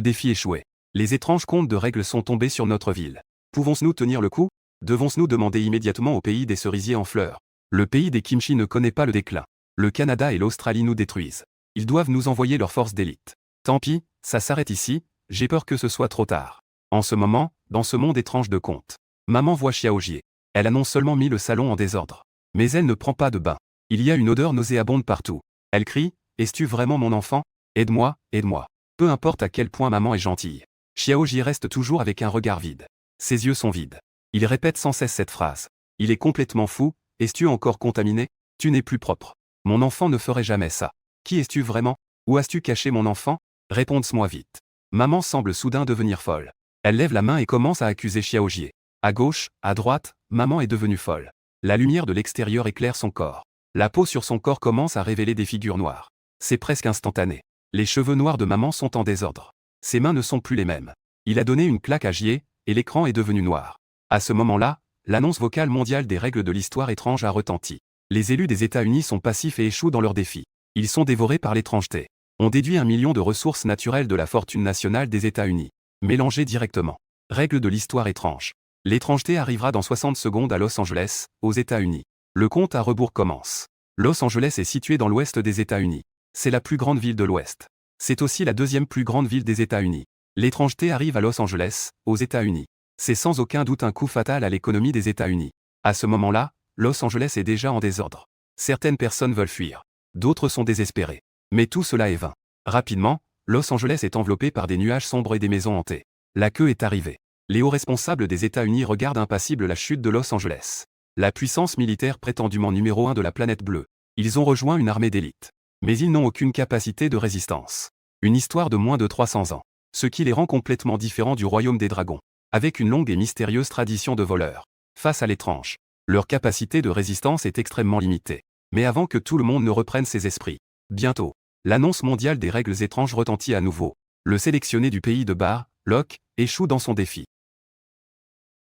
défi échoué, les étranges contes de règles sont tombés sur notre ville. Pouvons-nous tenir le coup? Devons-nous demander immédiatement au pays des cerisiers en fleurs? Le pays des kimchi ne connaît pas le déclin. Le Canada et l'Australie nous détruisent. Ils doivent nous envoyer leurs forces d'élite. Tant pis, ça s'arrête ici, j'ai peur que ce soit trop tard. En ce moment, dans ce monde étrange de contes, maman voit Xiaojié. Elle a non seulement mis le salon en désordre, mais elle ne prend pas de bain. Il y a une odeur nauséabonde partout. Elle crie, « Es-tu vraiment mon enfant? Aide-moi, aide-moi. » Peu importe à quel point maman est gentille. Xiaojié reste toujours avec un regard vide. Ses yeux sont vides. Il répète sans cesse cette phrase. Il est complètement fou, « Es-tu encore contaminé? Tu n'es plus propre. Mon enfant ne ferait jamais ça. Qui es-tu vraiment? Où as-tu caché mon enfant? Réponds-moi vite. » Maman semble soudain devenir folle. Elle lève la main et commence à accuser Xiaojié. À gauche, à droite, maman est devenue folle. La lumière de l'extérieur éclaire son corps. La peau sur son corps commence à révéler des figures noires. C'est presque instantané. Les cheveux noirs de maman sont en désordre. Ses mains ne sont plus les mêmes. Il a donné une claque à Jié, et l'écran est devenu noir. À ce moment-là, l'annonce vocale mondiale des règles de l'histoire étrange a retenti. Les élus des États-Unis sont passifs et échouent dans leurs défis. Ils sont dévorés par l'étrangeté. On déduit 1 million de ressources naturelles de la fortune nationale des États-Unis. Mélangées directement. Règles de l'histoire étrange. L'étrangeté arrivera dans 60 secondes à Los Angeles, aux États-Unis. Le compte à rebours commence. Los Angeles est situé dans l'ouest des États-Unis. C'est la plus grande ville de l'ouest. C'est aussi la deuxième plus grande ville des États-Unis. L'étrangeté arrive à Los Angeles, aux États-Unis. C'est sans aucun doute un coup fatal à l'économie des États-Unis. À ce moment-là, Los Angeles est déjà en désordre. Certaines personnes veulent fuir. D'autres sont désespérées. Mais tout cela est vain. Rapidement, Los Angeles est enveloppé par des nuages sombres et des maisons hantées. La queue est arrivée. Les hauts responsables des États-Unis regardent impassibles la chute de Los Angeles. La puissance militaire prétendument numéro 1 de la planète bleue. Ils ont rejoint une armée d'élite. Mais ils n'ont aucune capacité de résistance. Une histoire de moins de 300 ans. Ce qui les rend complètement différents du royaume des dragons. Avec une longue et mystérieuse tradition de voleurs. Face à l'étrange, leur capacité de résistance est extrêmement limitée. Mais avant que tout le monde ne reprenne ses esprits. Bientôt, l'annonce mondiale des règles étranges retentit à nouveau. Le sélectionné du pays de Bar, Locke, échoue dans son défi.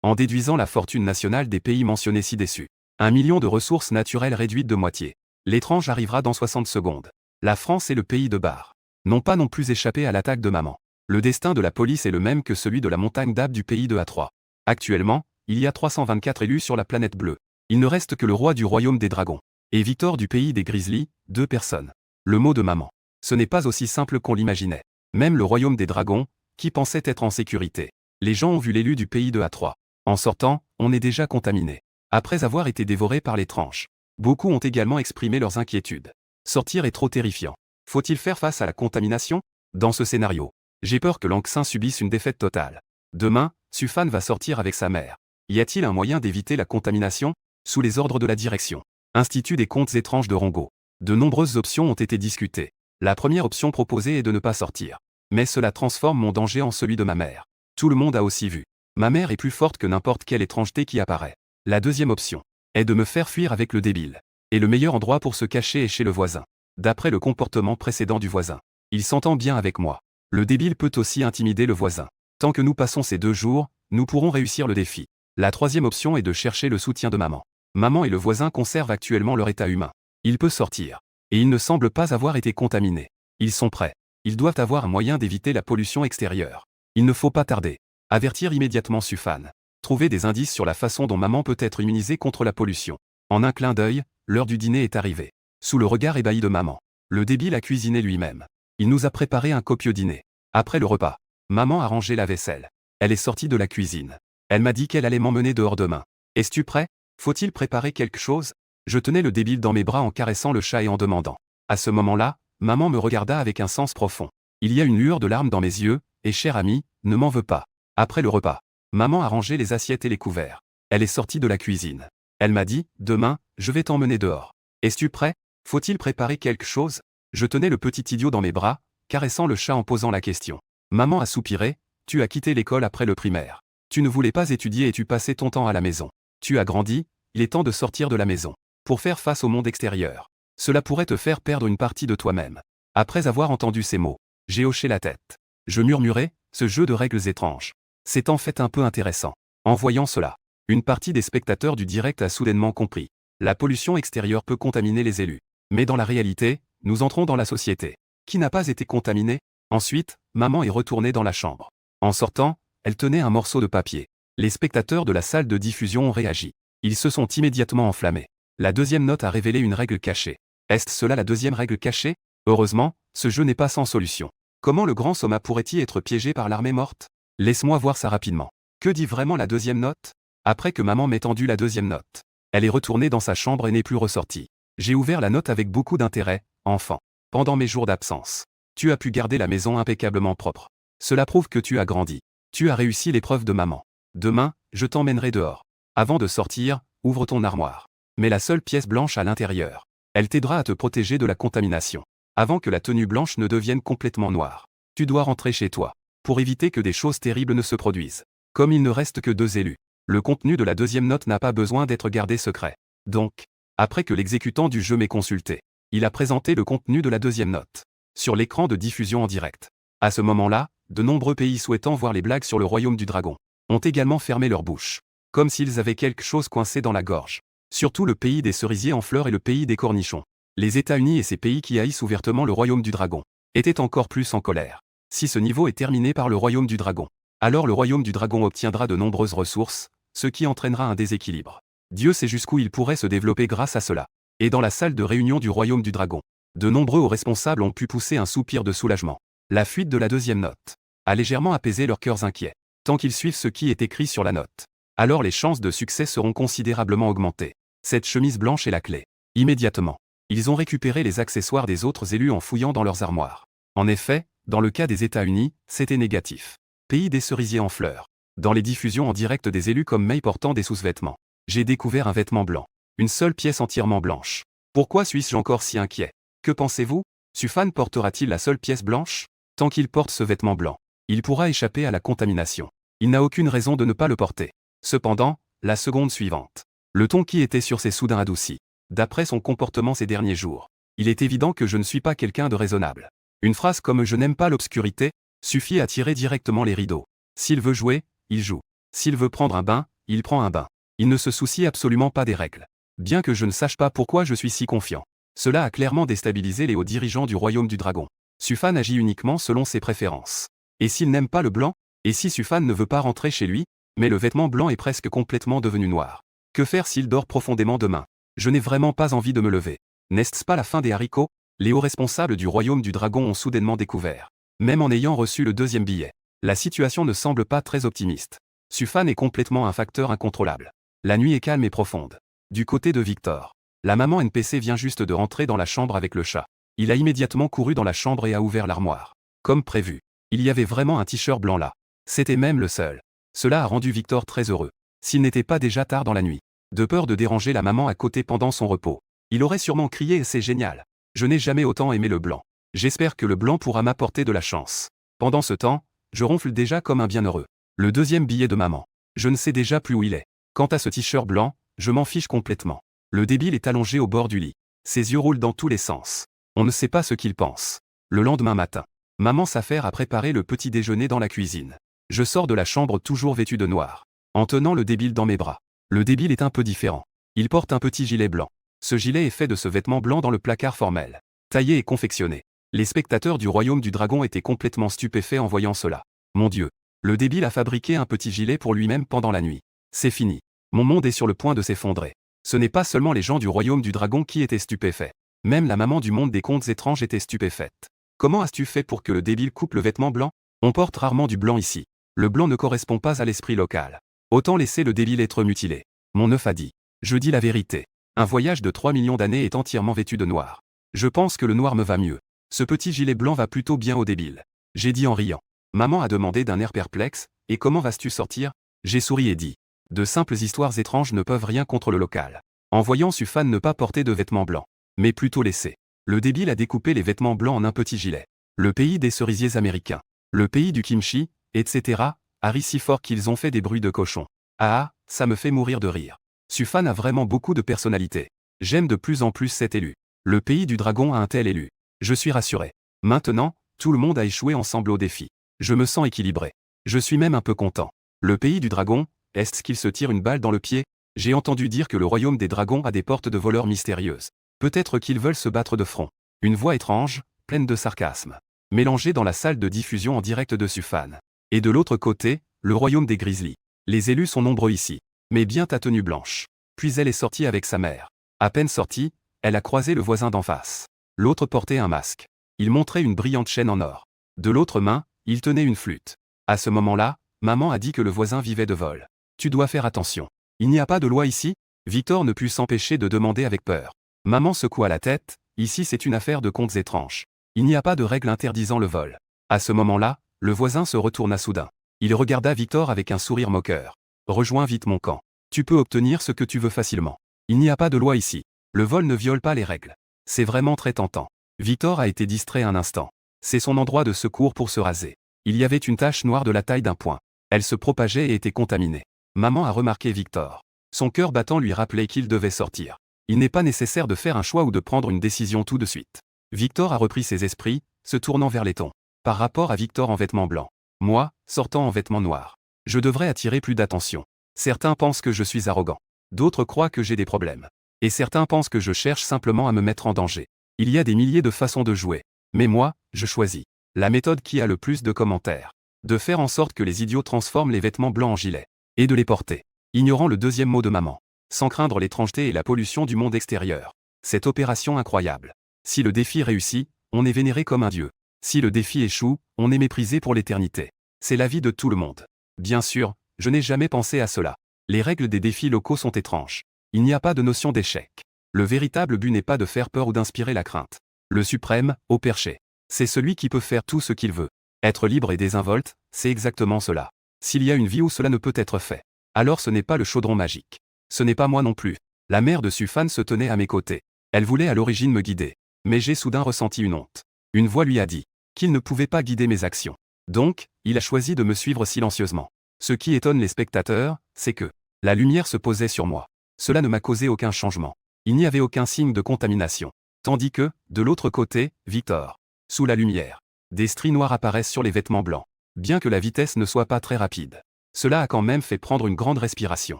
En déduisant la fortune nationale des pays mentionnés ci-dessus. 1 million de ressources naturelles réduites de moitié. L'étrange arrivera dans 60 secondes. La France et le pays de Bar n'ont pas non plus échappé à l'attaque de maman. Le destin de la police est le même que celui de la montagne d'Ab du pays de A3. Actuellement, il y a 324 élus sur la planète bleue. Il ne reste que le roi du royaume des dragons. Et Victor du pays des Grizzlies, 2 personnes. Le mot de maman. Ce n'est pas aussi simple qu'on l'imaginait. Même le royaume des dragons, qui pensait être en sécurité. Les gens ont vu l'élu du pays de A3. En sortant, on est déjà contaminé. Après avoir été dévoré par l'étrange. Beaucoup ont également exprimé leurs inquiétudes. Sortir est trop terrifiant. Faut-il faire face à la contamination? Dans ce scénario, j'ai peur que Langxin subisse une défaite totale. Demain, Sufan va sortir avec sa mère. Y a-t-il un moyen d'éviter la contamination? Sous les ordres de la direction. Institut des contes étranges de Rongo. De nombreuses options ont été discutées. La première option proposée est de ne pas sortir. Mais cela transforme mon danger en celui de ma mère. Tout le monde a aussi vu. Ma mère est plus forte que n'importe quelle étrangeté qui apparaît. La deuxième option est de me faire fuir avec le débile. Et le meilleur endroit pour se cacher est chez le voisin. D'après le comportement précédent du voisin, il s'entend bien avec moi. Le débile peut aussi intimider le voisin. Tant que nous passons ces 2 jours, nous pourrons réussir le défi. La troisième option est de chercher le soutien de maman. Maman et le voisin conservent actuellement leur état humain. Il peut sortir. Et il ne semble pas avoir été contaminé. Ils sont prêts. Ils doivent avoir un moyen d'éviter la pollution extérieure. Il ne faut pas tarder. Avertir immédiatement Sufan. Trouver des indices sur la façon dont maman peut être immunisée contre la pollution. En un clin d'œil, l'heure du dîner est arrivée. Sous le regard ébahi de maman, le débile a cuisiné lui-même. Il nous a préparé un copieux dîner. Après le repas, maman a rangé la vaisselle. Elle est sortie de la cuisine. Elle m'a dit qu'elle allait m'emmener dehors demain. Es-tu prêt? Faut-il préparer quelque chose? Je tenais le débile dans mes bras en caressant le chat et en demandant. À ce moment-là, maman me regarda avec un sens profond. Il y a une lueur de larmes dans mes yeux, et cher ami, ne m'en veux pas. Après le repas, Maman a rangé les assiettes et les couverts. Elle est sortie de la cuisine. Elle m'a dit, demain, je vais t'emmener dehors. Es-tu prêt? Faut-il préparer quelque chose? Je tenais le petit idiot dans mes bras, caressant le chat en posant la question. Maman a soupiré, tu as quitté l'école après le primaire. Tu ne voulais pas étudier et tu passais ton temps à la maison. Tu as grandi, il est temps de sortir de la maison. Pour faire face au monde extérieur. Cela pourrait te faire perdre une partie de toi-même. Après avoir entendu ces mots, j'ai hoché la tête. Je murmurai, ce jeu de règles étranges. C'est en fait un peu intéressant. En voyant cela, une partie des spectateurs du direct a soudainement compris. La pollution extérieure peut contaminer les élus. Mais dans la réalité, nous entrons dans la société. Qui n'a pas été contaminé? Ensuite, maman est retournée dans la chambre. En sortant, elle tenait un morceau de papier. Les spectateurs de la salle de diffusion ont réagi. Ils se sont immédiatement enflammés. La deuxième note a révélé une règle cachée. Est-ce cela la deuxième règle cachée? Heureusement, ce jeu n'est pas sans solution. Comment le grand Soma pourrait-il être piégé par l'armée morte? Laisse-moi voir ça rapidement. Que dit vraiment la deuxième note? Après que maman m'ait tendu la deuxième note, elle est retournée dans sa chambre et n'est plus ressortie. J'ai ouvert la note avec beaucoup d'intérêt, enfant. Pendant mes jours d'absence, tu as pu garder la maison impeccablement propre. Cela prouve que tu as grandi. Tu as réussi l'épreuve de maman. Demain, je t'emmènerai dehors. Avant de sortir, ouvre ton armoire. Mets la seule pièce blanche à l'intérieur. Elle t'aidera à te protéger de la contamination. Avant que la tenue blanche ne devienne complètement noire. Tu dois rentrer chez toi. Pour éviter que des choses terribles ne se produisent. Comme il ne reste que 2 élus. Le contenu de la deuxième note n'a pas besoin d'être gardé secret. Donc, après que l'exécutant du jeu m'ait consulté, il a présenté le contenu de la deuxième note. Sur l'écran de diffusion en direct. À ce moment-là, de nombreux pays souhaitant voir les blagues sur le royaume du dragon ont également fermé leur bouche. Comme s'ils avaient quelque chose coincé dans la gorge. Surtout le pays des cerisiers en fleurs et le pays des cornichons. Les États-Unis et ces pays qui haïssent ouvertement le royaume du dragon étaient encore plus en colère. Si ce niveau est terminé par le royaume du dragon, alors le royaume du dragon obtiendra de nombreuses ressources, ce qui entraînera un déséquilibre. Dieu sait jusqu'où il pourrait se développer grâce à cela. Et dans la salle de réunion du royaume du dragon, de nombreux hauts responsables ont pu pousser un soupir de soulagement. La fuite de la deuxième note a légèrement apaisé leurs cœurs inquiets. Tant qu'ils suivent ce qui est écrit sur la note, alors les chances de succès seront considérablement augmentées. Cette chemise blanche est la clé. Immédiatement, ils ont récupéré les accessoires des autres élus en fouillant dans leurs armoires. En effet, dans le cas des États-Unis, c'était négatif. Pays des cerisiers en fleurs. Dans les diffusions en direct des élus comme May portant des sous-vêtements, j'ai découvert un vêtement blanc. Une seule pièce entièrement blanche. Pourquoi suis-je encore si inquiet? Que pensez-vous? Sufan portera-t-il la seule pièce blanche? Tant qu'il porte ce vêtement blanc, il pourra échapper à la contamination. Il n'a aucune raison de ne pas le porter. Cependant, la seconde suivante. Le ton qui était sur ses soudain adouci. D'après son comportement ces derniers jours, il est évident que je ne suis pas quelqu'un de raisonnable. Une phrase comme « je n'aime pas l'obscurité » suffit à tirer directement les rideaux. S'il veut jouer, il joue. S'il veut prendre un bain, il prend un bain. Il ne se soucie absolument pas des règles. Bien que je ne sache pas pourquoi je suis si confiant. Cela a clairement déstabilisé les hauts dirigeants du royaume du dragon. Sufan agit uniquement selon ses préférences. Et s'il n'aime pas le blanc? Et si Sufan ne veut pas rentrer chez lui? Mais le vêtement blanc est presque complètement devenu noir. Que faire s'il dort profondément demain? Je n'ai vraiment pas envie de me lever. N'est-ce pas la fin des haricots? Les hauts responsables du royaume du dragon ont soudainement découvert. Même en ayant reçu le deuxième billet, la situation ne semble pas très optimiste. Sufan est complètement un facteur incontrôlable. La nuit est calme et profonde. Du côté de Victor, la maman NPC vient juste de rentrer dans la chambre avec le chat. Il a immédiatement couru dans la chambre et a ouvert l'armoire. Comme prévu, il y avait vraiment un t-shirt blanc là. C'était même le seul. Cela a rendu Victor très heureux. S'il n'était pas déjà tard dans la nuit. De peur de déranger la maman à côté pendant son repos. Il aurait sûrement crié « c'est génial ». Je n'ai jamais autant aimé le blanc. J'espère que le blanc pourra m'apporter de la chance. Pendant ce temps, je ronfle déjà comme un bienheureux. Le deuxième billet de maman. Je ne sais déjà plus où il est. Quant à ce t-shirt blanc, je m'en fiche complètement. Le débile est allongé au bord du lit. Ses yeux roulent dans tous les sens. On ne sait pas ce qu'il pense. Le lendemain matin, maman s'affaire à préparer le petit déjeuner dans la cuisine. Je sors de la chambre toujours vêtu de noir, en tenant le débile dans mes bras. Le débile est un peu différent. Il porte un petit gilet blanc. Ce gilet est fait de ce vêtement blanc dans le placard formel. Taillé et confectionné. Les spectateurs du royaume du dragon étaient complètement stupéfaits en voyant cela. Mon Dieu. Le débile a fabriqué un petit gilet pour lui-même pendant la nuit. C'est fini. Mon monde est sur le point de s'effondrer. Ce n'est pas seulement les gens du royaume du dragon qui étaient stupéfaits. Même la maman du monde des contes étranges était stupéfaite. Comment as-tu fait pour que le débile coupe le vêtement blanc? On porte rarement du blanc ici. Le blanc ne correspond pas à l'esprit local. Autant laisser le débile être mutilé. Mon œuf a dit. Je dis la vérité. Un voyage de 3 millions d'années est entièrement vêtu de noir. Je pense que le noir me va mieux. Ce petit gilet blanc va plutôt bien au débile. J'ai dit en riant. Maman a demandé d'un air perplexe, et comment vas-tu sortir? J'ai souri et dit. De simples histoires étranges ne peuvent rien contre le local. En voyant Sufan ne pas porter de vêtements blancs, mais plutôt laisser. Le débile a découpé les vêtements blancs en un petit gilet. Le pays des cerisiers américains. Le pays du kimchi, etc. a ri si fort qu'ils ont fait des bruits de cochon. Ah, ça me fait mourir de rire. Sufan a vraiment beaucoup de personnalité. J'aime de plus en plus cet élu. Le pays du dragon a un tel élu. Je suis rassuré. Maintenant, tout le monde a échoué ensemble au défi. Je me sens équilibré. Je suis même un peu content. Le pays du dragon, est-ce qu'il se tire une balle dans le pied? J'ai entendu dire que le royaume des dragons a des portes de voleurs mystérieuses. Peut-être qu'ils veulent se battre de front. Une voix étrange, pleine de sarcasme, mélangée dans la salle de diffusion en direct de Sufan. Et de l'autre côté, le royaume des grizzlies. Les élus sont nombreux ici, mais bien ta tenue blanche. Puis elle est sortie avec sa mère. À peine sortie, elle a croisé le voisin d'en face. L'autre portait un masque. Il montrait une brillante chaîne en or. De l'autre main, il tenait une flûte. À ce moment-là, maman a dit que le voisin vivait de vol. Tu dois faire attention. Il n'y a pas de loi ici? Victor ne put s'empêcher de demander avec peur. Maman secoua la tête, ici c'est une affaire de contes étranges. Il n'y a pas de règle interdisant le vol. À ce moment-là, le voisin se retourna soudain. Il regarda Victor avec un sourire moqueur. Rejoins vite mon camp. Tu peux obtenir ce que tu veux facilement. Il n'y a pas de loi ici. Le vol ne viole pas les règles. C'est vraiment très tentant. Victor a été distrait un instant. C'est son endroit de secours pour se raser. Il y avait une tache noire de la taille d'un poing. Elle se propageait et était contaminée. Maman a remarqué Victor. Son cœur battant lui rappelait qu'il devait sortir. Il n'est pas nécessaire de faire un choix ou de prendre une décision tout de suite. Victor a repris ses esprits, se tournant vers Letton. Par rapport à Victor en vêtements blancs. Moi, sortant en vêtements noirs. Je devrais attirer plus d'attention. Certains pensent que je suis arrogant. D'autres croient que j'ai des problèmes. Et certains pensent que je cherche simplement à me mettre en danger. Il y a des milliers de façons de jouer. Mais moi, je choisis la méthode qui a le plus de commentaires. De faire en sorte que les idiots transforment les vêtements blancs en gilets. Et de les porter. Ignorant le deuxième mot de maman. Sans craindre l'étrangeté et la pollution du monde extérieur. Cette opération incroyable. Si le défi réussit, on est vénéré comme un dieu. Si le défi échoue, on est méprisé pour l'éternité. C'est l'avis de tout le monde. Bien sûr, je n'ai jamais pensé à cela. Les règles des défis locaux sont étranges. Il n'y a pas de notion d'échec. Le véritable but n'est pas de faire peur ou d'inspirer la crainte. Le suprême, au perché. C'est celui qui peut faire tout ce qu'il veut. Être libre et désinvolte, c'est exactement cela. S'il y a une vie où cela ne peut être fait, alors ce n'est pas le chaudron magique. Ce n'est pas moi non plus. La mère de Sufan se tenait à mes côtés. Elle voulait à l'origine me guider. Mais j'ai soudain ressenti une honte. Une voix lui a dit qu'il ne pouvait pas guider mes actions. Donc, il a choisi de me suivre silencieusement. Ce qui étonne les spectateurs, c'est que la lumière se posait sur moi. Cela ne m'a causé aucun changement. Il n'y avait aucun signe de contamination. Tandis que, de l'autre côté, Victor. Sous la lumière. Des stries noires apparaissent sur les vêtements blancs. Bien que la vitesse ne soit pas très rapide. Cela a quand même fait prendre une grande respiration.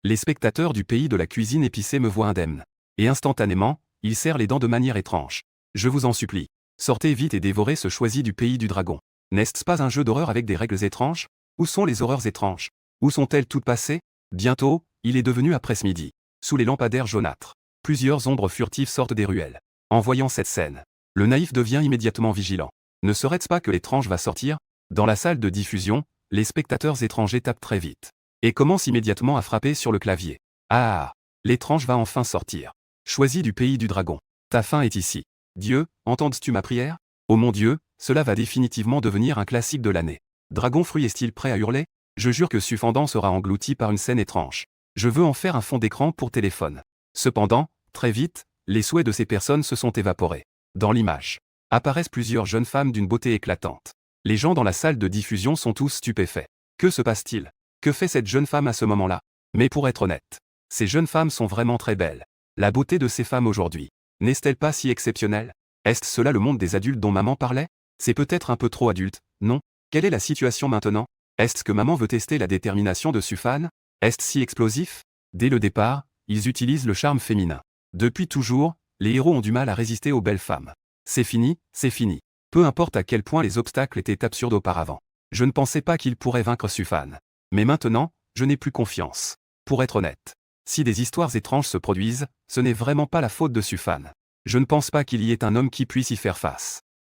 Les spectateurs du pays de la cuisine épicée me voient indemne. Et instantanément, ils serrent les dents de manière étrange. Je vous en supplie. Sortez vite et dévorez ce choisi du pays du dragon. N'est-ce pas un jeu d'horreur avec des règles étranges? Où sont les horreurs étranges? Où sont-elles toutes passées? Bientôt, il est devenu après-midi. Sous les lampadaires jaunâtres. Plusieurs ombres furtives sortent des ruelles. En voyant cette scène, le naïf devient immédiatement vigilant. Ne serait-ce pas que l'étrange va sortir? Dans la salle de diffusion, les spectateurs étrangers tapent très vite. Et commencent immédiatement à frapper sur le clavier. Ah! L'étrange va enfin sortir. Choisi du pays du dragon. Ta fin est ici. Dieu, entends-tu ma prière? Oh mon Dieu, cela va définitivement devenir un classique de l'année. Dragon Fruit est-il prêt à hurler? Je jure que Sufendant sera englouti par une scène étrange. Je veux en faire un fond d'écran pour téléphone. Cependant, très vite, les souhaits de ces personnes se sont évaporés. Dans l'image, apparaissent plusieurs jeunes femmes d'une beauté éclatante. Les gens dans la salle de diffusion sont tous stupéfaits. Que se passe-t-il? Que fait cette jeune femme à ce moment-là? Mais pour être honnête, ces jeunes femmes sont vraiment très belles. La beauté de ces femmes aujourd'hui, n'est-elle pas si exceptionnelle? Est-ce cela le monde des adultes dont maman parlait? C'est peut-être un peu trop adulte, non? Quelle est la situation maintenant? Est-ce que maman veut tester la détermination de Sufan? Est-ce si explosif? Dès le départ, ils utilisent le charme féminin. Depuis toujours, les héros ont du mal à résister aux belles femmes. C'est fini, c'est fini. Peu importe à quel point les obstacles étaient absurdes auparavant. Je ne pensais pas qu'ils pourraient vaincre Sufan. Mais maintenant, je n'ai plus confiance. Pour être honnête, si des histoires étranges se produisent, ce n'est vraiment pas la faute de Sufan. Je ne pense pas qu'il y ait un homme qui puisse y faire face.